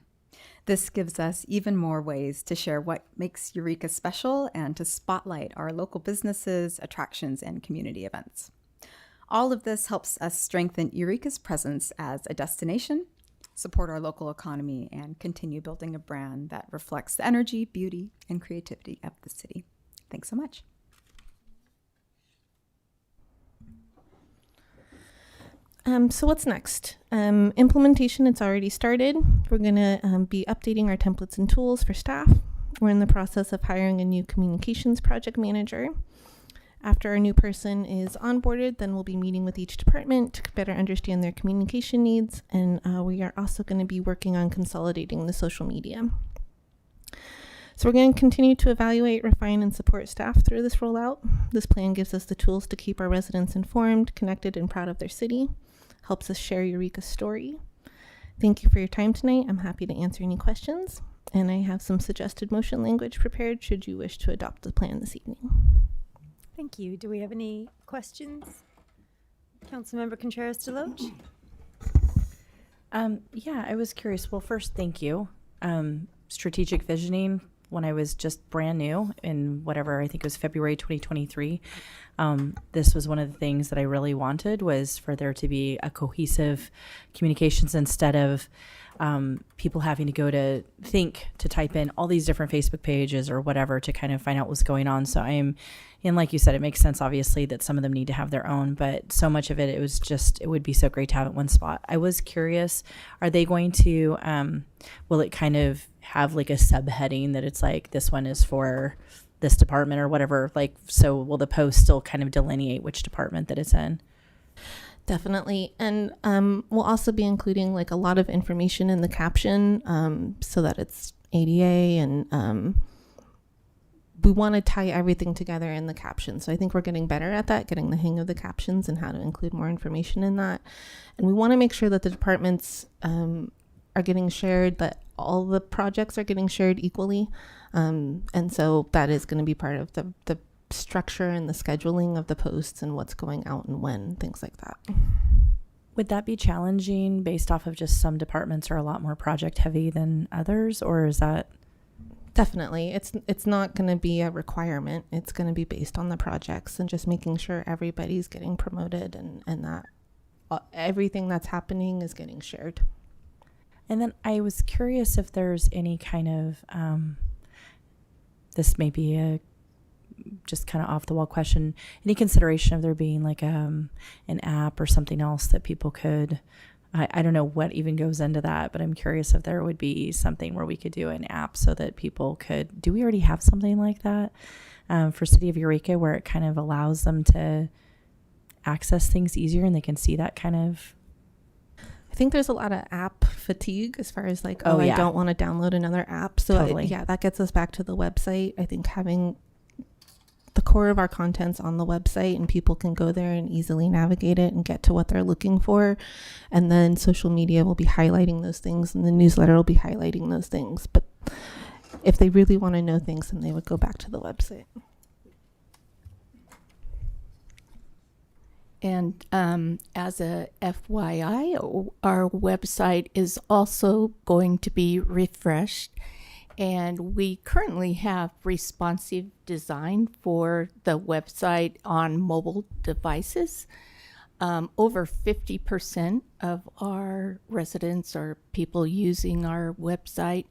This gives us even more ways to share what makes Eureka special and to spotlight our local businesses, attractions, and community events. All of this helps us strengthen Eureka's presence as a destination, support our local economy, and continue building a brand that reflects the energy, beauty, and creativity of the city. Thanks so much. So what's next? Implementation, it's already started. We're going to be updating our templates and tools for staff. We're in the process of hiring a new communications project manager. After our new person is onboarded, then we'll be meeting with each department to better understand their communication needs. And we are also going to be working on consolidating the social media. So we're going to continue to evaluate, refine, and support staff through this rollout. This plan gives us the tools to keep our residents informed, connected, and proud of their city. Helps us share Eureka's story. Thank you for your time tonight. I'm happy to answer any questions. And I have some suggested motion language prepared should you wish to adopt the plan this evening. Thank you. Do we have any questions? Councilmember Contreras-DeLoach? Yeah, I was curious. Well, first, thank you. Strategic visioning, when I was just brand new in whatever, I think it was February 2023, this was one of the things that I really wanted, was for there to be a cohesive communications instead of people having to go to type in all these different Facebook pages or whatever to kind of find out what's going on. So and like you said, it makes sense, obviously, that some of them need to have their own, but so much of it, it would be so great to have it in one spot. I was curious, are they going to, will it kind of have like a subheading that it's like, this one is for this department or whatever? Like, so will the post still kind of delineate which department that it's in? Definitely. And we'll also be including like a lot of information in the caption so that it's ADA, and we want to tie everything together in the caption. So I think we're getting better at that, getting the hang of the captions and how to include more information in that. And we want to make sure that the departments are getting shared, that all the projects are getting shared equally. And so that is going to be part of the structure and the scheduling of the posts and what's going out and when, things like that. Would that be challenging based off of just some departments are a lot more project heavy than others, or is that? Definitely. It's not going to be a requirement. It's going to be based on the projects and just making sure everybody's getting promoted and that everything that's happening is getting shared. And then I was curious if there's any kind of, this may be a just kind of off the wall question, any consideration of there being like an app or something else that people could, I don't know what even goes into that, but I'm curious if there would be something where we could do an app so that people could, do we already have something like that for City of Eureka where it kind of allows them to access things easier and they can see that kind of? I think there's a lot of app fatigue as far as like, I don't want to download another app. So totally. That gets us back to the website. I think having the core of our content's on the website and people can go there and easily navigate it and get to what they're looking for. And then social media will be highlighting those things and the newsletter will be highlighting those things. But if they really want to know things, then they would go back to the website. And as a FYI, our website is also going to be refreshed. And we currently have responsive design for the website on mobile devices. Over 50% of our residents or people using our website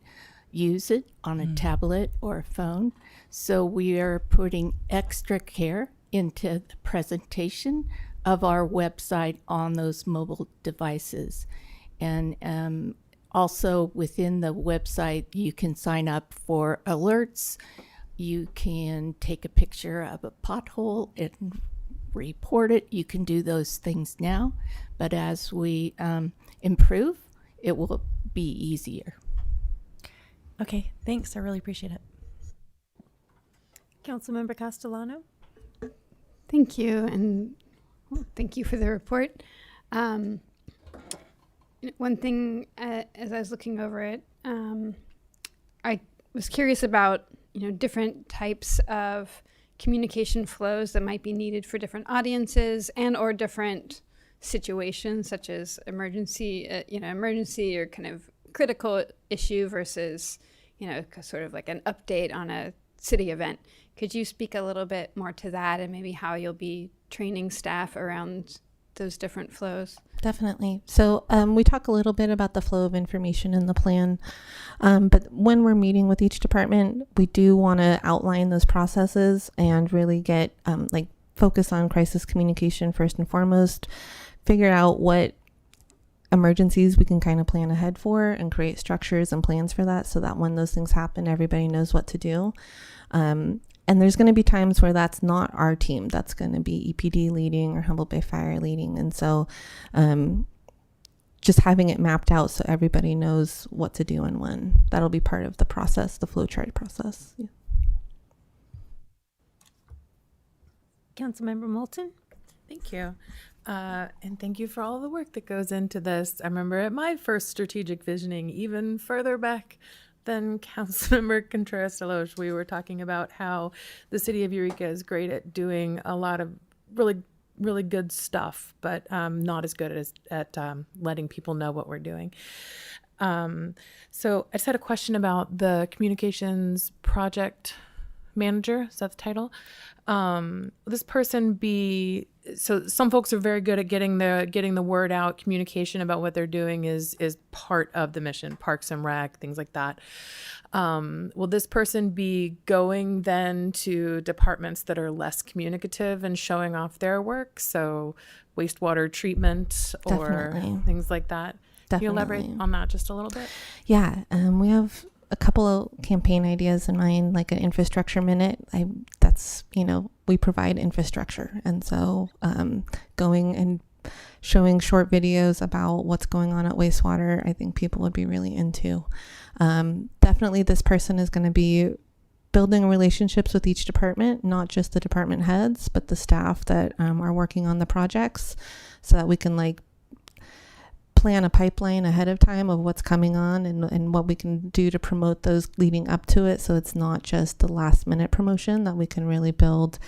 use it on a tablet or a phone. So we are putting extra care into the presentation of our website on those mobile devices. And also within the website, you can sign up for alerts. You can take a picture of a pothole and report it. You can do those things now, but as we improve, it will be easier. Okay, thanks. I really appreciate it. Councilmember Castellano? Thank you. And Well, thank you for the report. One thing, as I was looking over it, I was curious about, different types of communication flows that might be needed for different audiences and or different situations, such as emergency or kind of critical issue versus, sort of like an update on a city event. Could you speak a little bit more to that and maybe how you'll be training staff around those different flows? Definitely. So we talk a little bit about the flow of information in the plan, but when we're meeting with each department, we do want to outline those processes and really get focus on crisis communication first and foremost, figure out what emergencies we can kind of plan ahead for and create structures and plans for that so that when those things happen, everybody knows what to do. And there's going to be times where that's not our team. That's going to be EPD leading or Humboldt Bay Fire leading. And so just having it mapped out so everybody knows what to do and when. That'll be part of the process, the flowchart process. Yeah. Councilmember Moulton? Thank you. And thank you for all the work that goes into this. I remember at my first strategic visioning, even further back than Councilmember Contreras-DeLoach, we were talking about how the city of Eureka is great at doing a lot of really, really good stuff, but not as good at letting people know what we're doing. So I just had a question about the communications project manager. Is that the title? This person so some folks are very good at getting the word out. Communication about what they're doing is part of the mission, Parks and Rec, things like that. Will this person be going then to departments that are less communicative and showing off their work? So wastewater treatment or Definitely. Things like that. Can you elaborate on that just a little bit? Yeah, we have a couple of campaign ideas in mind, like an infrastructure minute. We provide infrastructure. And so going and showing short videos about what's going on at wastewater, I think people would be really into. Definitely this person is going to be building relationships with each department, not just the department heads, but the staff that are working on the projects so that we can plan a pipeline ahead of time of what's coming on and what we can do to promote those leading up to it. So it's not just the last minute promotion, that we can really build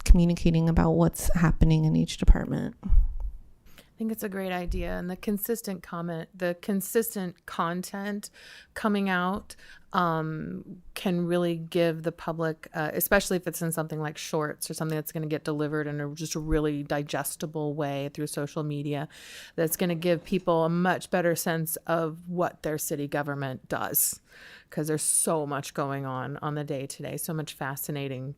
communicating about what's happening in each department. I think it's a great idea, and the consistent content coming out can really give the public, especially if it's in something like shorts or something that's going to get delivered in just a really digestible way through social media, that's going to give people a much better sense of what their city government does, because there's so much going on the day-to-day, so much fascinating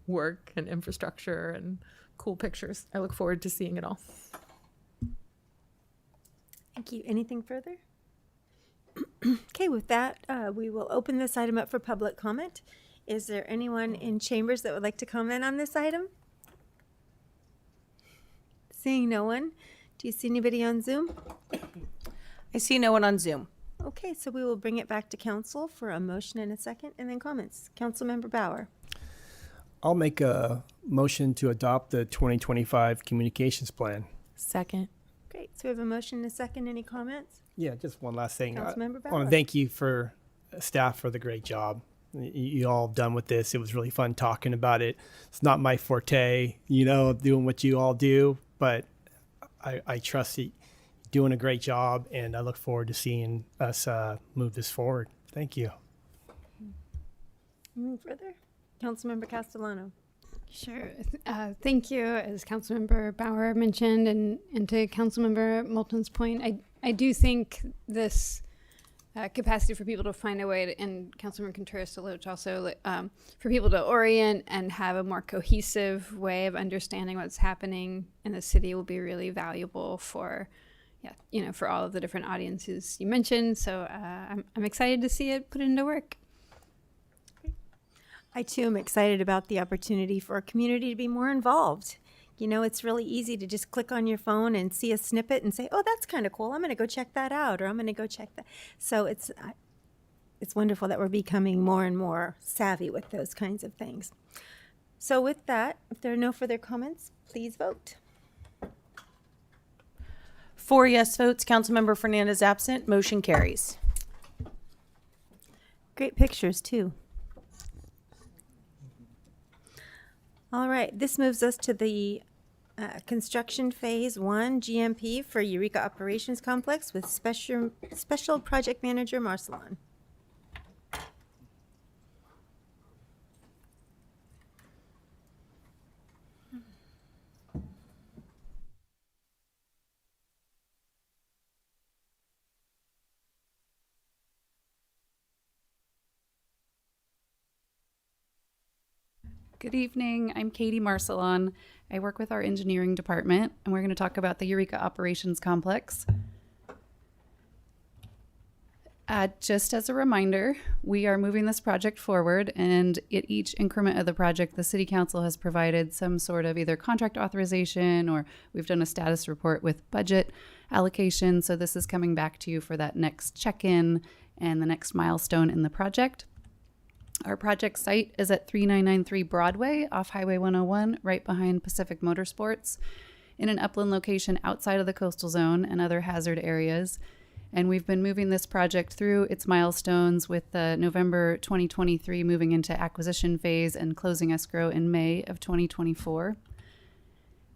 work and infrastructure and cool pictures. I look forward to seeing it all. Thank you. Anything further? Okay, with that, we will open this item up for public comment. Is there anyone in chambers that would like to comment on this item? Seeing no one. Do you see anybody on Zoom? I see no one on Zoom. Okay, so we will bring it back to council for a motion and a second, and then comments. Councilmember Bauer. I'll make a motion to adopt the 2025 communications plan. Second. Great. So we have a motion and a second. Any comments? Yeah, just one last thing. Councilmember I Bauer. want to thank you for staff for the great job you all done with this. It was really fun talking about it. It's not my forte, doing what you all do, but I trust you doing a great job, and I look forward to seeing us move this forward. Thank you. Any further? Councilmember Castellano. Sure. Thank you. As Councilmember Bauer mentioned, and to Councilmember Moulton's point, I do think this capacity for people to find a way to, and Councilmember Contreras-DeLoach also, for people to orient and have a more cohesive way of understanding what's happening in the city will be really valuable for, for all of the different audiences you mentioned. So I'm excited to see it put into work. I too am excited about the opportunity for our community to be more involved. It's really easy to just click on your phone and see a snippet and say, oh, that's kind of cool. I'm going to go check that out, or I'm going to go check that. So it's wonderful that we're becoming more and more savvy with those kinds of things. So with that, if there are no further comments, please vote. 4 yes votes, Councilmember Fernandez absent, motion carries. Great pictures, too. All right, this moves us to the construction phase 1 GMP for Eureka Operations Complex with special project manager Marcelon. Good evening. I'm Katie Marcelon. I work with our engineering department, and we're going to talk about the Eureka Operations Complex. Just as a reminder, we are moving this project forward, and at each increment of the project, the City Council has provided some sort of either contract authorization, or we've done a status report with budget allocation. So this is coming back to you for that next check-in and the next milestone in the project. Our project site is at 3993 Broadway off Highway 101, right behind Pacific Motorsports, in an upland location outside of the coastal zone and other hazard areas. And we've been moving this project through its milestones with the November 2023 moving into acquisition phase and closing escrow in May of 2024.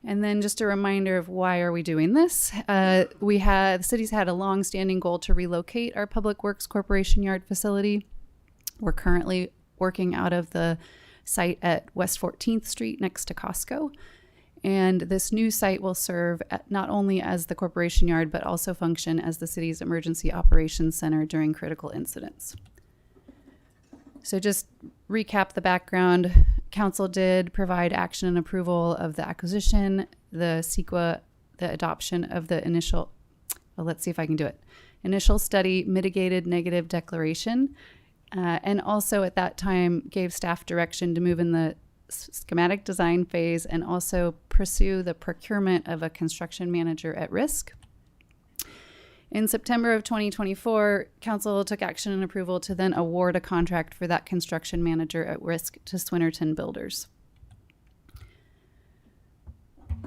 And then just a reminder of why are we doing this. The city's had a long-standing goal to relocate our Public Works Corporation yard facility. We're currently working out of the site at West 14th Street next to Costco. And this new site will serve not only as the corporation yard, but also function as the city's emergency operations center during critical incidents. So just recap the background. Council did provide action and approval of the acquisition, the CEQA, the adoption of the initial, well, let's see if I can do it, initial study mitigated negative declaration. And also at that time gave staff direction to move in the schematic design phase and also pursue the procurement of a construction manager at risk. In September of 2024, Council took action and approval to then award a contract for that construction manager at risk to Swinnerton Builders.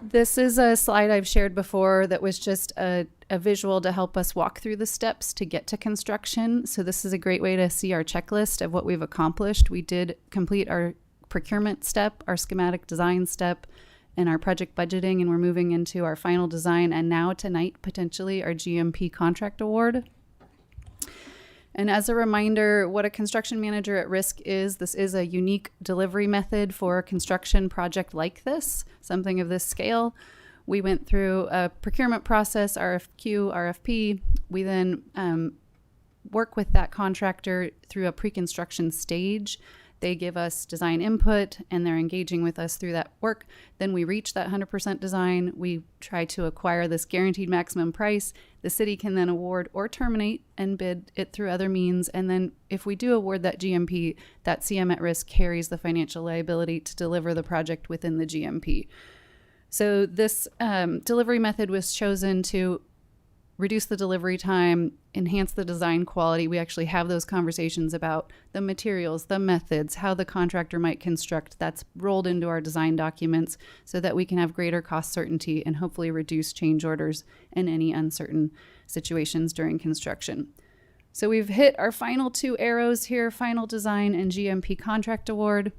This is a slide I've shared before that was just a visual to help us walk through the steps to get to construction. So this is a great way to see our checklist of what we've accomplished. We did complete our procurement step, our schematic design step, and our project budgeting, and we're moving into our final design, and now tonight, potentially, our GMP contract award. And as a reminder, what a construction manager at risk is, this is a unique delivery method for a construction project like this, something of this scale. We went through a procurement process, RFQ, RFP. We then work with that contractor through a pre-construction stage. They give us design input and they're engaging with us through that work. Then we reach that 100% design. We try to acquire this guaranteed maximum price. The city can then award or terminate and bid it through other means. And then if we do award that GMP, that CM at risk carries the financial liability to deliver the project within the GMP. So this delivery method was chosen to reduce the delivery time, enhance the design quality. We actually have those conversations about the materials, the methods, how the contractor might construct. That's rolled into our design documents so that we can have greater cost certainty and hopefully reduce change orders and any uncertain situations during construction. So we've hit our final 2 arrows here, final design and GMP contract award.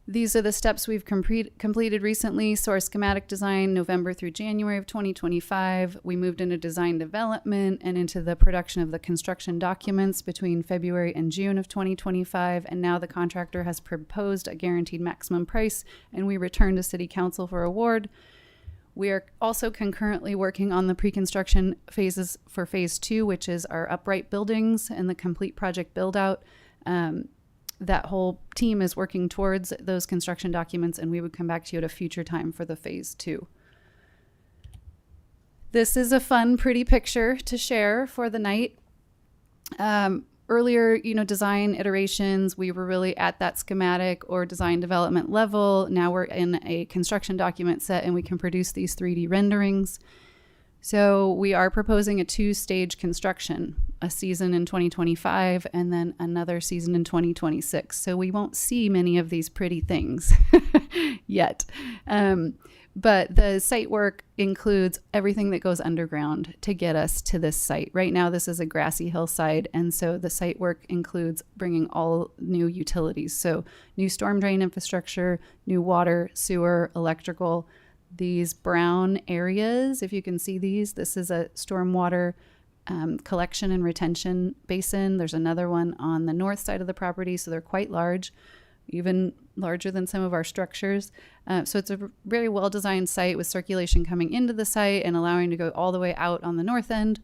These are the steps we've completed recently. So our schematic design, November through January of 2025. We moved into design development and into the production of the construction documents between February and June of 2025. And now the contractor has proposed a guaranteed maximum price, and we return to City Council for award. We are also concurrently working on the pre-construction phases for phase 2, which is our upright buildings and the complete project build out. That whole team is working towards those construction documents, and we would come back to you at a future time for the phase 2. This is a fun, pretty picture to share for the night. Earlier, design iterations, we were really at that schematic or design development level. Now we're in a construction document set, and we can produce these 3D renderings. So we are proposing a 2-stage construction. a season in 2025 and then another season in 2026. So we won't see many of these pretty things yet. But the site work includes everything that goes underground to get us to this site. Right now, this is a grassy hillside, and so the site work includes bringing all new utilities. So new storm drain infrastructure, new water, sewer, electrical. These brown areas, if you can see these, this is a stormwater collection and retention basin. There's another one on the north side of the property, so they're quite large, even larger than some of our structures. So it's a very well-designed site with circulation coming into the site and allowing to go all the way out on the north end.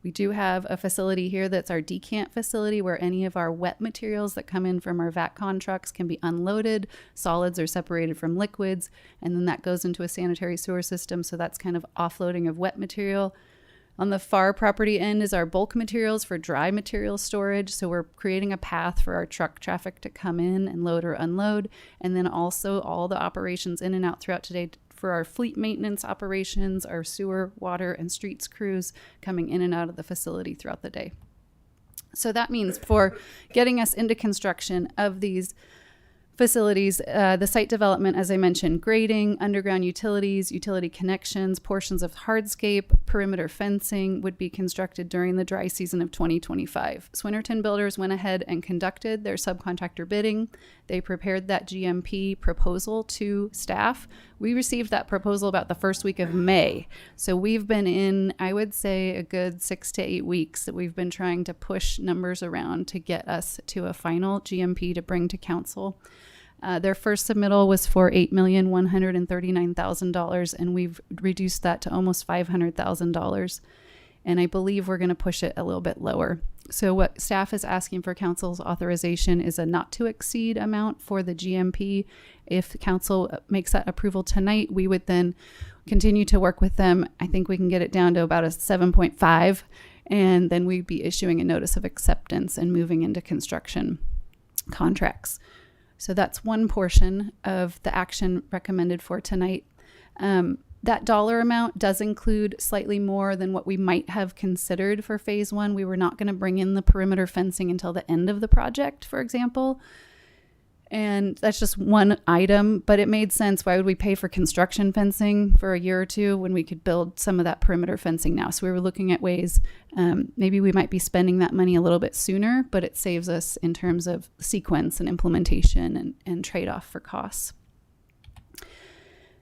We do have a facility here that's our decant facility where any of our wet materials that come in from our VATCon trucks can be unloaded. Solids are separated from liquids, and then that goes into a sanitary sewer system. So that's kind of offloading of wet material. On the far property end is our bulk materials for dry material storage. So we're creating a path for our truck traffic to come in and load or unload. And then also all the operations in and out throughout today for our fleet maintenance operations, our sewer, water, and streets crews coming in and out of the facility throughout the day. So that means for getting us into construction of these facilities, the site development, as I mentioned, grading, underground utilities, utility connections, portions of hardscape, perimeter fencing would be constructed during the dry season of 2025. Swinnerton Builders went ahead and conducted their subcontractor bidding. They prepared that GMP proposal to staff. We received that proposal about the first week of May. So we've been in, I would say, a good 6 to 8 weeks that we've been trying to push numbers around to get us to a final GMP to bring to council. Their first submittal was for $8,139,000, and we've reduced that to almost $500,000. And I believe we're going to push it a little bit lower. So what staff is asking for council's authorization is a not to exceed amount for the GMP. If council makes that approval tonight, we would then continue to work with them. I think we can get it down to about a 7.5, and then we'd be issuing a notice of acceptance and moving into construction contracts. So that's one portion of the action recommended for tonight. That dollar amount does include slightly more than what we might have considered for phase one. We were not going to bring in the perimeter fencing until the end of the project, for example. And that's just one item, but it made sense. Why would we pay for construction fencing for a year or two when we could build some of that perimeter fencing now? So we were looking at ways, maybe we might be spending that money a little bit sooner, but it saves us in terms of sequence and implementation and trade-off for costs.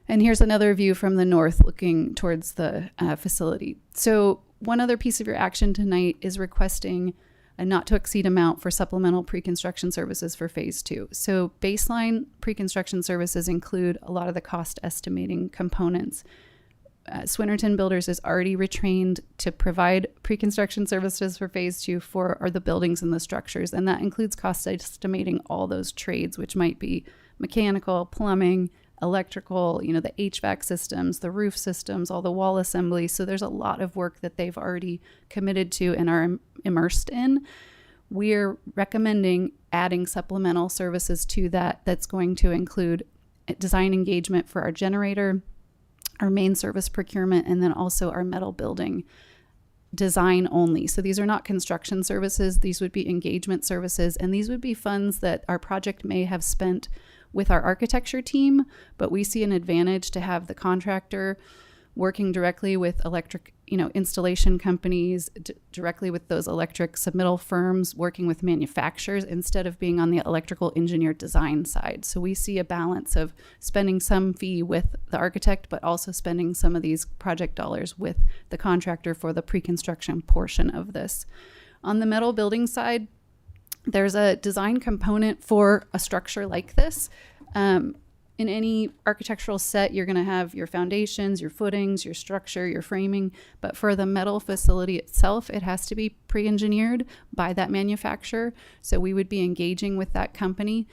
And here's another view from the north looking towards the facility. So one other piece of your action tonight is requesting a not to exceed amount for supplemental pre-construction services for phase two. So baseline pre-construction services include a lot of the cost estimating components. Swinnerton Builders is already retrained to provide pre-construction services for phase two for the buildings and the structures. And that includes cost estimating all those trades, which might be mechanical, plumbing, electrical, the HVAC systems, the roof systems, all the wall assemblies. So there's a lot of work that they've already committed to and are immersed in. We're recommending adding supplemental services to that. That's going to include design engagement for our generator, our main service procurement, and then also our metal building design only. So these are not construction services. These would be engagement services, and these would be funds that our project may have spent with our architecture team, but we see an advantage to have the contractor working directly with electric, installation companies, directly with those electric submittal firms, working with manufacturers instead of being on the electrical engineer design side. So we see a balance of spending some fee with the architect, but also spending some of these project dollars with the contractor for the pre-construction portion of this. On the metal building side, there's a design component for a structure like this. In any architectural set, you're going to have your foundations, your footings, your structure, your framing. But for the metal facility itself, it has to be pre-engineered by that manufacturer. So we would be engaging with that company.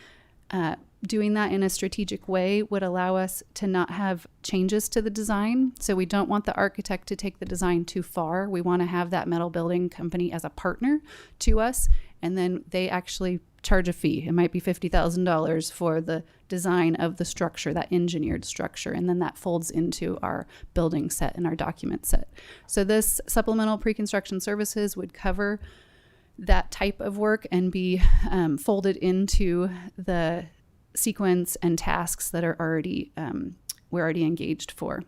Doing that in a strategic way would allow us to not have changes to the design. So we don't want the architect to take the design too far. We want to have that metal building company as a partner to us, and then they actually charge a fee. It might be $50,000 for the design of the structure, that engineered structure, and then that folds into our building set and our document set. So this supplemental pre-construction services would cover that type of work and be folded into the sequence and tasks that are already we're already engaged for.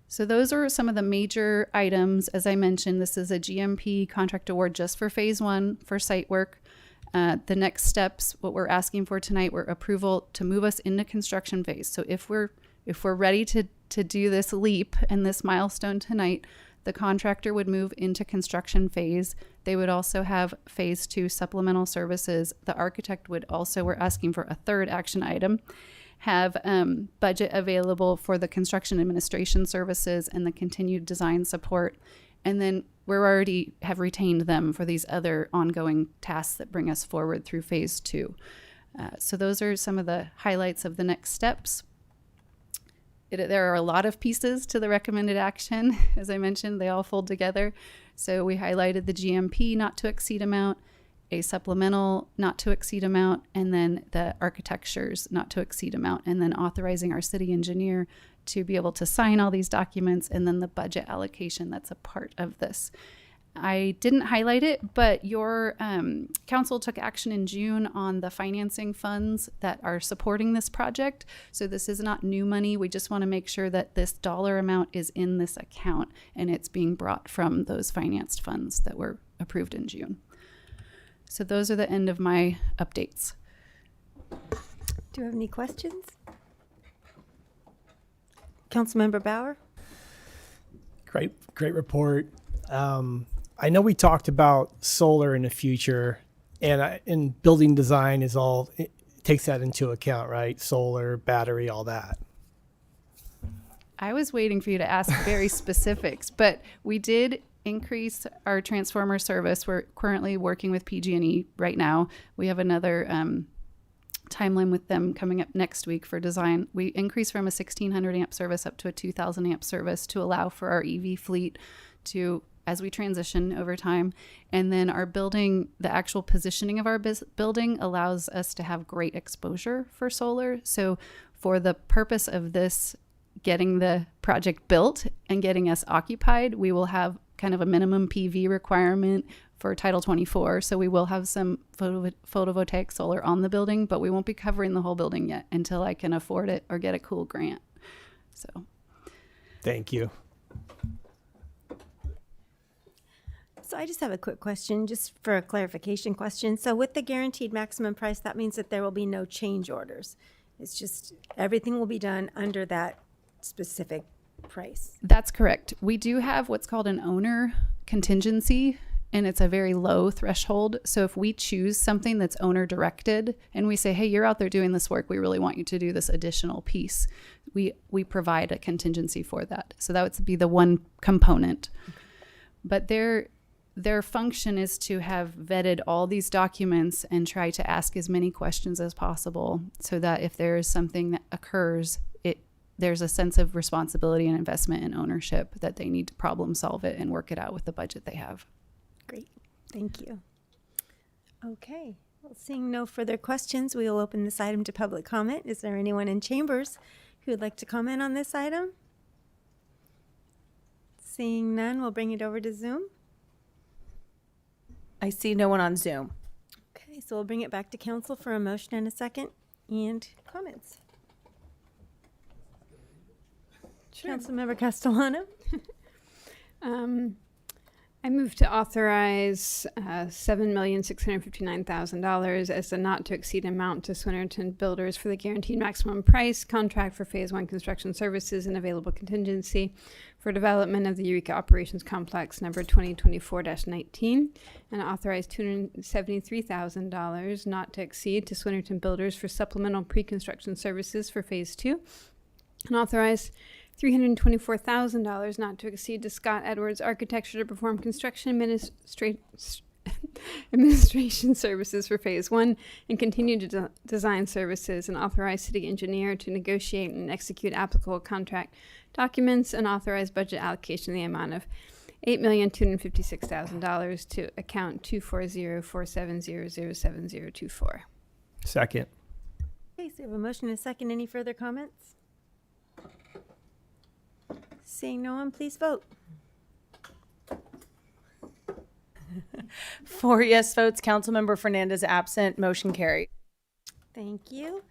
So those are some of the major items. As I mentioned, this is a GMP contract award just for phase 1 for site work. The next steps, what we're asking for tonight, we're approval to move us into construction phase. So if we're ready to do this leap and this milestone tonight, the contractor would move into construction phase. They would also have phase 2 supplemental services. The architect would also, we're asking for a third action item, have budget available for the construction administration services and the continued design support. And then we're already have retained them for these other ongoing tasks that bring us forward through phase 2. So those are some of the highlights of the next steps. There are a lot of pieces to the recommended action. As I mentioned, they all fold together. So we highlighted the GMP not to exceed amount, a supplemental not to exceed amount, and then the architectures not to exceed amount, and then authorizing our city engineer to be able to sign all these documents, and then the budget allocation that's a part of this. I didn't highlight it, but your council took action in June on the financing funds that are supporting this project. So this is not new money. We just want to make sure that this dollar amount is in this account and it's being brought from those financed funds that were approved in June. So those are the end of my updates. Do you have any questions? Councilmember Bauer? Great report. I know we talked about solar in the future, and building design it takes that into account, right? Solar, battery, all that. I was waiting for you to ask very specifics, but we did increase our transformer service. We're currently working with PG&E right now. We have another timeline with them coming up next week for design. We increased from a 1,600 amp service up to a 2,000 amp service to allow for our EV fleet to, as we transition over time. And then our building, the actual positioning of our building allows us to have great exposure for solar. So for the purpose of this, getting the project built and getting us occupied, we will have kind of a minimum PV requirement for Title 24. So we will have some photovoltaic solar on the building, but we won't be covering the whole building yet until I can afford it or get a cool grant. So thank you. So I just have a quick question, just for a clarification question. So with the guaranteed maximum price, that means that there will be no change orders. It's just everything will be done under that specific price. That's correct. We do have what's called an owner contingency, and it's a very low threshold. So if we choose something that's owner directed and we say, hey, you're out there doing this work, we really want you to do this additional piece, we provide a contingency for that. So that would be the one component. Okay. But their function is to have vetted all these documents and try to ask as many questions as possible so that if there is something that occurs, there's a sense of responsibility and investment and ownership that they need to problem solve it and work it out with the budget they have. Great. Thank you. Okay. Well, seeing no further questions, we will open this item to public comment. Is there anyone in chambers who would like to comment on this item? Seeing none, we'll bring it over to Zoom. I see no one on Zoom. Okay, so we'll bring it back to council for a motion and a second and comments. Sure. Councilmember Castellano. I move to authorize $7,659,000 as the not to exceed amount to Swinnerton Builders for the guaranteed maximum price contract for phase 1 construction services and available contingency for development of the Eureka Operations Complex number 2024-19, and authorize $273,000 not to exceed to Swinnerton Builders for supplemental pre-construction services for phase 2, and authorize $324,000 not to exceed to Scott Edwards Architecture to perform construction administration services for phase 1 and continued design services, and authorize city engineer to negotiate and execute applicable contract documents, and authorize budget allocation in the amount of $8,256,000 to account 240-470-07024. Second. Okay, so we have a motion and a second. Any further comments? Seeing no one, please vote. 4 yes votes, Councilmember Fernandez absent, motion carried. Thank you.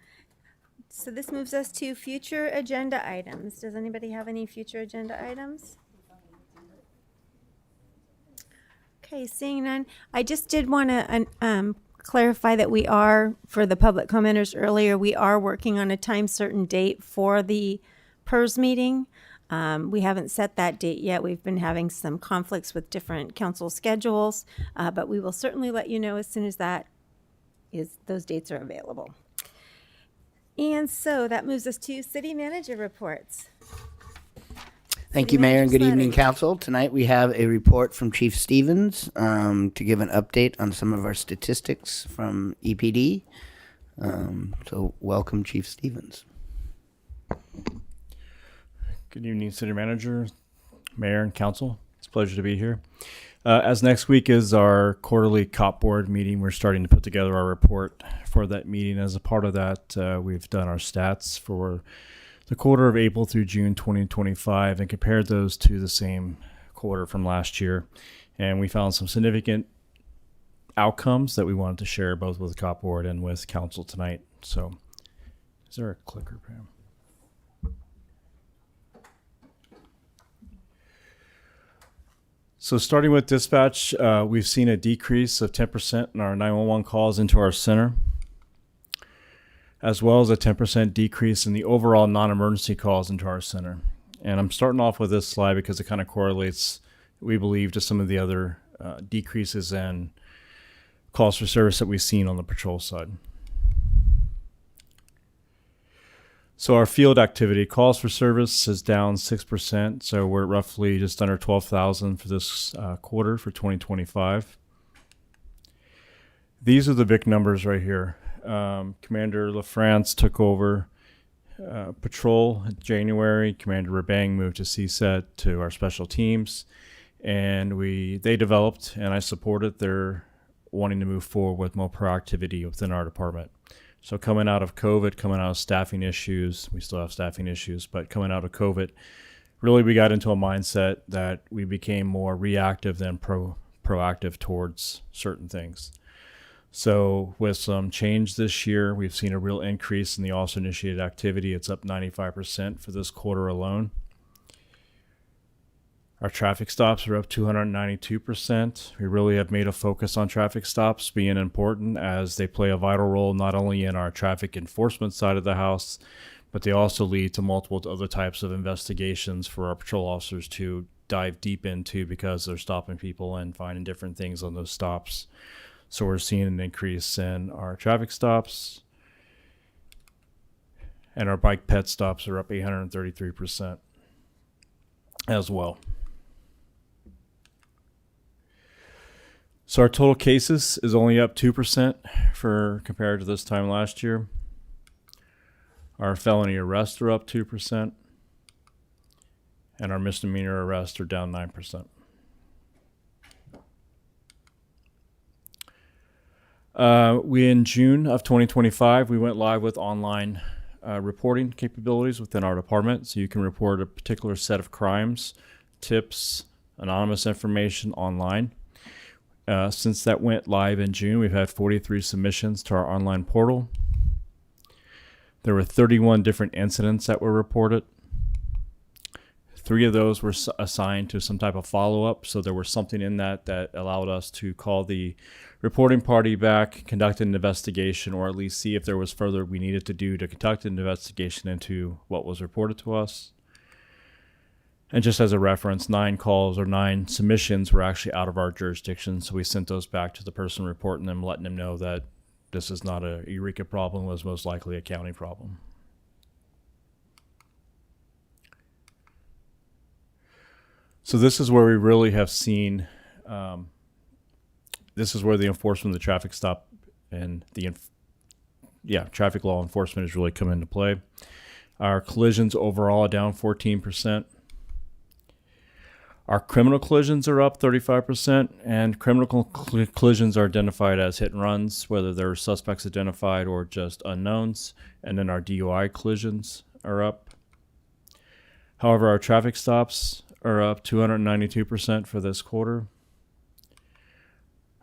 So this moves us to future agenda items. Does anybody have any future agenda items? Okay, seeing none. I just did want to clarify that we are, for the public commenters earlier, we are working on a time certain date for the PERS meeting. We haven't set that date yet. We've been having some conflicts with different council schedules, but we will certainly let you know as soon as those dates are available. And so that moves us to city manager reports. Thank you, Mayor, and good evening, Council. Tonight we have a report from Chief Stevens to give an update on some of our statistics from EPD. So welcome, Chief Stevens. Good evening, City Manager, Mayor, and Council. It's a pleasure to be here. As next week is our quarterly COP board meeting, we're starting to put together our report for that meeting. As a part of that, we've done our stats for the quarter of April through June 2025 and compared those to the same quarter from last year. And we found some significant outcomes that we wanted to share both with the COP board and with Council tonight. So is there a clicker, Pam? So starting with dispatch, we've seen a decrease of 10% in our 911 calls into our center, as well as a 10% decrease in the overall non-emergency calls into our center. And I'm starting off with this slide because it kind of correlates, we believe, to some of the other decreases in calls for service that we've seen on the patrol side. So our field activity, calls for service, is down 6%. So we're roughly just under 12,000 for this quarter for 2025. These are the big numbers right here. Commander LaFrance took over patrol in January. Commander Rebang moved to CSET to our special teams. And they developed, and I supported their wanting to move forward with more proactivity within our department. So coming out of COVID, coming out of staffing issues, we still have staffing issues, but coming out of COVID, really we got into a mindset that we became more reactive than proactive towards certain things. So with some change this year, we've seen a real increase in the officer-initiated activity. It's up 95% for this quarter alone. Our traffic stops are up 292%. We really have made a focus on traffic stops being important as they play a vital role not only in our traffic enforcement side of the house, but they also lead to multiple other types of investigations for our patrol officers to dive deep into because they're stopping people and finding different things on those stops. So we're seeing an increase in our traffic stops, and our bike pet stops are up 833% as well. So our total cases is only up 2% compared to this time last year. Our felony arrests are up 2%, and our misdemeanor arrests are down 9%. In June of 2025, we went live with online reporting capabilities within our department. So you can report a particular set of crimes, tips, anonymous information online. Since that went live in June, we've had 43 submissions to our online portal. There were 31 different incidents that were reported. 3 of those were assigned to some type of follow-up. So there was something in that allowed us to call the reporting party back, conduct an investigation, or at least see if there was further we needed to do to conduct an investigation into what was reported to us. And just as a reference, 9 calls or 9 submissions were actually out of our jurisdiction. So we sent those back to the person reporting them, letting them know that this is not a Eureka problem, it was most likely a county problem. So this is where we really have seen, this is where the enforcement of the traffic stop and the traffic law enforcement has really come into play. Our collisions overall are down 14%. Our criminal collisions are up 35%, and criminal collisions are identified as hit and runs, whether they're suspects identified or just unknowns. And then our DUI collisions are up. However, our traffic stops are up 292% for this quarter.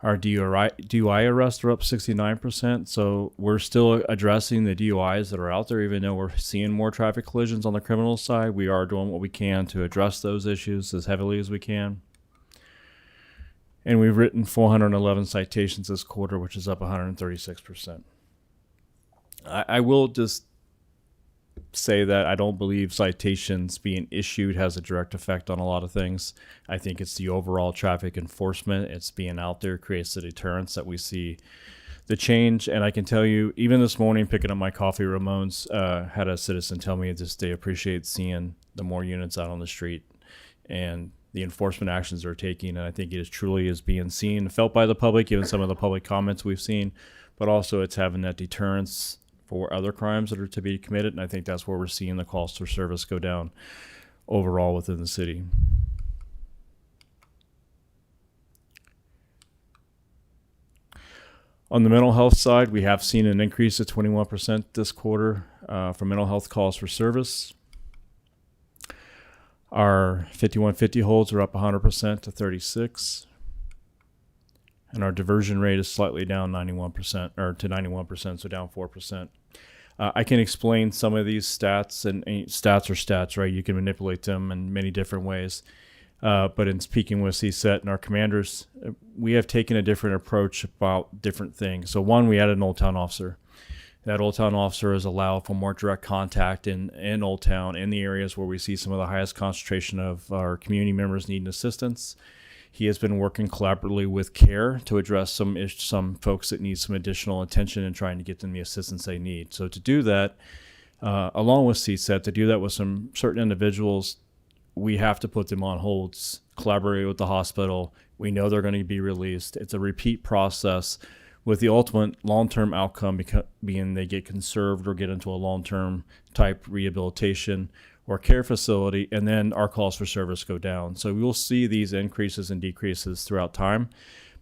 Our DUI arrests are up 69%, so we're still addressing the DUIs that are out there, even though we're seeing more traffic collisions on the criminal side. We are doing what we can to address those issues as heavily as we can. And we've written 411 citations this quarter, which is up 136%. I will just say that I don't believe citations being issued has a direct effect on a lot of things. I think it's the overall traffic enforcement. It's being out there creates the deterrence that we see the change. And I can tell you, even this morning, picking up my coffee, Ramon's had a citizen tell me that they appreciate seeing the more units out on the street and the enforcement actions they're taking. And I think it truly is being seen and felt by the public, given some of the public comments we've seen, but also it's having that deterrence for other crimes that are to be committed, and I think that's where we're seeing the calls for service go down overall within the city. On the mental health side, we have seen an increase of 21% this quarter for mental health calls for service. Our 5150 holds are up 100% to 36. And our diversion rate is slightly down 91%, or to 91%, so down 4%. I can explain some of these stats, and stats are stats, right? You can manipulate them in many different ways. But in speaking with CSET and our commanders, we have taken a different approach about different things. So one, we added an Old Town officer. That Old Town officer is allowed for more direct contact in Old Town, in the areas where we see some of the highest concentration of our community members needing assistance. He has been working collaboratively with CARE to address some folks that need some additional attention and trying to get them the assistance they need. So to do that, along with CSET, to do that with some certain individuals, we have to put them on holds, collaborate with the hospital. We know they're going to be released. It's a repeat process with the ultimate long-term outcome being they get conserved or get into a long-term type rehabilitation or care facility, and then our calls for service go down. So we will see these increases and decreases throughout time,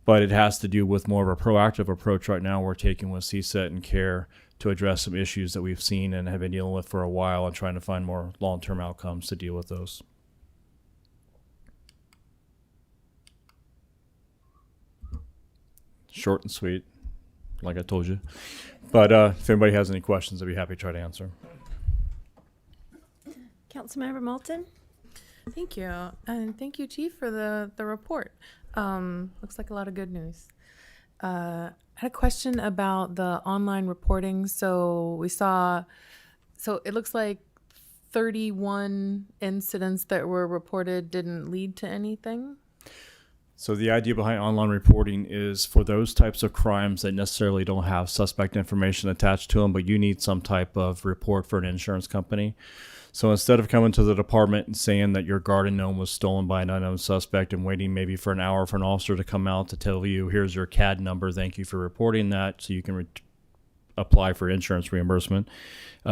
but it has to do with more of a proactive approach right now we're taking with CSET and CARE to address some issues that we've seen and have been dealing with for a while and trying to find more long-term outcomes to deal with those. Short and sweet, like I told you. But if anybody has any questions, I'd be happy to try to answer. Councilmember Moulton. Thank you. And thank you, Chief, for the report. Looks like a lot of good news. I had a question about the online reporting. So it looks like 31 incidents that were reported didn't lead to anything. So the idea behind online reporting is for those types of crimes that necessarily don't have suspect information attached to them, but you need some type of report for an insurance company. So instead of coming to the department and saying that your garden gnome was stolen by an unknown suspect and waiting maybe for an hour for an officer to come out to tell you, here's your CAD number, thank you for reporting that, so you can apply for insurance reimbursement,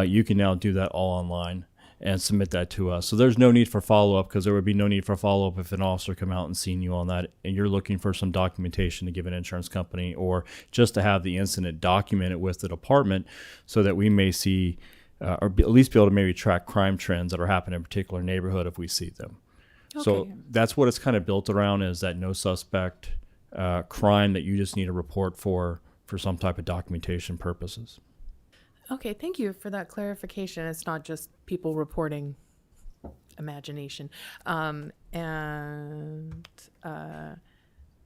you can now do that all online and submit that to us. So there's no need for follow-up, because there would be no need for follow-up if an officer come out and seen you on that and you're looking for some documentation to give an insurance company, or just to have the incident documented with the department so that we may see or at least be able to maybe track crime trends that are happening in a particular neighborhood if we see them. Okay. So that's what it's kind of built around, is that no suspect crime that you just need a report for some type of documentation purposes. Okay, thank you for that clarification. It's not just people reporting imagination.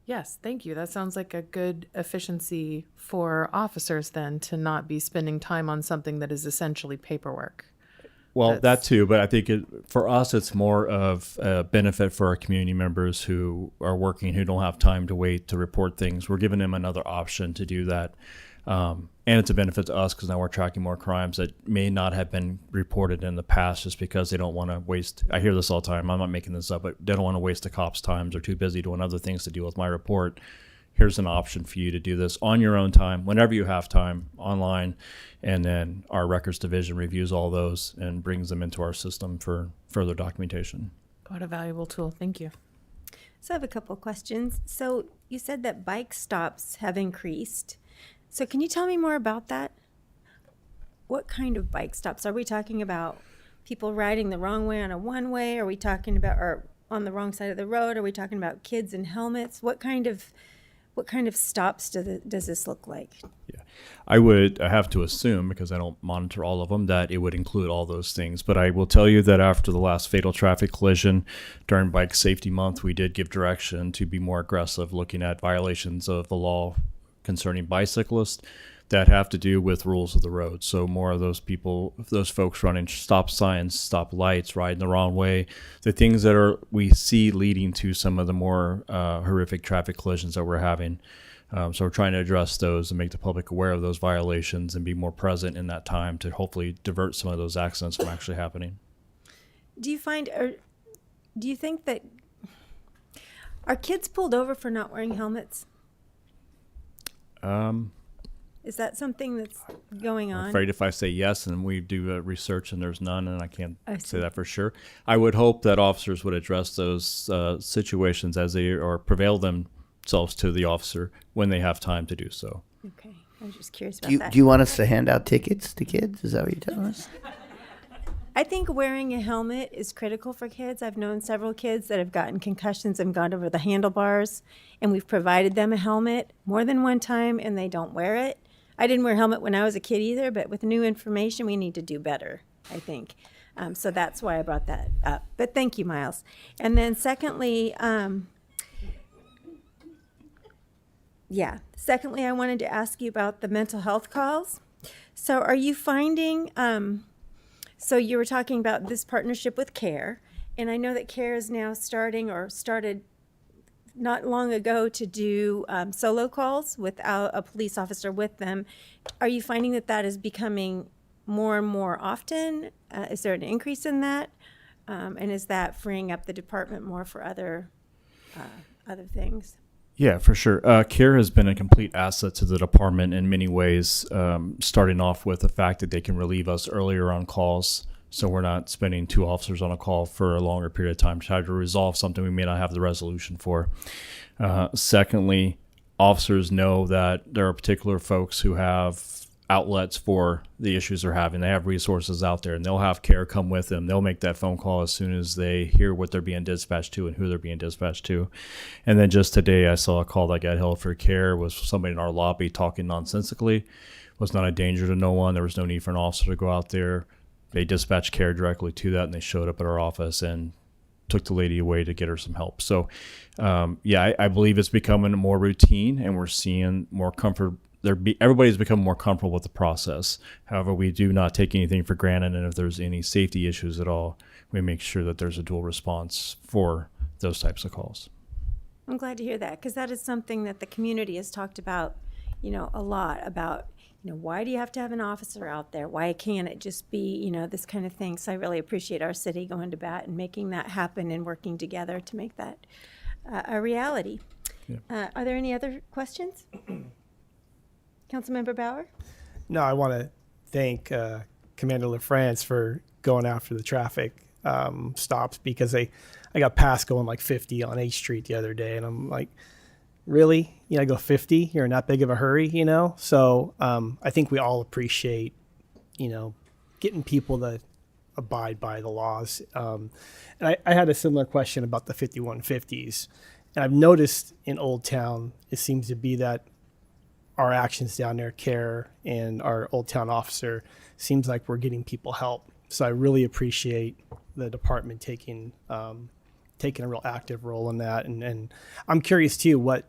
Yes, thank you. That sounds like a good efficiency for officers then, to not be spending time on something that is essentially paperwork. Well, that too, but I think for us, it's more of a benefit for our community members who are working, who don't have time to wait to report things. We're giving them another option to do that. And it's a benefit to us because now we're tracking more crimes that may not have been reported in the past, just because they don't want to waste. I hear this all the time. I'm not making this up, but they don't want to waste the cops' time. They're too busy doing other things to deal with my report. Here's an option for you to do this on your own time, whenever you have time, online. And then our records division reviews all those and brings them into our system for further documentation. What a valuable tool. Thank you. So I have a couple of questions. So you said that bike stops have increased. So can you tell me more about that? What kind of bike stops? Are we talking about people riding the wrong way on a one-way? Are we talking about, or on the wrong side of the road? Are we talking about kids in helmets? What kind of stops does this look like? Yeah, I would have to assume, because I don't monitor all of them, that it would include all those things. But I will tell you that after the last fatal traffic collision during Bike Safety Month, we did give direction to be more aggressive looking at violations of the law concerning bicyclists that have to do with rules of the road. So more of those people, those folks running stop signs, stop lights, riding the wrong way, the things that we see leading to some of the more horrific traffic collisions that we're having. So we're trying to address those and make the public aware of those violations and be more present in that time to hopefully divert some of those accidents from actually happening. Do you find, or do you think that, are kids pulled over for not wearing helmets? Is that something that's going on? I'm afraid if I say yes and we do research and there's none, and I can't say see. that for sure. I would hope that officers would address those situations as they, or prevail themselves to the officer when they have time to do so. Okay, I'm just curious about that. Do you want us to hand out tickets to kids? Is that what you're telling us? I think wearing a helmet is critical for kids. I've known several kids that have gotten concussions and gone over the handlebars, and we've provided them a helmet more than one time, and they don't wear it. I didn't wear a helmet when I was a kid either, but with new information, we need to do better, I think. So that's why I brought that up. But thank you, Miles. And then secondly, I wanted to ask you about the mental health calls. So are you finding, so you were talking about this partnership with CARE, and I know that CARE is now started not long ago to do solo calls without a police officer with them. Are you finding that is becoming more and more often? Is there an increase in that? And is that freeing up the department more for other things? Yeah, for sure. CARE has been a complete asset to the department in many ways, starting off with the fact that they can relieve us earlier on calls. So we're not spending 2 officers on a call for a longer period of time to try to resolve something we may not have the resolution for. Secondly, officers know that there are particular folks who have outlets for the issues they're having. They have resources out there, and they'll have CARE come with them. They'll make that phone call as soon as they hear what they're being dispatched to and who they're being dispatched to. And then just today, I saw a call that got held for CARE was somebody in our lobby talking nonsensically. Was not a danger to no one. There was no need for an officer to go out there. They dispatched CARE directly to that, and they showed up at our office and took the lady away to get her some help. So, I believe it's becoming more routine, and we're seeing more comfort. Everybody's become more comfortable with the process. However, we do not take anything for granted, and if there's any safety issues at all, we make sure that there's a dual response for those types of calls. I'm glad to hear that, because that is something that the community has talked about, a lot about. Why do you have to have an officer out there? Why can't it just be, this kind of thing? So I really appreciate our city going to bat and making that happen and working together to make that a reality. Yeah. Are there any other questions? Councilmember Bauer? No, I want to thank Commander LaFrance for going after the traffic stops, because I got passed going like 50 on H Street the other day, and I'm like, really? I go 50? You're in that big of a hurry, So I think we all appreciate, getting people to abide by the laws. And I had a similar question about the 5150s. And I've noticed in Old Town, it seems to be that our actions down there, CARE and our Old Town officer, seems like we're getting people help. So I really appreciate the department taking a real active role in that. And I'm curious too, what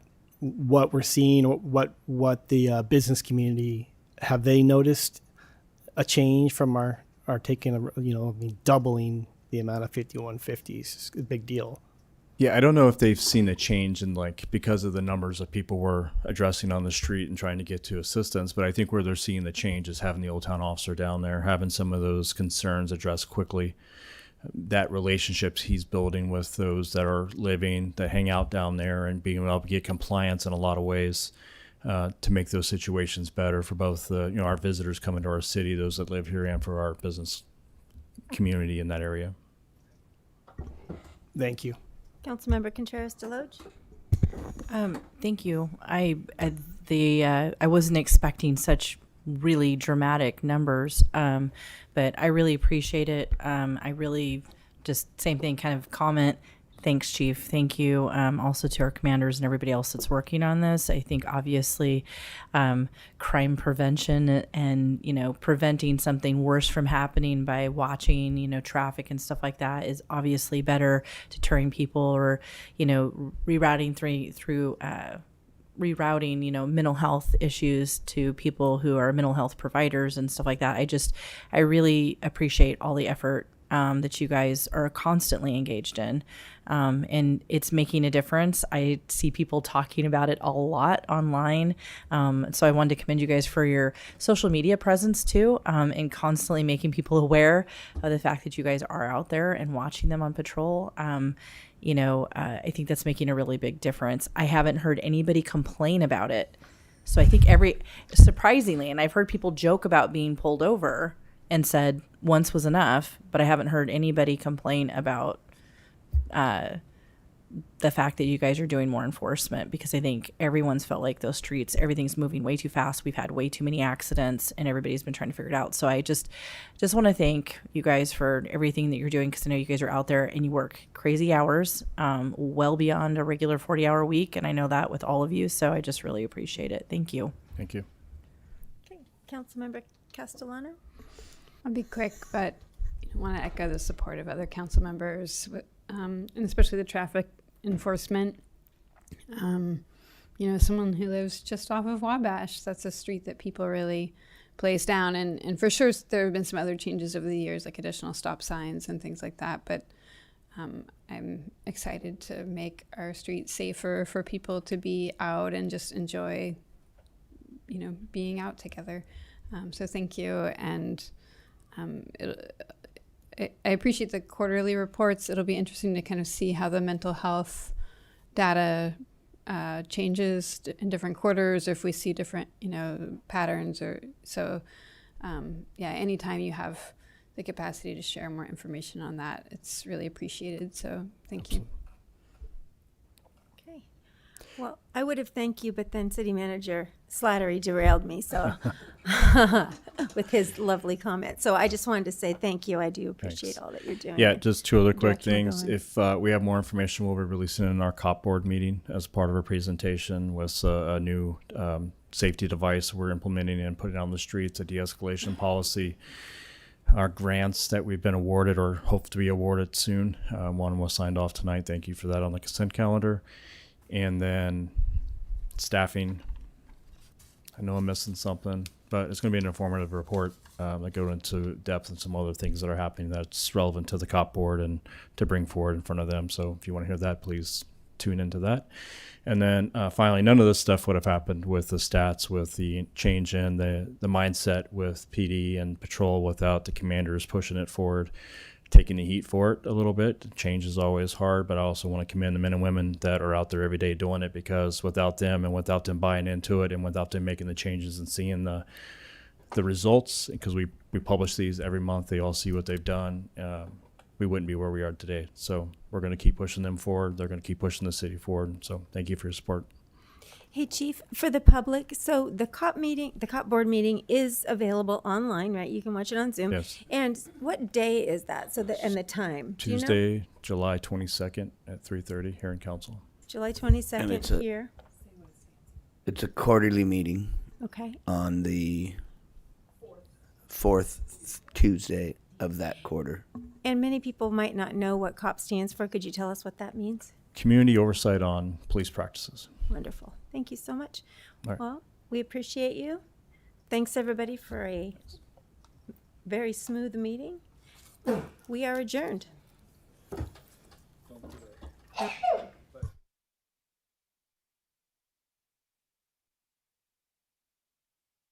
we're seeing, what the business community, have they noticed a change from our taking doubling the amount of 5150s? It's a big deal. Yeah, I don't know if they've seen a change in because of the numbers of people we're addressing on the street and trying to get to assistance, but I think where they're seeing the change is having the Old Town officer down there, having some of those concerns addressed quickly. That relationships he's building with those that are living, that hang out down there, and being able to get compliance in a lot of ways to make those situations better for both our visitors coming to our city, those that live here, and for our business community in that area. Thank you. Councilmember Contreras-DeLoach. Thank you. I wasn't expecting such really dramatic numbers, but I really appreciate it. I really just same thing, kind of comment. Thanks, Chief. Thank you. Also to our commanders and everybody else that's working on this. I think obviously crime prevention and, preventing something worse from happening by watching, traffic and stuff like that is obviously better, deterring people or, rerouting through mental health issues to people who are mental health providers and stuff like that. I really appreciate all the effort that you guys are constantly engaged in. And it's making a difference. I see people talking about it a lot online. So I wanted to commend you guys for your social media presence too, and constantly making people aware of the fact that you guys are out there and watching them on patrol. I think that's making a really big difference. I haven't heard anybody complain about it. So I think surprisingly, and I've heard people joke about being pulled over and said once was enough, but I haven't heard anybody complain about the fact that you guys are doing more enforcement, because I think everyone's felt like those streets, everything's moving way too fast. We've had way too many accidents and everybody's been trying to figure it out. So I just want to thank you guys for everything that you're doing, because I know you guys are out there and you work crazy hours, well beyond a regular 40-hour week. And I know that with all of you. So I just really appreciate it. Thank you. Thank you. Okay. Councilmember Castellano. I'll be quick, but I want to echo the support of other council members, and especially the traffic enforcement. Someone who lives just off of Wabash, that's a street that people really place down. And for sure, there have been some other changes over the years, like additional stop signs and things like that. But I'm excited to make our street safer for people to be out and just enjoy, being out together. So thank you. And I appreciate the quarterly reports. It'll be interesting to kind of see how the mental health data changes in different quarters, or if we see different, patterns. Or so, anytime you have the capacity to share more information on that, it's really appreciated. So thank you. Okay. Well, I would have thanked you, but then City Manager Slattery derailed me, so with his lovely comment. So I just wanted to say thank you. I do appreciate all that you're doing. Yeah, just two other quick Direction things. going. If we have more information, we'll be releasing in our COP board meeting as part of our presentation with a new safety device we're implementing and putting on the streets, a de-escalation policy. Our grants that we've been awarded or hope to be awarded soon. One was signed off tonight. Thank you for that on the consent calendar. And then staffing. I know I'm missing something, but it's going to be an informative report that go into depth and some other things that are happening that's relevant to the COP board and to bring forward in front of them. So if you want to hear that, please tune into that. And then finally, none of this stuff would have happened with the stats, with the change in the mindset with PD and patrol without the commanders pushing it forward, taking the heat for it a little bit. Change is always hard, but I also want to commend the men and women that are out there every day doing it, because without them and without them buying into it and without them making the changes and seeing the results, because we publish these every month, they all see what they've done, we wouldn't be where we are today. So we're going to keep pushing them forward. They're going to keep pushing the city forward. So thank you for your support. Hey, Chief, for the public, so the COP board meeting is available online, right? You can watch it on Zoom. Yes. And what day is that? And the time? Do you know? Tuesday, July 22nd at 3:30 here in Council. July And 22nd here. It's a quarterly meeting. Okay. On the fourth Tuesday of that quarter. And many people might not know what COP stands for. Could you tell us what that means? Community oversight on police practices. Wonderful. Thank you so much. All right. Well, we appreciate you. Thanks, everybody, for a very smooth meeting. We are adjourned.